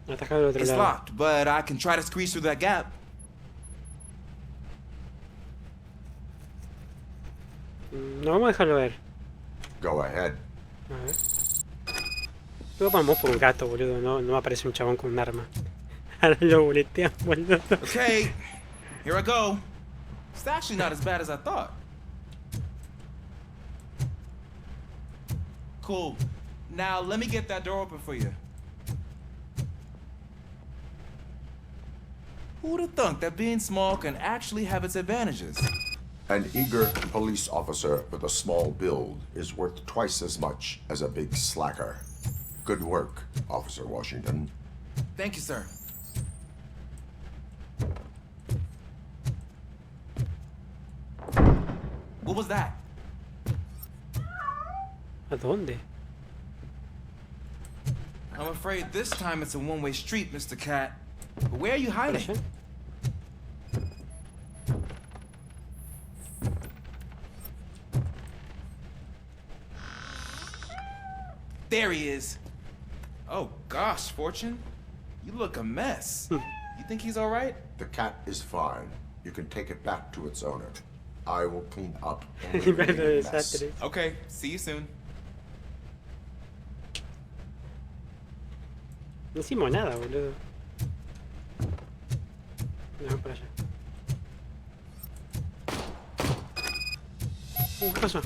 Atacar del otro It's lado. locked, but I can try to squeeze through that gap. No, vamos a dejarlo ver. Go ahead. A ver. Luego vamos por un gato, boludo. No, no aparece un chabón con un arma. Ahora lo boletean, boludo. Okay, here I go. It's actually not as bad as I thought. Cool. Now let me get that door open for you. Who'd have thunk that being small can actually have its advantages? An eager police officer with a small build is worth twice as much as a big slacker. Good work, Officer Washington. Thank you, sir. What was that? ¿A dónde? I'm afraid this time it's a one-way street, Mr. Cat. But where are you hiding? There he is. Oh gosh, Fortune. You look a mess. You think he's all right? The cat is fine. You can take it back to its owner. I will clean up any mess. Okay, see you soon. No hicimos nada, boludo. Vamos para allá. ¿Qué pasó?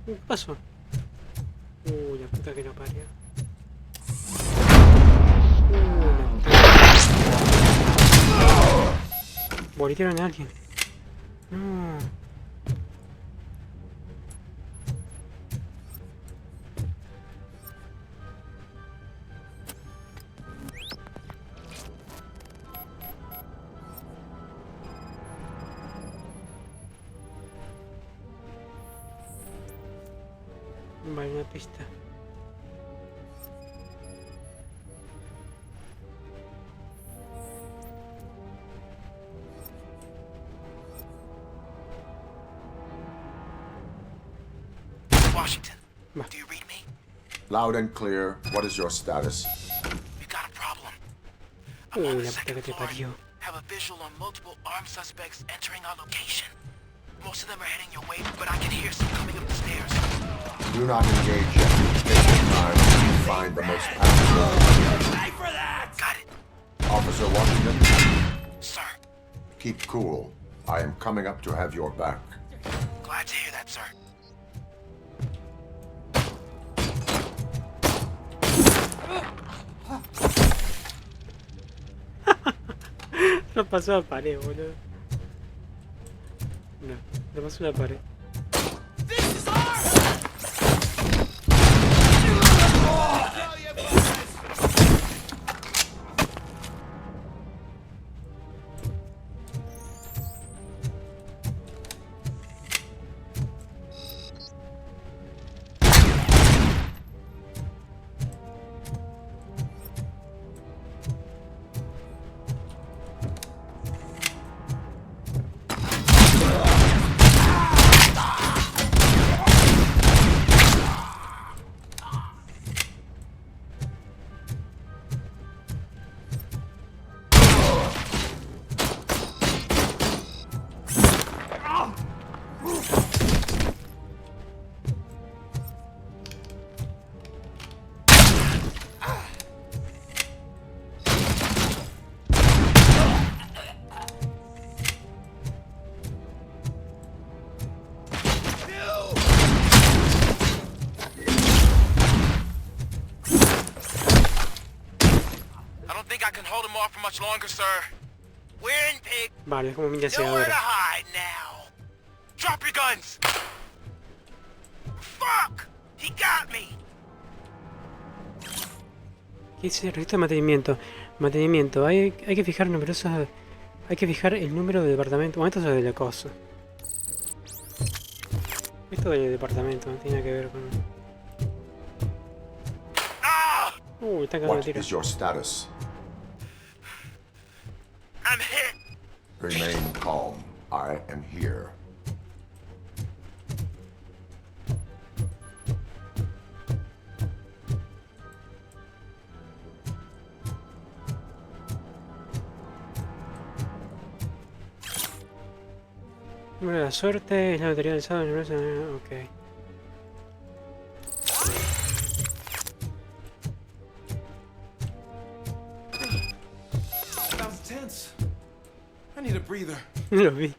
¿Qué pasó? La puta que lo parió. Voltearon a alguien. No. Vale, una pista. Washington, do you read me? Loud and clear. What is your status? We got a problem. La puta que te parió. Have a visual on multiple armed suspects entering our location. Most of them are heading your way, but I can hear some coming up the stairs. Do not engage yet. Take your time to find the most active. Pay for that! Got it. Officer Washington? Sir. Keep cool. I am coming up to have your back. Glad to hear that, sir. No pasó la pared, boludo. No, no pasó la pared. Much longer, sir. We're in pig. Vale, es como mi Nowhere to ahora. hide now. Drop your guns. Fuck! He got me. ¿Qué dice? Registro de mantenimiento. Mantenimiento. Hay que fijar numerosas. Hay que fijar el número de departamento. Bueno, esto es de la cosa. Esto del departamento no tiene nada que ver con. Está cagando What tiro. is your status? I'm hit. Remain calm. I am here. Número de la suerte es la lotería del sábado. Ok. That was tense. I need a breather. Lo vi.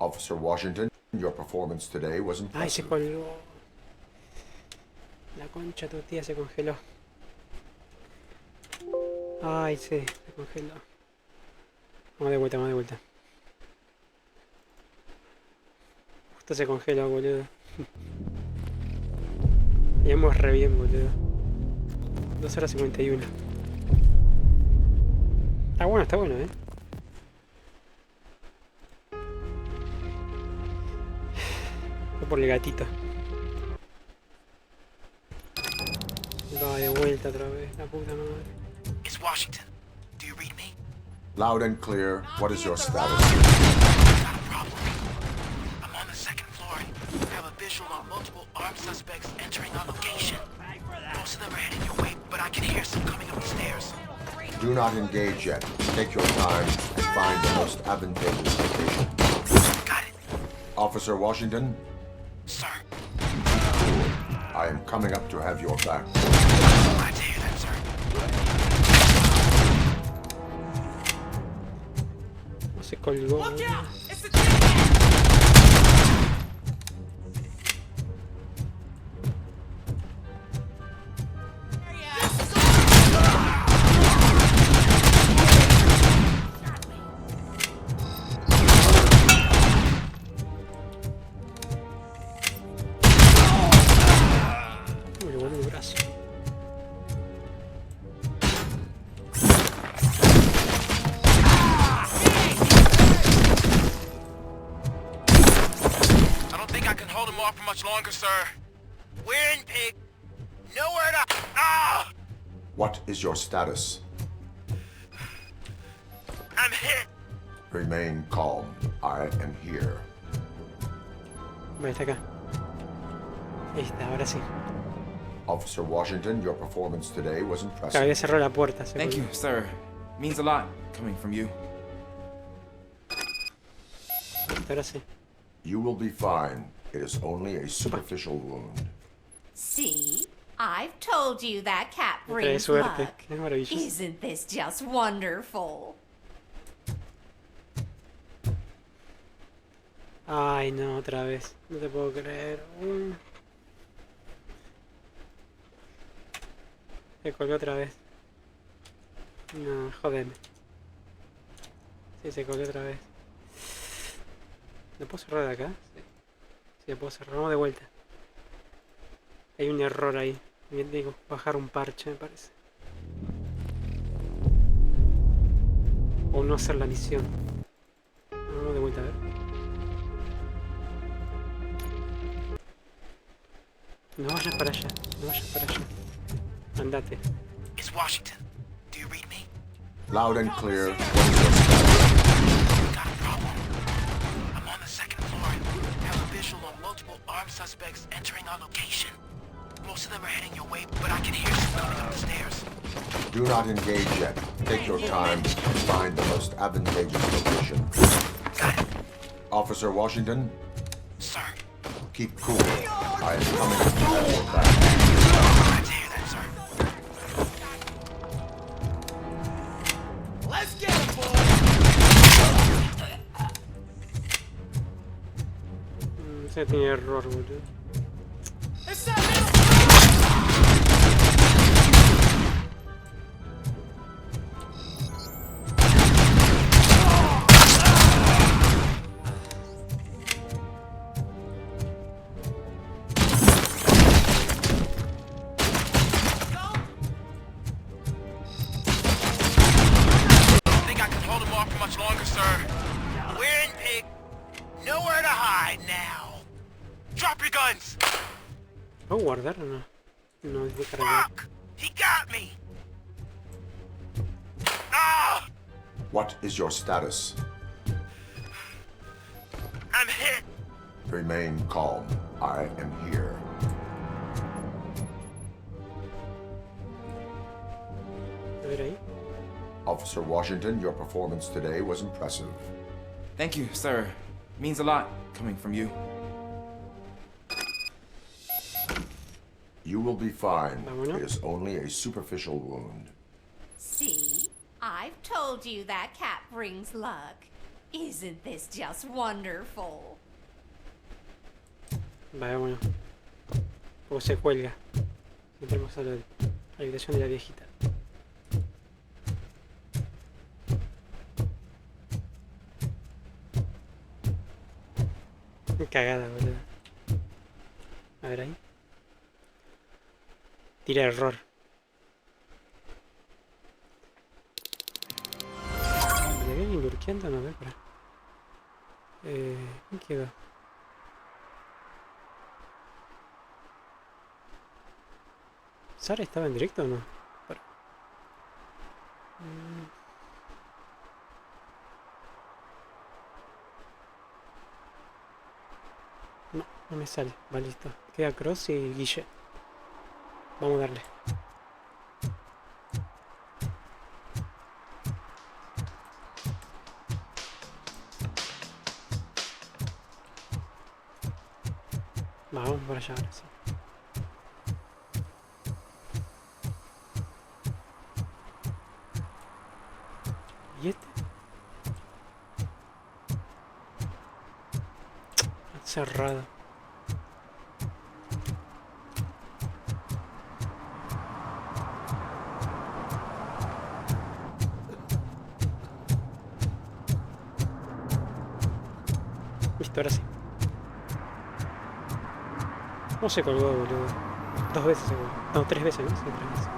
Officer Washington, your performance today was Ay, se impressive. colgó. La concha de tu tía se congeló. Ay, sí, se congeló. Vamos de vuelta, vamos de vuelta. Justo se congeló, boludo. Íbamos re bien, boludo. 2 horas 51. Está bueno, Fue por el gatito. Va de vuelta otra vez, la puta madre. It's Washington. Do you read me? Loud and clear. What is your status? Got a problem. I'm on the second floor. I have a visual on multiple armed suspects entering our location. Most of them are heading your way, but I can hear some coming up the stairs. Do not engage yet. Take your time and find the most advantageous location. Got it. Officer Washington? Sir. I am coming up to have your back. Glad to hear that, sir. No se colgó. Longer, sir. We're in, pig. Nowhere to... Ah! What is your status? I'm hit. Remain calm. I am here. Ahí está acá. Ahí está, ahora sí. Officer Washington, your performance today was impressive. Había cerrado la puerta. Thank you, sir. Means a lot coming from you. Ahora sí. You will be fine. It is only a superficial wound. See? I've told you that cat brings luck. Es maravilloso. Isn't this just wonderful? Ay, no, otra vez. No te puedo creer. Se colgó otra vez. No, jodeme. Sí, se colgó otra vez. ¿Lo puedo cerrar de acá? Sí. Sí, lo puedo cerrar. Vamos de vuelta. Hay un error ahí. Bien digo, bajar un parche, me parece. O no hacer la misión. Vamos de vuelta, a ver. No vayas para allá, no vayas para allá. Andate. It's Washington. Do you read me? Loud and clear. Got a problem. I'm on the second floor. I have a visual on multiple armed suspects entering our location. Most of them are heading your way, but I can hear some coming up the stairs. Do not engage yet. Take your time and find the most advantageous location. Got it. Officer Washington? Sir. Keep cool. I am coming to have your back. Glad to hear that, sir. Let's get it, boy! Ese tiene error, boludo. ¿Puedo guardar o no? No, es de cargar. He got me. Ah! What is your status? I'm hit. Remain calm. I am here. A ver ahí. Officer Washington, your performance today was impressive. Thank you, sir. Means a lot coming from you. You will be fine. It is only a superficial wound. See? I've told you that cat brings luck. Isn't this just wonderful? Vaya, bueno. O se cuelga. Entremos a la habitación de la viejita. Qué cagada, boludo. A ver ahí. Tira error. ¿Le voy lurkeando? No, a ver, para. ¿Quién quedó? ¿Sara estaba en directo o no? No, no me sale. Vale, listo. Queda Cross y Guille. Vamos a darle. Vamos para allá ahora sí. ¿Y este? Cerrado. Listo, ahora sí. No se colgó, boludo. 2 veces se colgó. No, 3 veces, ¿no? Sí, 3 veces.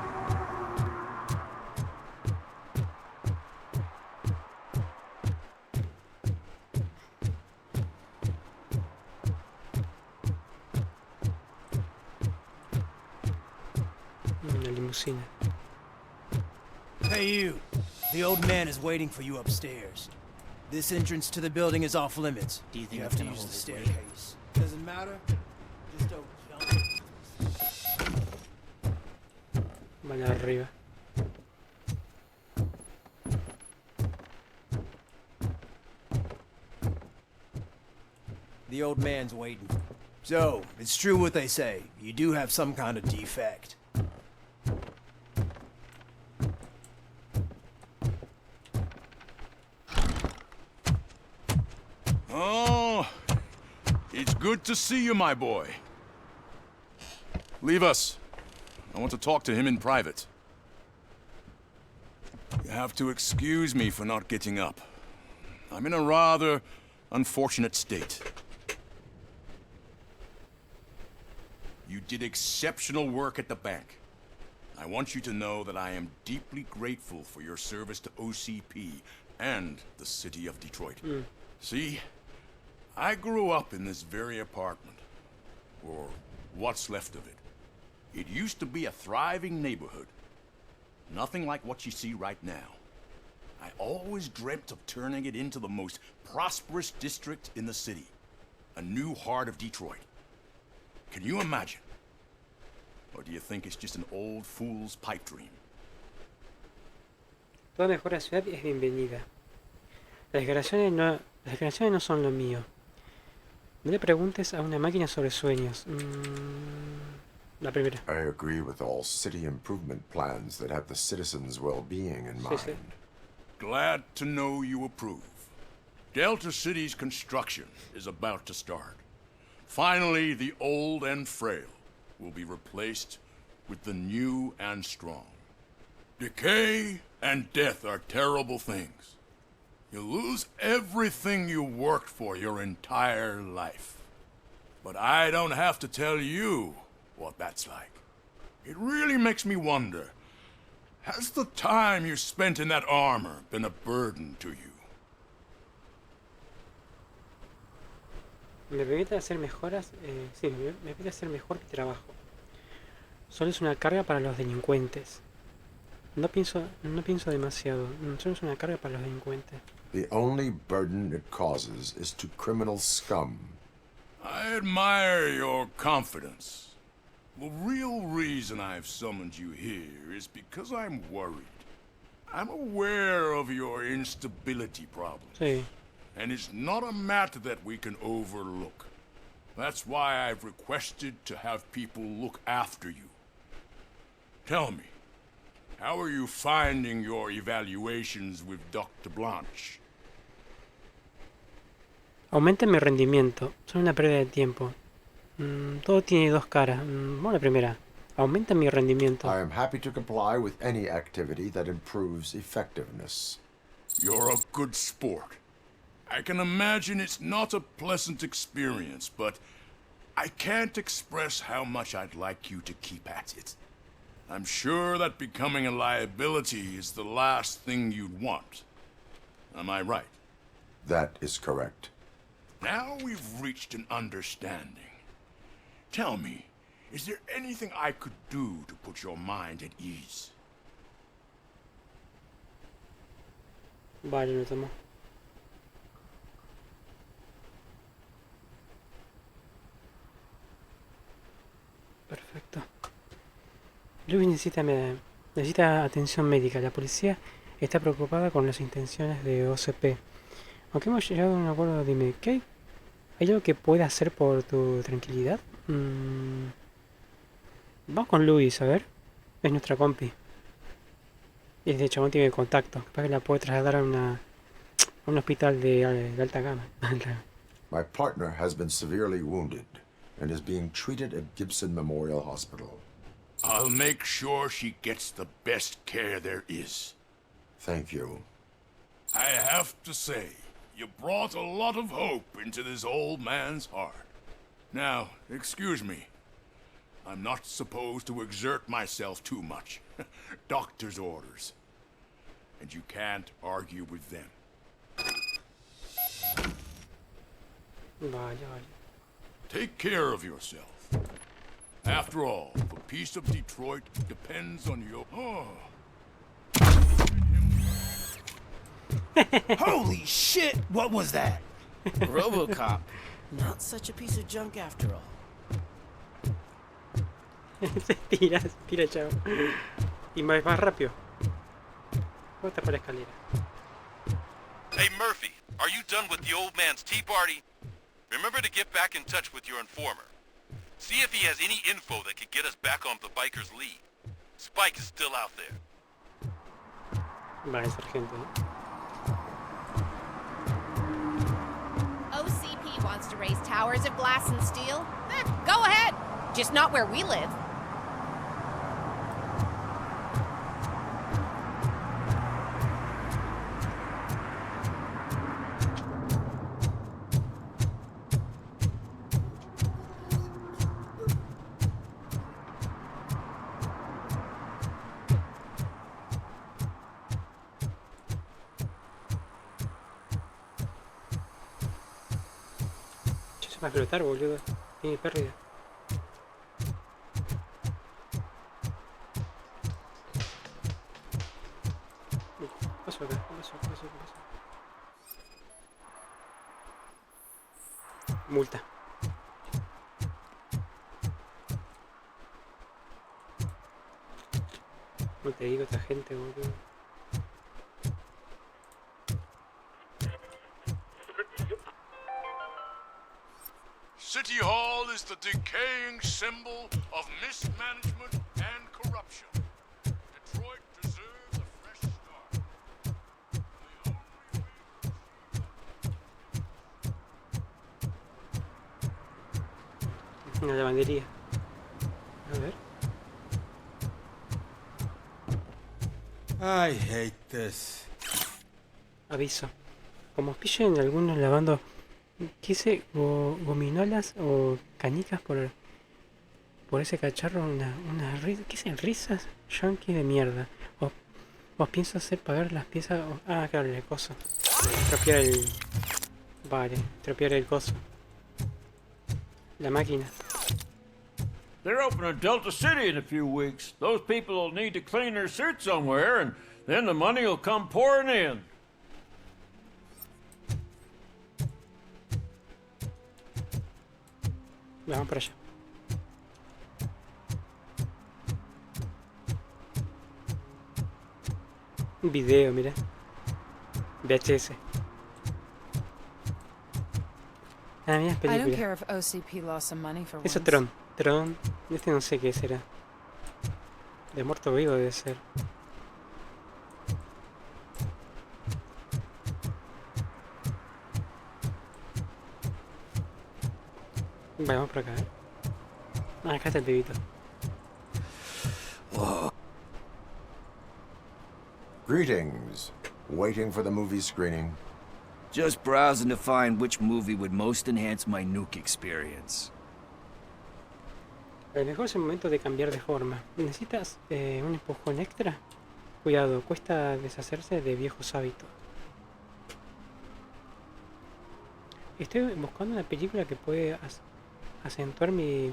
Una limusina. Hey you, the old man is waiting for you upstairs. This entrance to the building is off limits. Do you think you have to use the staircase? Doesn't matter. Just don't jump. Van arriba. The old man's waiting. So, it's true what they say. You do have some kind of defect. Oh, it's good to see you, my boy. Leave us. I want to talk to him in private. You have to excuse me for not getting up. I'm in a rather unfortunate state. You did exceptional work at the bank. I want you to know that I am deeply grateful for your service to OCP and the city of Detroit. See, I grew up in this very apartment, or what's left of it. It used to be a thriving neighborhood. Nothing like what you see right now. I always dreamt of turning it into the most prosperous district in the city. A new heart of Detroit. Can you imagine? Or do you think it's just an old fool's pipe dream? Toda mejora ciudad es bienvenida. Las declaraciones no son lo mío. No le preguntes a una máquina sobre sueños. La primera. I agree with all city improvement plans that have the citizens' well-being in mind. Sí. Glad to know you approve. Delta City's construction is about to start. Finally, the old and frail will be replaced with the new and strong. Decay and death are terrible things. You lose everything you worked for your entire life. But I don't have to tell you what that's like. It really makes me wonder, has the time you spent in that armor been a burden to you? Me permite hacer mejoras, sí, me permite hacer mejor mi trabajo. Solo es una carga para los delincuentes. No pienso demasiado. Solo es una carga para los delincuentes. The only burden it causes is to criminal scum. I admire your confidence. The real reason I've summoned you here is because I'm worried. I'm aware of your instability problems. Sí. And it's not a matter that we can overlook. That's why I've requested to have people look after you. Tell me, how are you finding your evaluations with Dr. Blanche? Aumenta mi rendimiento. Son una pérdida de tiempo. Todo tiene dos caras. Vamos a la primera. Aumenta mi rendimiento. I am happy to comply with any activity that improves effectiveness. You're a good sport. I can imagine it's not a pleasant experience, but I can't express how much I'd like you to keep at it. I'm sure that becoming a liability is the last thing you'd want. Am I right? That is correct. Now we've reached an understanding. Tell me, Is there anything I could do to put your mind at ease? Vale, lo tomo. Perfecto. Luis necesita atención médica. La policía está preocupada con las intenciones de OCP. Aunque hemos llegado a un acuerdo, dime, ¿qué? ¿Hay algo que pueda hacer por tu tranquilidad? Vamos con Luis, a ver. Es nuestra compi. Y de hecho, tiene contacto. Capaz que la puede trasladar a un hospital de alta gama. My partner has been severely wounded and is being treated at Gibson Memorial Hospital. I'll make sure she gets the best care there is. Thank you. I have to say, you brought a lot of hope into this old man's heart. Now, excuse me. I'm not supposed to exert myself too much. Doctor's orders. And you can't argue with them. Vale. Take care of yourself. After all, the peace of Detroit depends on your... Oh. Holy shit! What was that? RoboCop. Not such a piece of junk after all. Se tira, chavo. Y más rápido. Bota por la escalera. Hey Murphy, are you done with the old man's tea party? Remember to get back in touch with your informer. See if he has any info that could get us back on the biker's lead. Spike is still out there. Vale, sargento, ¿no? OCP wants to raise towers of glass and steel? Go ahead! Just not where we live. Se va a explotar, boludo. Tiene pérdida. ¿Qué pasó acá? ¿Qué pasó? Multa. No te digo esta gente, boludo. City Hall is the decaying symbol of mismanagement and corruption. Detroit deserves a fresh start. Una lavandería. A ver. I hate this. Aviso. Como os pillen algunos lavando, ¿qué sé? Gominolas o canicas por ese cacharro, ¿qué sé? Risas yankee de mierda. Os pienso hacer pagar las piezas. Ah, claro, el coso. Tropear el. Vale, tropear el coso. La máquina. They're opening Delta City in a few weeks. Those people will need to clean their suits somewhere, and then the money will come pouring in. Vamos para allá. Un video, mira. VHS. Ah, mira, es I don't película. care if OCP lost some money for Eso once. Tron. Tron. Este no sé qué será. De muerto vivo debe ser. Vamos por acá, ¿eh? Ah, acá está el pibito. Greetings. Waiting for the movie screening. Just browsing to find which movie would most enhance my nuke experience. A lo mejor es el momento de cambiar de forma. ¿Necesitas un empujón extra? Cuidado, cuesta deshacerse de viejos hábitos. Estoy buscando una película que puede acentuar mi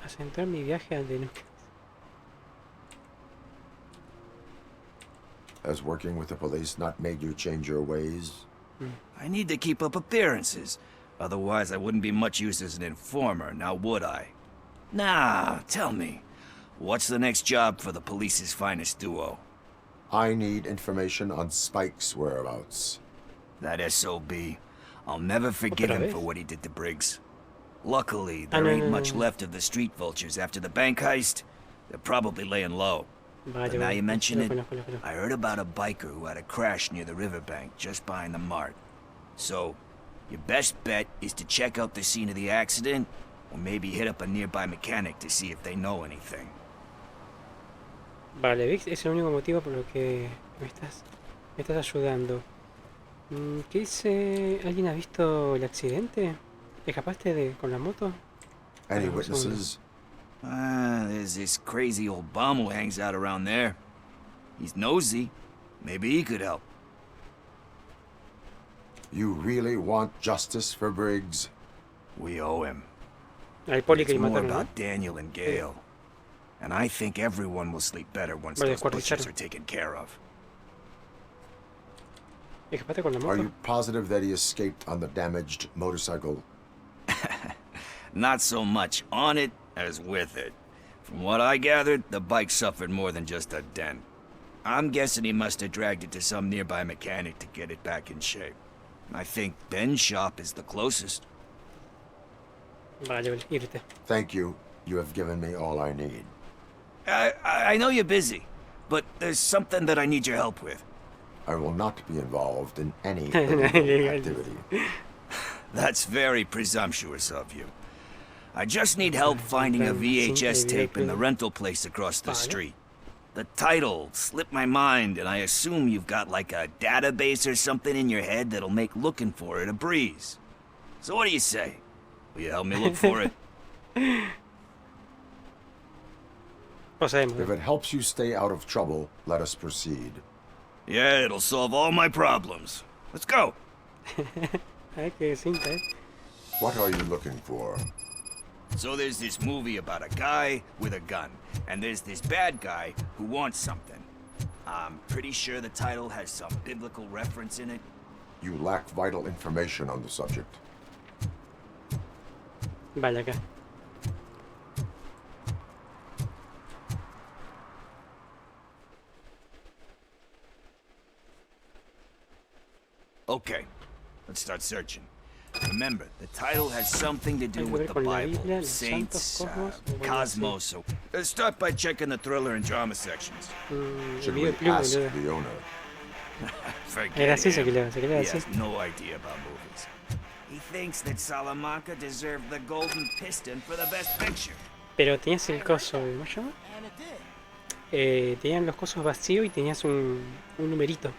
Acentuar mi viaje al de núcleo. Has working with the police not made you change your ways? I need to keep up appearances. Otherwise, I wouldn't be much use as an informer, now would I? Nah, tell me. What's the next job for the police's finest duo? I need information on Spike's whereabouts. That SOB. I'll never forgive him for what he did to Briggs. Luckily, there ain't much left of the street vultures after the bank heist. They're probably laying low. But now you mention it, I heard about a biker who had a crash near the riverbank just behind the mart. So, your best bet is to check out the scene of the accident, or maybe hit up a nearby mechanic to see if they know anything. Vale, Vix, es el único motivo por lo que me estás ayudando. ¿Qué dice? ¿Alguien ha visto el accidente? ¿Escapaste con la moto? Any witnesses? There's this crazy old bum who hangs out around there. He's nosy. Maybe he could help. You really want justice for Briggs? We owe him. It's more about Daniel and Gale. And I think everyone will sleep better once those butchers are taken care of. Are you positive that he escaped on the damaged motorcycle? Not so much on it as with it. From what I gathered, the bike suffered more than just a dent. I'm guessing he must have dragged it to some nearby mechanic to get it back in shape. I think Ben's shop is the closest. Thank you. You have given me all I need. I know you're busy, but there's something that I need your help with. I will not be involved in any activity. That's very presumptuous of you. I just need help finding a VHS tape in the rental place across the street. The title slipped my mind, and I assume you've got like a database or something in your head that'll make looking for it a breeze. So what do you say? Will you help me look for it? If it helps you stay out of trouble, let us proceed. Yeah, it'll solve all my problems. Let's go. What are you looking for? So there's this movie about a guy with a gun, and there's this bad guy who wants something. I'm pretty sure the title has some biblical reference in it. You lack vital information on the subject. Vale, acá. Okay, let's start searching. Remember, the title has something to do with the Bible, saints, cosmos, so let's start by checking the thriller and drama sections. Should we ask the owner? Forget him. He has no idea about movies. He thinks that Salamanca deserved the Golden Piston for the best picture. Pero tenías el coso, ¿cómo se llama? Tenían los cosos vacíos y tenías un numerito.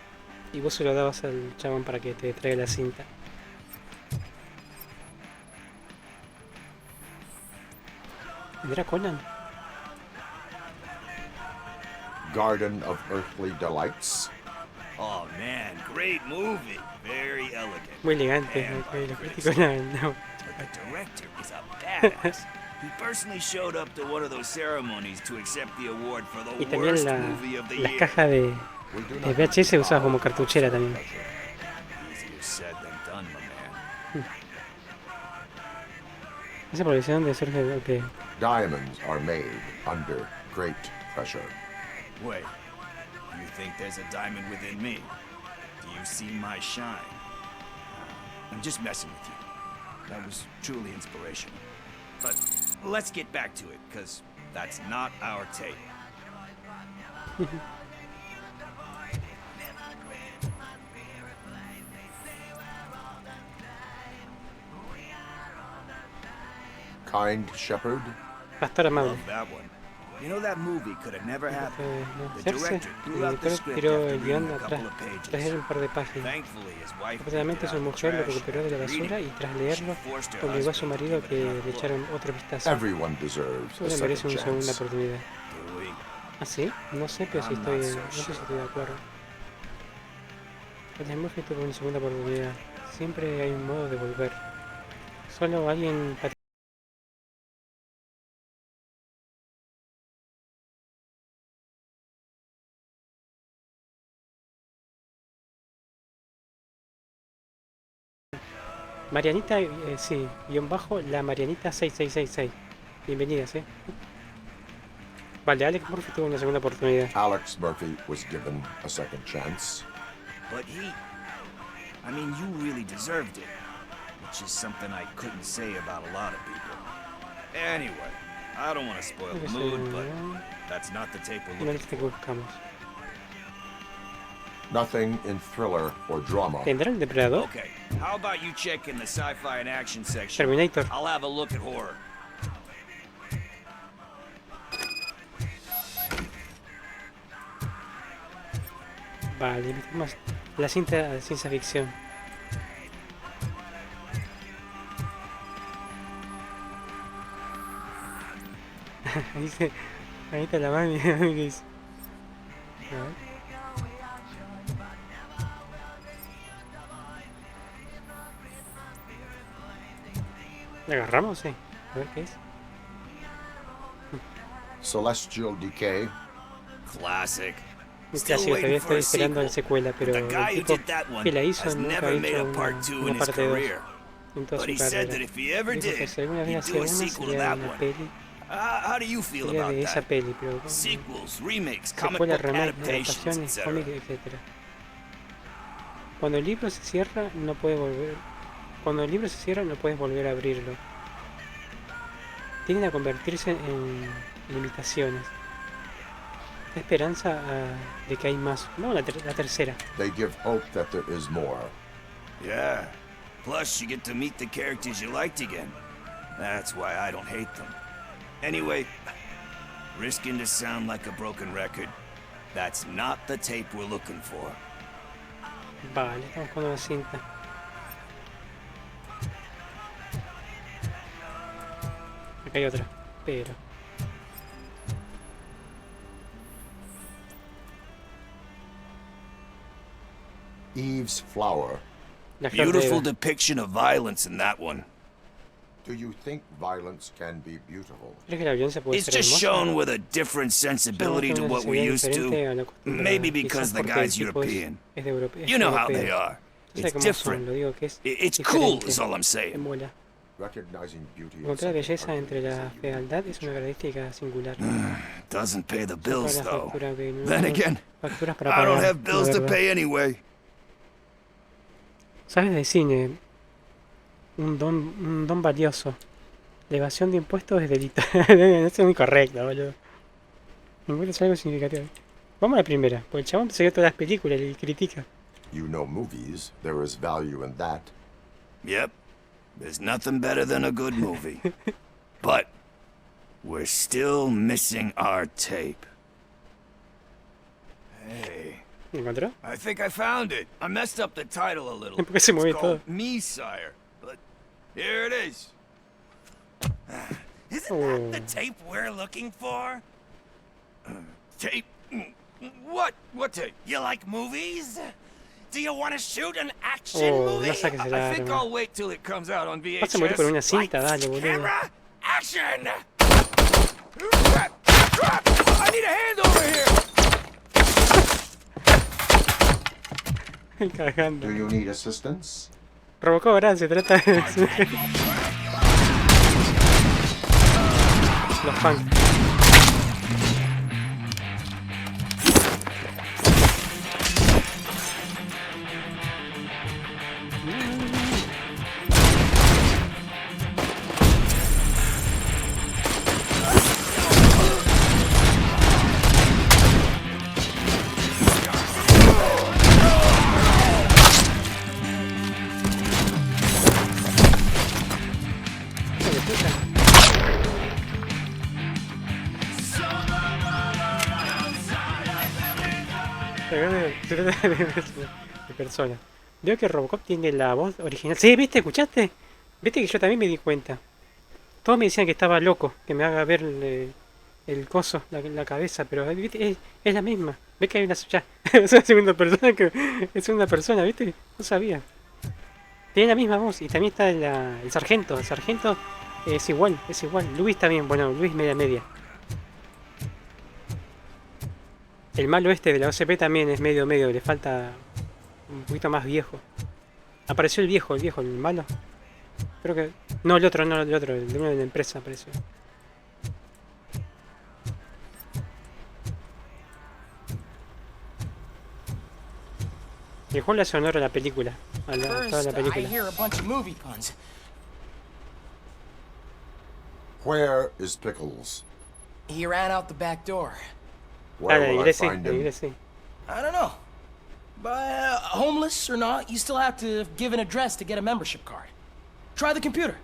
Y vos se lo dabas al chabón para que te traiga la cinta. ¿Era Conan? Garden of Earthly Delights. Oh man, great movie. Very elegant. Muy elegante, los críticos no. But the director is a badass. He personally showed up to one of those ceremonies to accept the award for the Y también worst movie of the year. las cajas de VHS usadas como cartuchera también. Easier said than done, my man. Esa producción de surge de... Diamonds are made under great pressure. Wait, do you think there's a diamond within me? Do you see my shine? I'm just messing with you. That was truly inspirational. But let's get back to it, because that's not our tape. Kind Shepherd? Pastor amable. Love that one. You know that movie could have never happened. The Hacerse, director y threw out the después script tiró after el guión reading a atrás, couple of pages. tras leer un par de páginas. Thankfully, his wife Afortunadamente su mujer lo recuperó de la basura y tras leerlo obligó a su marido a que le echara otro vistazo. Everyone deserves a Solo merece una second segunda chance. oportunidad. ¿Ah, sí? No sé, pero si estoy, no sé si estoy de acuerdo. El Murphy tuvo una segunda oportunidad. Siempre hay un modo de volver. Solo alguien Marianita, sí, guión bajo, la Marianita 6666. Bienvenidas, Vale, Alex Murphy tuvo una segunda oportunidad. Alex Murphy was given a second chance. But I mean, you really deserved it. Which is something I couldn't say about a lot of people. Anyway, I don't want to spoil the mood, but that's not the tape we're looking for. Nothing in thriller or drama. ¿Tendrá el depredador? Okay, how about you check in the sci-fi and action section? Terminator. I'll have a look at horror. Vale, más la cinta de ciencia ficción. Dice, ahí está la mami, dice. ¿La agarramos? Sí. A ver qué es. Celestial Decay. Classic. Un clásico, todavía estoy esperando la secuela, pero el tipo que la hizo nunca ha hecho una parte 2 en toda su carrera. Dijo que si alguna vez hacía una sería una peli. Sería de esa peli, pero secuela, remake, adaptaciones, cómics, etc. Cuando el libro se cierra, no puedes volver. Cuando el libro se cierra, no puedes volver a abrirlo. Tienden a convertirse en limitaciones. Da esperanza de que hay más. No, la tercera. They give hope that there is more. Yeah. Plus, you get to meet the characters you liked again. That's why I don't hate them. Anyway, risking to sound like a broken record, that's not the tape we're looking for. Vale, estamos con una cinta. Acá hay otra, pero... Eve's Flower. Beautiful depiction of violence in that one. Do you think violence can be beautiful? It's just shown with a different sensibility to what we're used to. Maybe because the guy's European. You know how they are. It's different. It's cool is all I'm saying. Recognizing beauty. Encontrar belleza entre la fealdad es una característica singular. Doesn't pay the bills though. Then again, I don't have bills to pay anyway. ¿Sabes de cine? Un don valioso. La evasión de impuestos es delito. Eso es muy correcto, boludo. Encuentras algo significativo. Vamos a la primera, porque el chabón se ve todas las películas y critica. You know movies, there is value in that. Yep. There's nothing better than a good movie. But we're still missing our tape. Hey. ¿Encontró? I think I found it. I messed up the title a little. ¿Por qué se mueve todo? Me, Sire. But here it is. Isn't that the tape we're looking for? Tape? What? What tape? You like movies? Do you want to shoot an action movie? No saques el I think arma. I'll wait till it comes out on VHS. Vas a morir por una cinta, dale, boludo. Camera, action! I need a hand over here! Cagando. Do you need assistance? RoboCop, ¿verdad? Se trata de... Los fans. De persona. Veo que RoboCop tiene la voz original. Sí, ¿viste? ¿Escuchaste? ¿Viste que yo también me di cuenta? Todos me decían que estaba loco, que me haga ver el coso, la cabeza, pero ¿viste? Es la misma. ¿Ves que hay una... Ya, es una segunda persona que... Es una persona, ¿viste? No sabía. Tiene la misma voz. Y también está el sargento. El sargento es igual, es igual. Luis también, bueno, Luis media. El malo este de la OCP también es medio, le falta un poquito más viejo. Apareció el viejo, el malo. Creo que... No, el otro, no, el otro. El de una de la empresa apareció. El juego le hace honor a la película. A toda la película. I hear a bunch of movie puns. Where is Pickles? He ran out the back door. Where will I find him? I don't know. But homeless or not, you still have to give an address to get a membership card. Try the computer.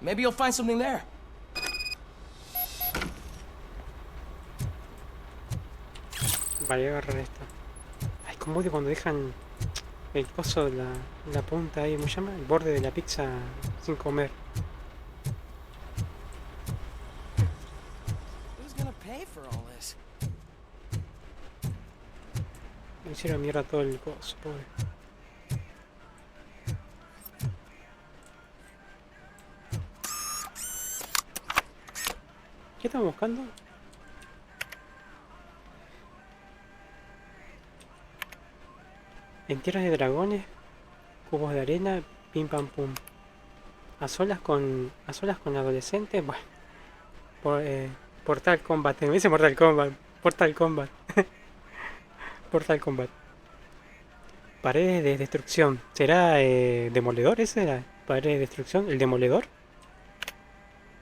Maybe you'll find something there. Vale, agarrar esto. Ay, como odio cuando dejan el coso de la punta ahí, ¿cómo se llama? El borde de la pizza sin comer. Who's gonna pay for all this? Me hicieron mierda todo el coso, pobre. ¿Qué estamos buscando? En tierras de dragones, cubos de arena, pim pam pum. A solas con adolescentes, bueno. Portal Combat, me dice Mortal Kombat. Portal Combat. Portal Combat. Paredes de destrucción. ¿Será demoledor ese? ¿Era? Paredes de destrucción. ¿El demoledor?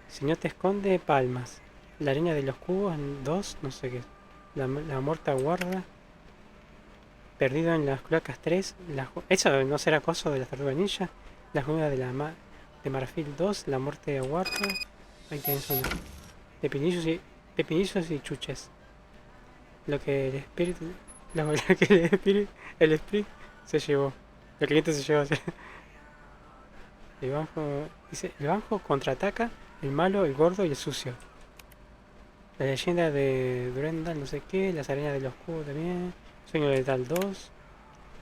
Si no te esconde, palmas. La arena de los cubos, 2, no sé qué. La muerta guarda. Perdido en las cloacas 3. ¿Eso no será acoso de las tartarugas ninja? Las jugadas de marfil 2. La muerte guarda. Ahí tenés una. Pepinillos y chuches. Lo que el espíritu... Lo que el espíritu se llevó. El cliente se llevó. El banco... Dice, el banco contraataca. El malo, el gordo y el sucio. La leyenda de Durendal, no sé qué. Las arenas de los cubos también. Sueño letal 2.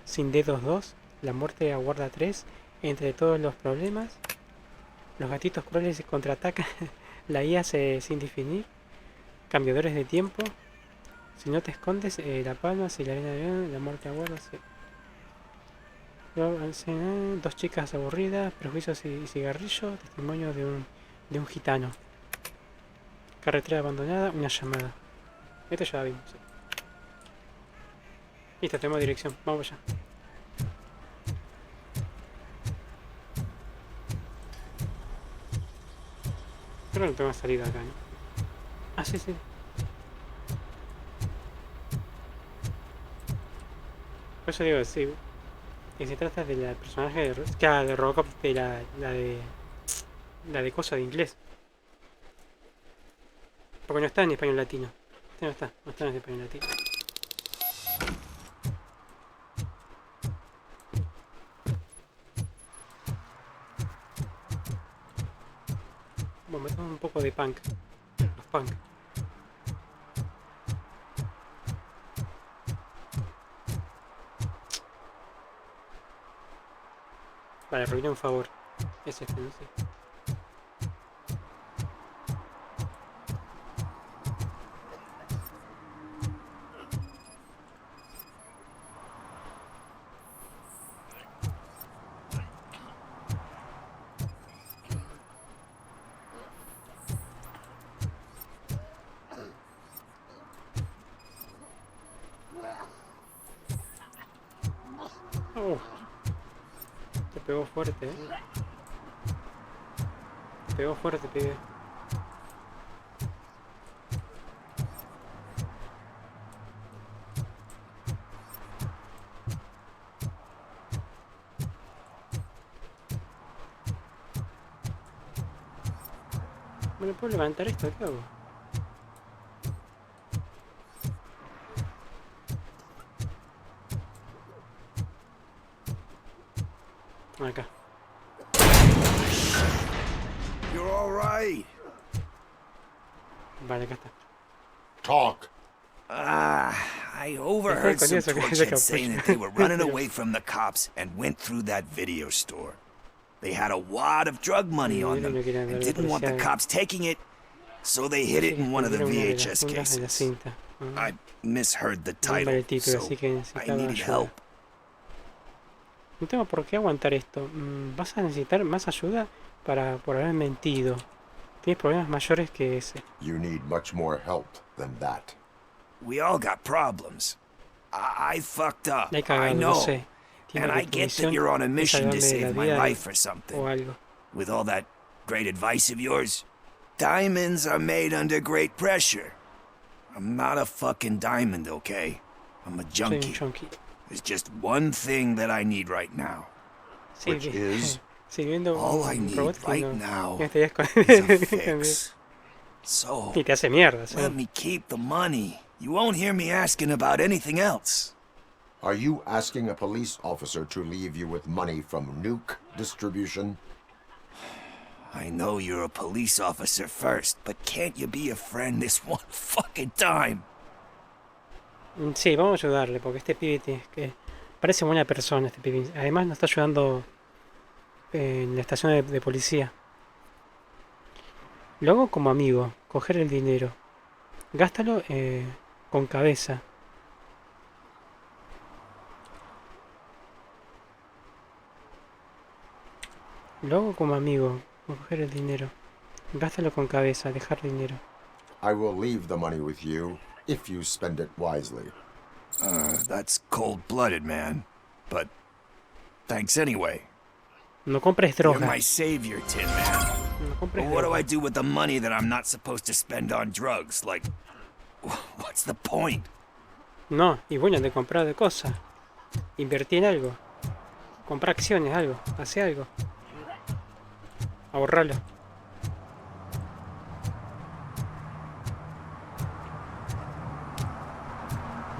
Sin dedos 2. La muerte aguarda 3. Entre todos los problemas. Los gatitos crueles contraatacan. La IA sin definir. Cambiadores de tiempo. Si no te escondes, la palma, si la arena de la muerte aguarda. Sí. Dos chicas aburridas. Prejuicios y cigarrillos. Testimonio de un gitano. Carretera abandonada. Una llamada. Esto ya lo vimos. Sí. Listo, tenemos dirección. Vamos allá. Creo que no tengo salida acá, ¿no? Ah, sí, sí. Por eso digo, sí. Que se trata de la personaje de RoboCop, de la de cosa de inglés. Porque no está en español latino. No está en español latino. Bueno, metemos un poco de punk. Los punk. Vale, arruiné un favor. Es este, no sé. Te pegó fuerte, Te pegó fuerte, pibe. ¿Me lo puedo levantar esto? ¿Qué hago? Acá. You're all right. Vale, acá está. Talk. I overheard some torches saying that they were running away from the cops and went through that video store. They had a wad of drug money on them and didn't want the cops taking it, so they hid it in one of the VHS cases. I misheard the title, so I needed help. No tengo por qué aguantar esto. Vas a necesitar más ayuda por haber mentido. Tienes problemas mayores que ese. You need much more help than that. We all got problems. I fucked up. Me he cagado, I lo know. sé. And I get that you're on a mission to save my life or O something. algo. With all that great advice of yours, diamonds are made under great pressure. I'm not a fucking diamond, okay? I'm a junkie. Soy un junkie. There's just one thing that I need right now. Sí, Which is... all I need right now is is a fix. So, y te hace mierda, ¿sí? let me keep the money. You won't hear me asking about anything else. Are you asking a police officer to leave you with money from nuke distribution? I know you're a police officer first, but can't you be a friend this one fucking time? Sí, vamos a ayudarle, porque este pibe que parece buena persona, este pibe. Además nos está ayudando en la estación de policía. Lo hago como amigo, coger el dinero. Gástalo con cabeza. Lo hago como amigo, coger el dinero. Gástalo con cabeza, dejar dinero. I will leave the money with you if you spend it wisely. That's cold-blooded, man. But thanks anyway. No compres droga. You're my savior, Tin Man. No compres But what do droga. I do with the money that I'm not supposed to spend on drugs? Like, what's the point? No, y bueno, de comprar de cosas. Invertí en algo. Comprar acciones, algo. Hace algo. Ahorralo.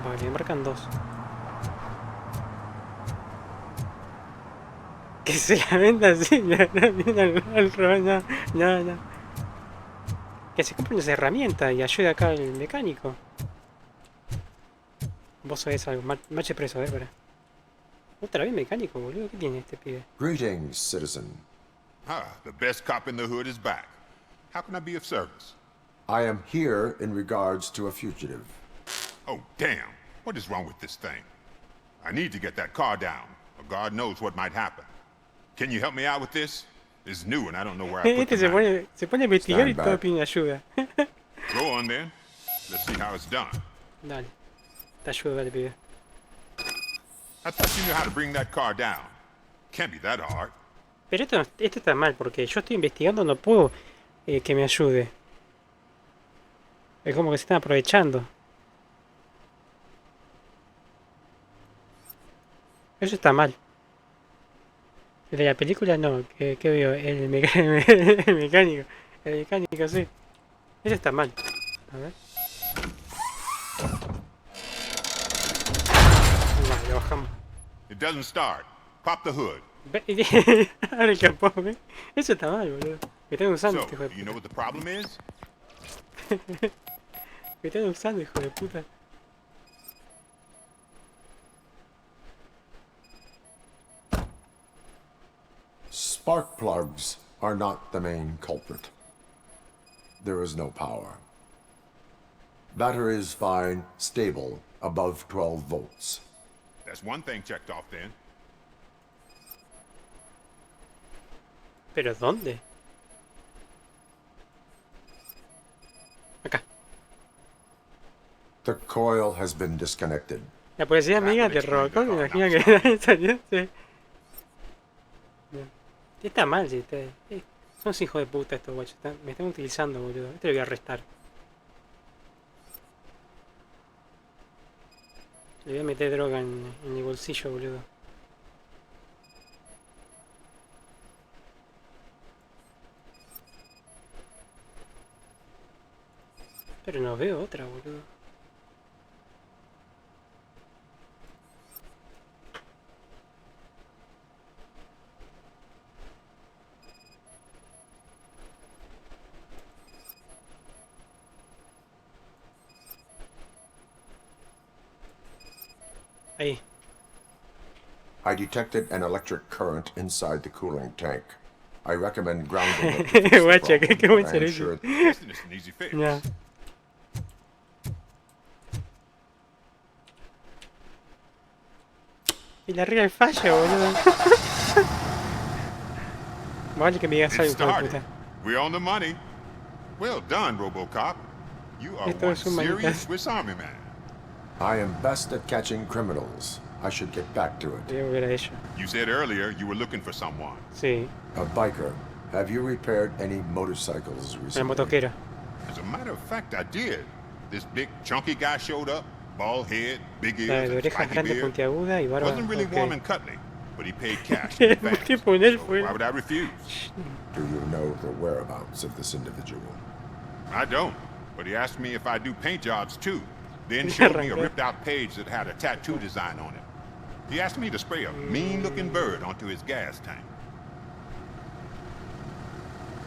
Vale, marcan 2. Que se lamenta así, viene al robot, no. Que se compre unas herramientas y ayude acá al mecánico. Vos sabés algo, mache preso, a ver, para. Otra vez mecánico, boludo, ¿qué tiene este pibe? Greetings, citizen. The best cop in the hood is back. How can I be of service? I am here in regards to a fugitive. Oh, damn. What is wrong with this thing? I need to get that car down, or God knows what might happen. Can you help me out with this? It's new and I don't know where I put Este se pone a investigar y todo pide ayuda. Go on then. Let's see how it's done. Dale. Te ayudo, dale, pibe. I thought you knew how to bring that car down. Can't be that hard. Pero esto está mal, porque yo estoy investigando, no puedo que me ayude. Es como que se están aprovechando. Eso está mal. El de la película no, que veo, el mecánico. El mecánico, sí. Eso está mal. A ver. Vale, lo bajamos. It doesn't start. Pop the hood. Abre el capó, ¿ves? Eso está mal, boludo. Me están usando, So, hijo de you know what the problem is? Me están usando, hijo de puta. Spark plugs are not the main culprit. There is no power. Battery is fine, stable, above 12 volts. That's one thing checked off then. ¿Pero dónde? Acá. The coil has been disconnected. La policía amiga de RoboCop, me imagino que salió, sí. Está mal, sí. Son hijos de puta estos guachos. Me están utilizando, boludo. Este lo voy a arrestar. Le voy a meter droga en el bolsillo, boludo. Pero no veo otra, boludo. Ahí. I detected an electric current inside the cooling tank. I recommend grounding it to fix the Guacha, qué problem. buen I am servicio. sure It's an easy fix. Ya. Y la regla del fallo, boludo. Vale que me digas algo, hijo de puta. We're on the money. Well done, RoboCop. You are one serious Swiss Army man. I am best at catching criminals. I should get back to it. You said earlier you were looking for someone. Sí. A biker. Have you repaired any motorcycles recently? El motoquero. As a matter of fact, I did. This big chunky guy showed up, bald head, big ears, and spiky beard. Wasn't really warm and cuddly, but he paid cash in advance. So why would I refuse? Do you know the whereabouts of this individual? I don't, but he asked me if I do paint jobs too. Then showed me a ripped out page that had a tattoo design on it. He asked me to spray a mean-looking bird onto his gas tank.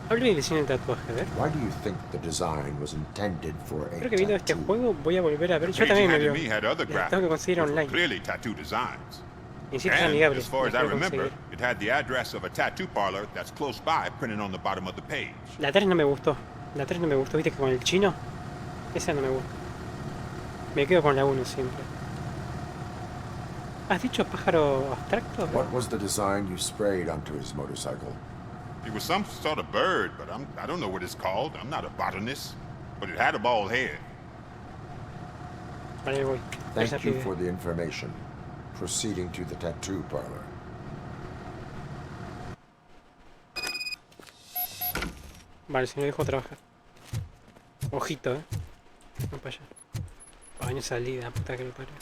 Hable de diseño del tatuaje, a ver. Why do you think the design was intended for a Creo que viendo este juego voy a volver a ver. Yo también me veo. Tengo que conseguir online. Clearly tattoo designs. Y sitios amigables. As far as I remember, it had the address of a tattoo parlor that's close by printed on the bottom of the page. La 3 no me gustó. La 3 no me gustó, viste que con el chino. Esa no me gusta. Me quedo con la 1 siempre. ¿Has dicho pájaro abstracto? What was the design you sprayed onto his motorcycle? It was some sort of bird, but I don't know what it's called. I'm not a botanist. But it had a bald head. Vale, voy. Thank you for the information. Proceeding to the tattoo parlor. Vale, si no dejo trabajar. Ojito, Vamos para allá. Baño salida, puta que lo parió.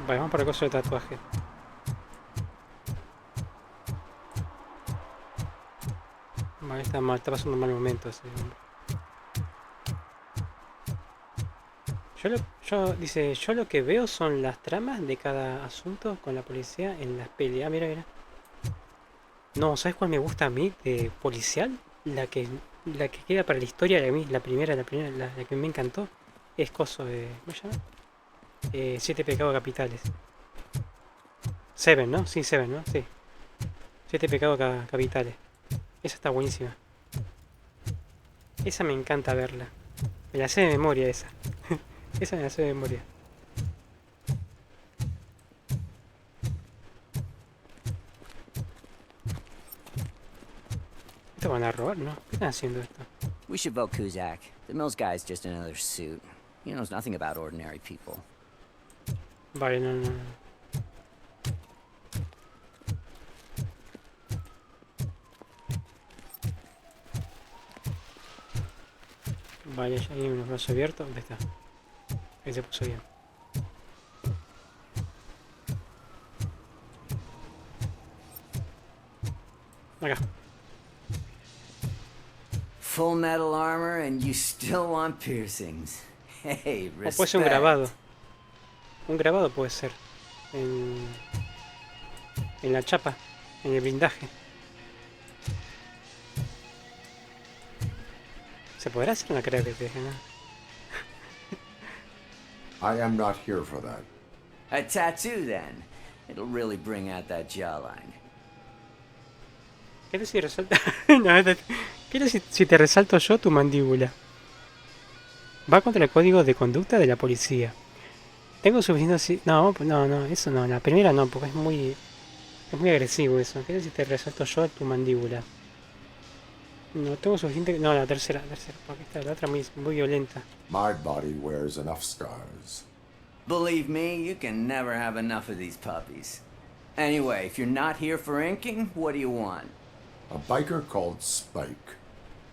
Vale, vamos para el coso de tatuaje. Vale, está mal, está pasando un mal momento ese hombre. Yo lo que veo son las tramas de cada asunto con la policía en las pelis. Ah, mira, mira. No, ¿sabes cuál me gusta a mí de policial? La que queda para la historia, la primera, la que me encantó es coso de... ¿Cómo se llama? 7 pecados capitales. Seven, ¿no? Sí, Seven, ¿no? Sí. 7 pecados capitales. Esa está buenísima. Esa me encanta verla. Me la sé de memoria esa. Esa me la sé de memoria. ¿Esto van a robar, no? ¿Qué están haciendo esto? We should vote Kuzak. The Mills guy's just another suit. He knows nothing about ordinary people. Vale, no. Vale, ya hay unos brazos abiertos. ¿Dónde está? Ahí se puso bien. Acá. Full metal armor and you still want piercings. Hey, respect. O puede ser un grabado. Un grabado puede ser. En la chapa. En el blindaje. ¿Se podrá hacer una creo que te deje, no? I am not here for that. A tattoo, then. It'll really bring out that jawline. ¿Qué si resalta? No, ¿qué si te resalto yo tu mandíbula? Va contra el código de conducta de la policía. Tengo suficiente... No, eso no. La primera no, porque es muy agresivo eso. ¿Qué si te resalto yo tu mandíbula? No tengo suficiente... No, la tercera. Porque esta la otra muy violenta. My body wears enough scars. Believe me, you can never have enough of these puppies. Anyway, if you're not here for inking, what do you want? A biker called Spike.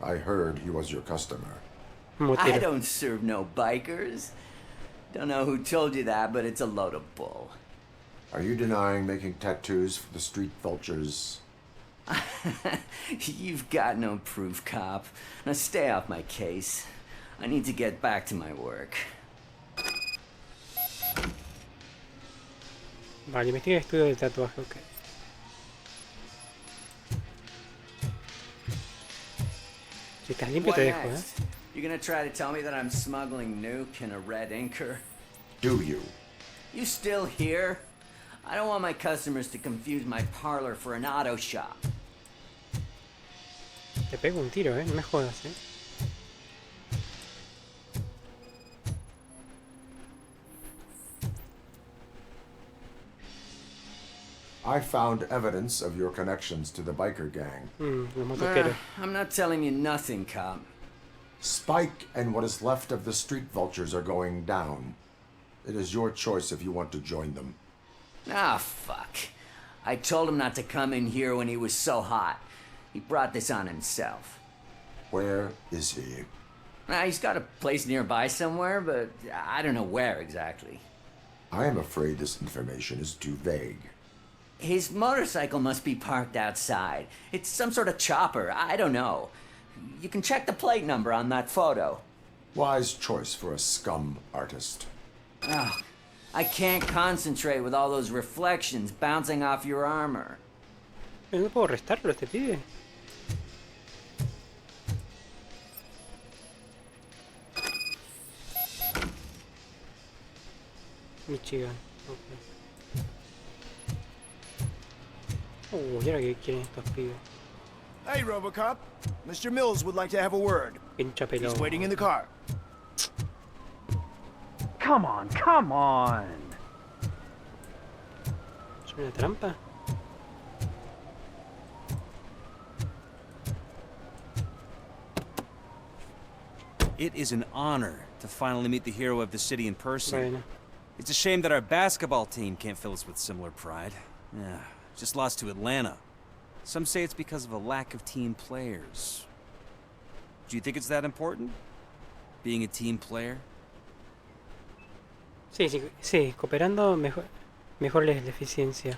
I heard he was your customer. I don't serve no bikers. Don't know who told you that, but it's a load of bull. Are you denying making tattoos for the street vultures? You've got no proof, cop. Now stay off my case. I need to get back to my work. Vale, investiga el estudio del tatuaje, ok. Si estás limpio te dejo, You gonna try to tell me that I'm smuggling nuke in a red inker? Do you? You still here? I don't want my customers to confuse my parlor for an auto shop. Te pego un tiro, no me jodas, I found evidence of your connections to the biker gang. I'm not telling you nothing, cop. Spike and what is left of the street vultures are going down. It is your choice if you want to join them. Ah, fuck. I told him not to come in here when he was so hot. He brought this on himself. Where is he? He's got a place nearby somewhere, but I don't know where exactly. I am afraid this information is too vague. His motorcycle must be parked outside. It's some sort of chopper. I don't know. You can check the plate number on that photo. Wise choice for a scum artist. Oh, I can't concentrate with all those reflections bouncing off your armor. ¿No puedo arrestarlo a este pibe? Michigan, ok. ¿Y ahora qué quieren estos pibes? Hey, RoboCop. Mr. Mills would like to have a word. He's waiting in the car. Come on, come on. ¿Es una trampa? It is an honor to finally meet the hero of the city in person. Bueno. It's a shame that our basketball team can't fill us with similar pride. Yeah, just lost to Atlanta. Some say it's because of a lack of team players. Do you think it's that important? Being a team player? Sí, cooperando mejor la eficiencia.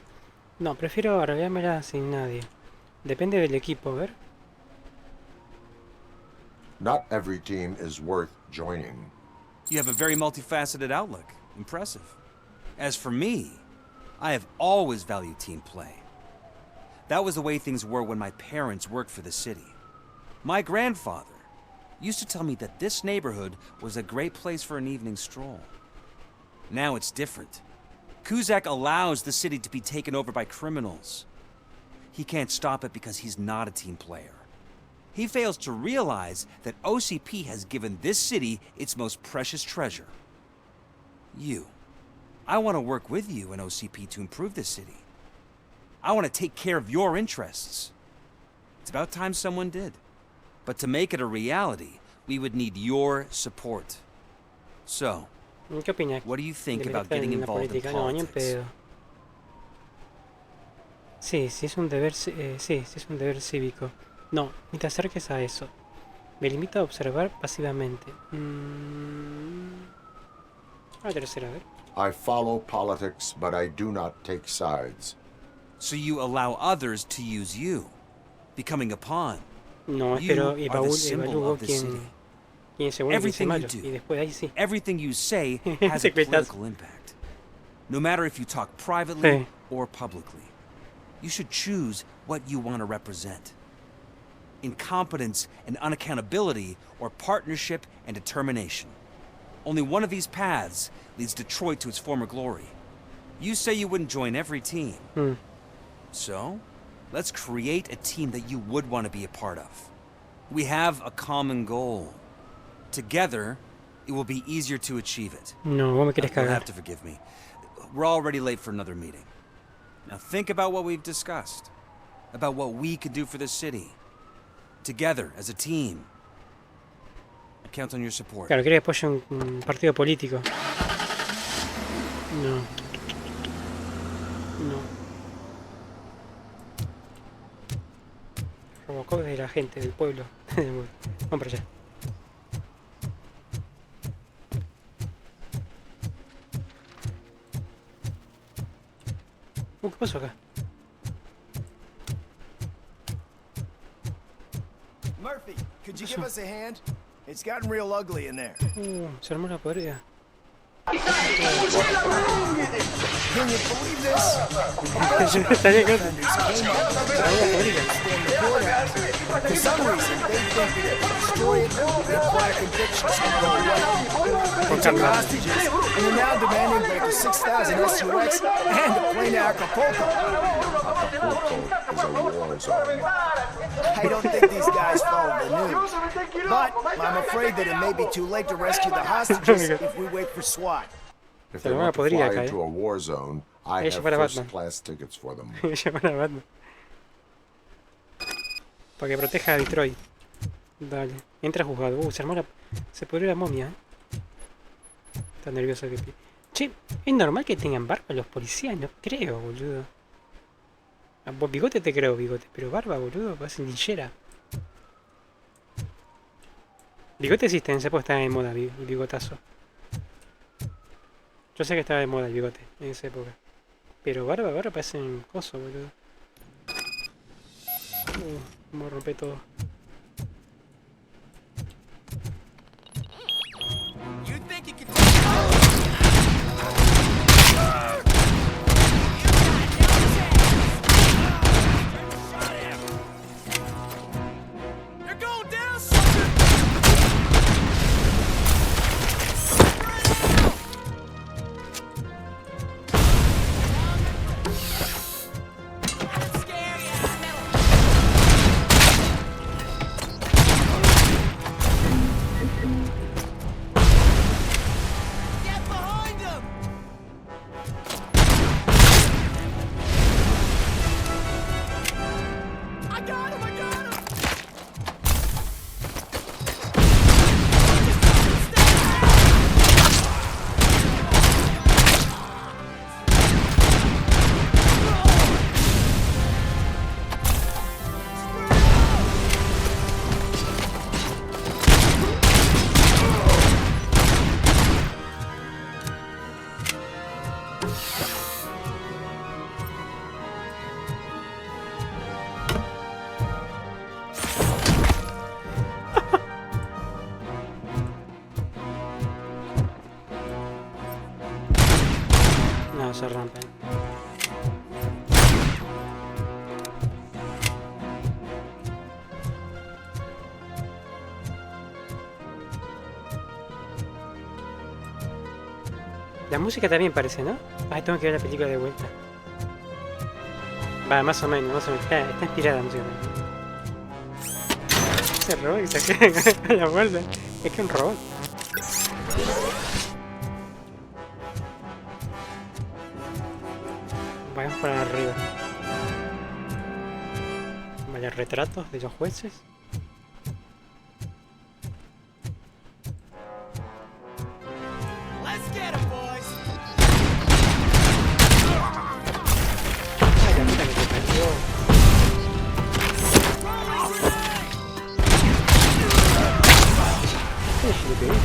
No, prefiero arreglármela sin nadie. Depende del equipo, a ver. Not every team is worth joining. You have a very multifaceted outlook. Impressive. As for me, I have always valued team play. That was the way things were when my parents worked for the city. My grandfather used to tell me that this neighborhood was a great place for an evening stroll. Now it's different. Cusack allows the city to be taken over by criminals. He can't stop it because he's not a team player. He fails to realize that OCP has given this city its most precious treasure. You. I want to work with you and OCP to improve this city. I want to take care of your interests. It's about time someone did. But to make it a reality, we would need your support. So, what do you think about getting involved in politics? Sí, sí es un deber cívico. No, ni te acerques a eso. Me limito a observar pasivamente. La tercera, a ver. I follow politics, but I do not take sides. So you allow others to use you, becoming a pawn. No, pero evalúo quién se vuelve ese malo, y después ahí sí. Everything you say has a political impact. No matter if you talk privately or publicly. You should choose what you want to represent. Incompetence and unaccountability, or partnership and determination. Only one of these paths leads Detroit to its former glory. You say you wouldn't join every team. So, let's create a team that you would want to be a part of. We have a common goal. Together, it will be easier to achieve it. No, vos me querés cagar. You'll have to forgive me. We're already late for another meeting. Now think about what we've discussed. About what we could do for the city. Together, as a team. I count on your support. Claro, quiere que apoye un partido político. No. No. RoboCop es de la gente, del pueblo. Vamos para allá. ¿Qué pasó acá? Murphy, could you give us a hand? It's gotten real ugly in there. Se armó la podrida. Can you believe this? For some reason, they think that if you destroy it, their prior convictions can go away. They took hostages and are now demanding back to 6,000 SUX and a plane to Acapulco. Acapulco is a war zone. I don't think these guys follow the news. But I'm afraid that it may be too late to rescue the hostages if we wait for SWAT. If Se they lo van a want to podrir fly acá, into a war zone, I Voy a have llevar a Batman. first-class tickets for them. Voy a llevar a Batman. Para que proteja a Detroit. Dale. Entra juzgado. Se armó la... Se pudrió la momia, Está nervioso que... Che, ¿es normal que tengan barba los policías? No creo, boludo. A vos bigote te creo, bigote. Pero barba, boludo, parece linchera. Bigote existe, en esa época estaba de moda el bigotazo. Yo sé que estaba de moda el bigote en esa época. Pero barba parece un coso, boludo. Vamos a romper todo. No, se rompen. La música también parece, ¿no? Ay, tengo que ver la película de vuelta. Va, más o menos. Está inspirada la música. Ese robot que se queda a la vuelta. Es que un robot. Vayamos para arriba. Vaya, retratos de los jueces. Ay, la puta que te parió. ¿Qué es lo que es?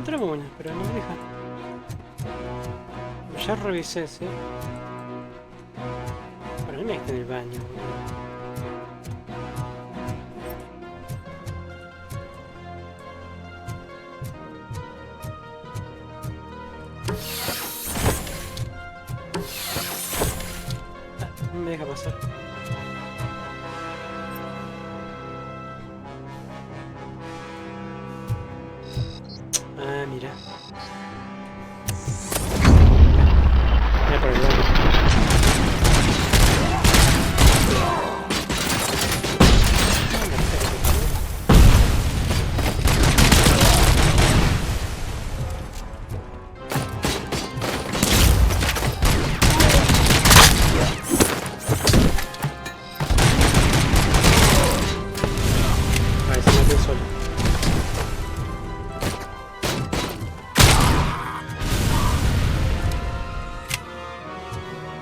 encontramos una, pero no me deja. Ya revisé, ¿sí? Para mí me está en el baño, boludo. No me deja pasar. Ah, mira. Mira por el lado. Vale, se mató solo.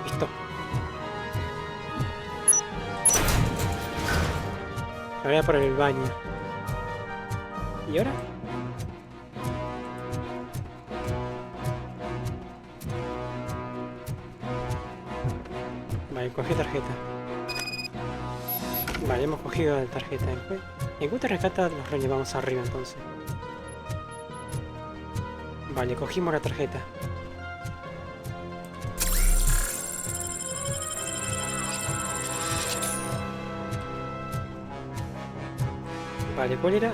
Listo. Ahora por el baño. ¿Y ahora? Vale, cogí tarjeta. Vale, hemos cogido la tarjeta. En cuanto rescata, los relevamos arriba entonces. Vale, cogimos la tarjeta. Vale, ¿cuál era?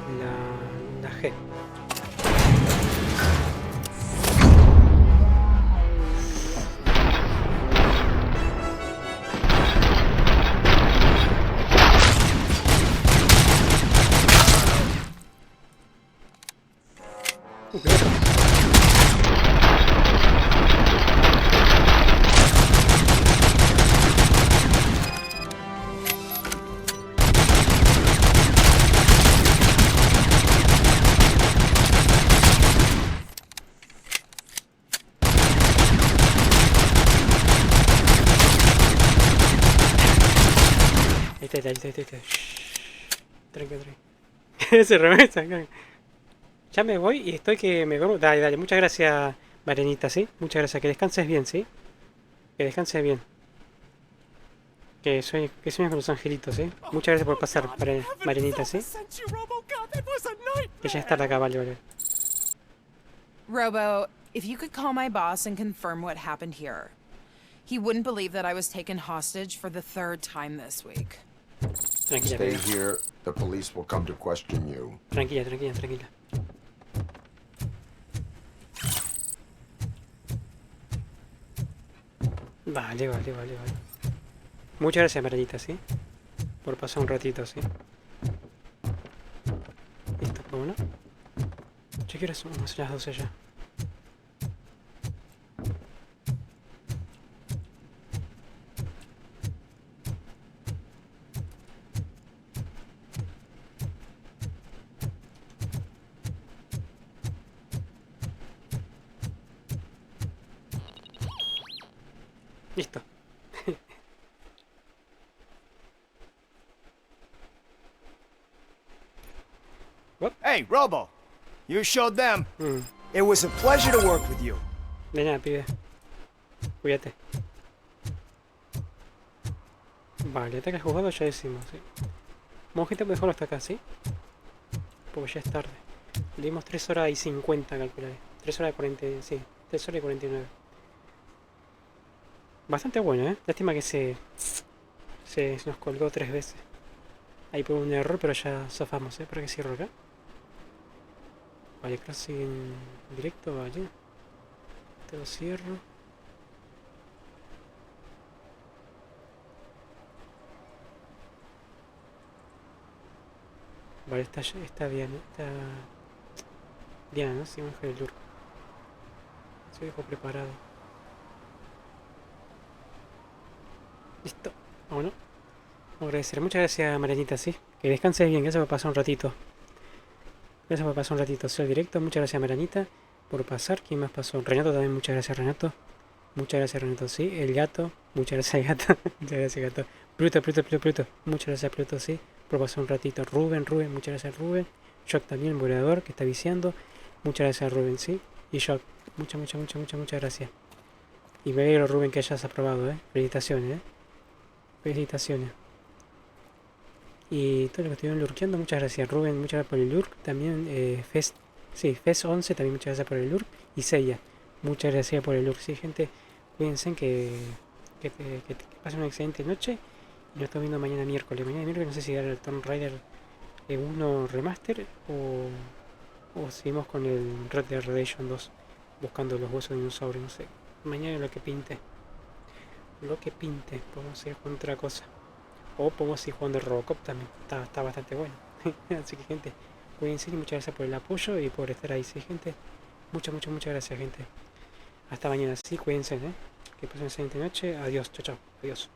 La G. Ahí está. Tranquilo. Se remesa. Ya me voy y estoy que me duermo. Dale. Muchas gracias, Marenita, ¿sí? Muchas gracias. Que descanses bien, ¿sí? Que descanses bien. Que sueñes con los angelitos, ¿sí? Muchas gracias por pasar, Marenita, ¿sí? Que ya está acá, vale. Robo, if you could call my boss and confirm what happened here. He wouldn't believe that I was taken hostage for the 3rd time this week. Stay here. The police will come to question you. Tranquila. Vale. Muchas gracias, Maranita, ¿sí? Por pasar un ratito, ¿sí? Listo, bueno. Yo quiero hacer las 12 ya. Listo. Hey, Robo! You showed them. It was a pleasure to work with you. De nada, pibe. Cuídate. Vale, ataque jugado ya decimos, ¿sí? Monjita, puedes dejarlo hasta acá, ¿sí? Porque ya es tarde. Le dimos 3 horas y 50, calcularé. 3 horas y 40, sí. 3 horas y 49. Bastante bueno, ¿eh? Lástima que se nos colgó 3 veces. Ahí por un error, pero ya zafamos, ¿eh? ¿Para qué cierro acá? Vale, creo que sigue en directo, vale. Te lo cierro. Vale, está bien, está bien, ¿no? Sí, vamos a dejar el lurk. Se dejó preparado. Listo, vámonos. Vamos a agradecer. Muchas gracias, Marianita, sí. Que descanses bien, gracias por pasar un ratito. Gracias por pasar un ratito hacia el directo. Muchas gracias, Marianita, por pasar. ¿Quién más pasó? Renato también, muchas gracias, Renato. Muchas gracias, Renato, sí. El gato, muchas gracias, gato. Muchas gracias, gato. Pluto. Muchas gracias, Pluto, sí. Por pasar un ratito. Rubén, muchas gracias, Rubén. Shock también, el moderador, que está viciando. Muchas gracias, Rubén, ¿sí? Y yo, muchas gracias. Y me alegro, Rubén, que hayas aprobado, Felicitaciones, Felicitaciones. Y todo lo que estuvieron lurkeando, muchas gracias, Rubén, muchas gracias por el lurk. También, Fest 11, también muchas gracias por el lurk. Y Seiya, muchas gracias por el lurk. Sí, gente, cuídense que pasen una excelente noche. Y nos estamos viendo mañana miércoles. Mañana miércoles no sé si dará el tombraider 1 remaster o seguimos con el Red Dead Redemption 2 buscando los huesos de dinosaurio, no sé. Mañana lo que pinte. Podemos ir con otra cosa. O podemos ir jugando el RoboCop también. Está bastante bueno. Así que, gente, cuídense y muchas gracias por el apoyo y por estar ahí, sí, gente. Muchas gracias, gente. Hasta mañana, sí, cuídense, Que pasen una excelente noche. Adiós, chao, adiós.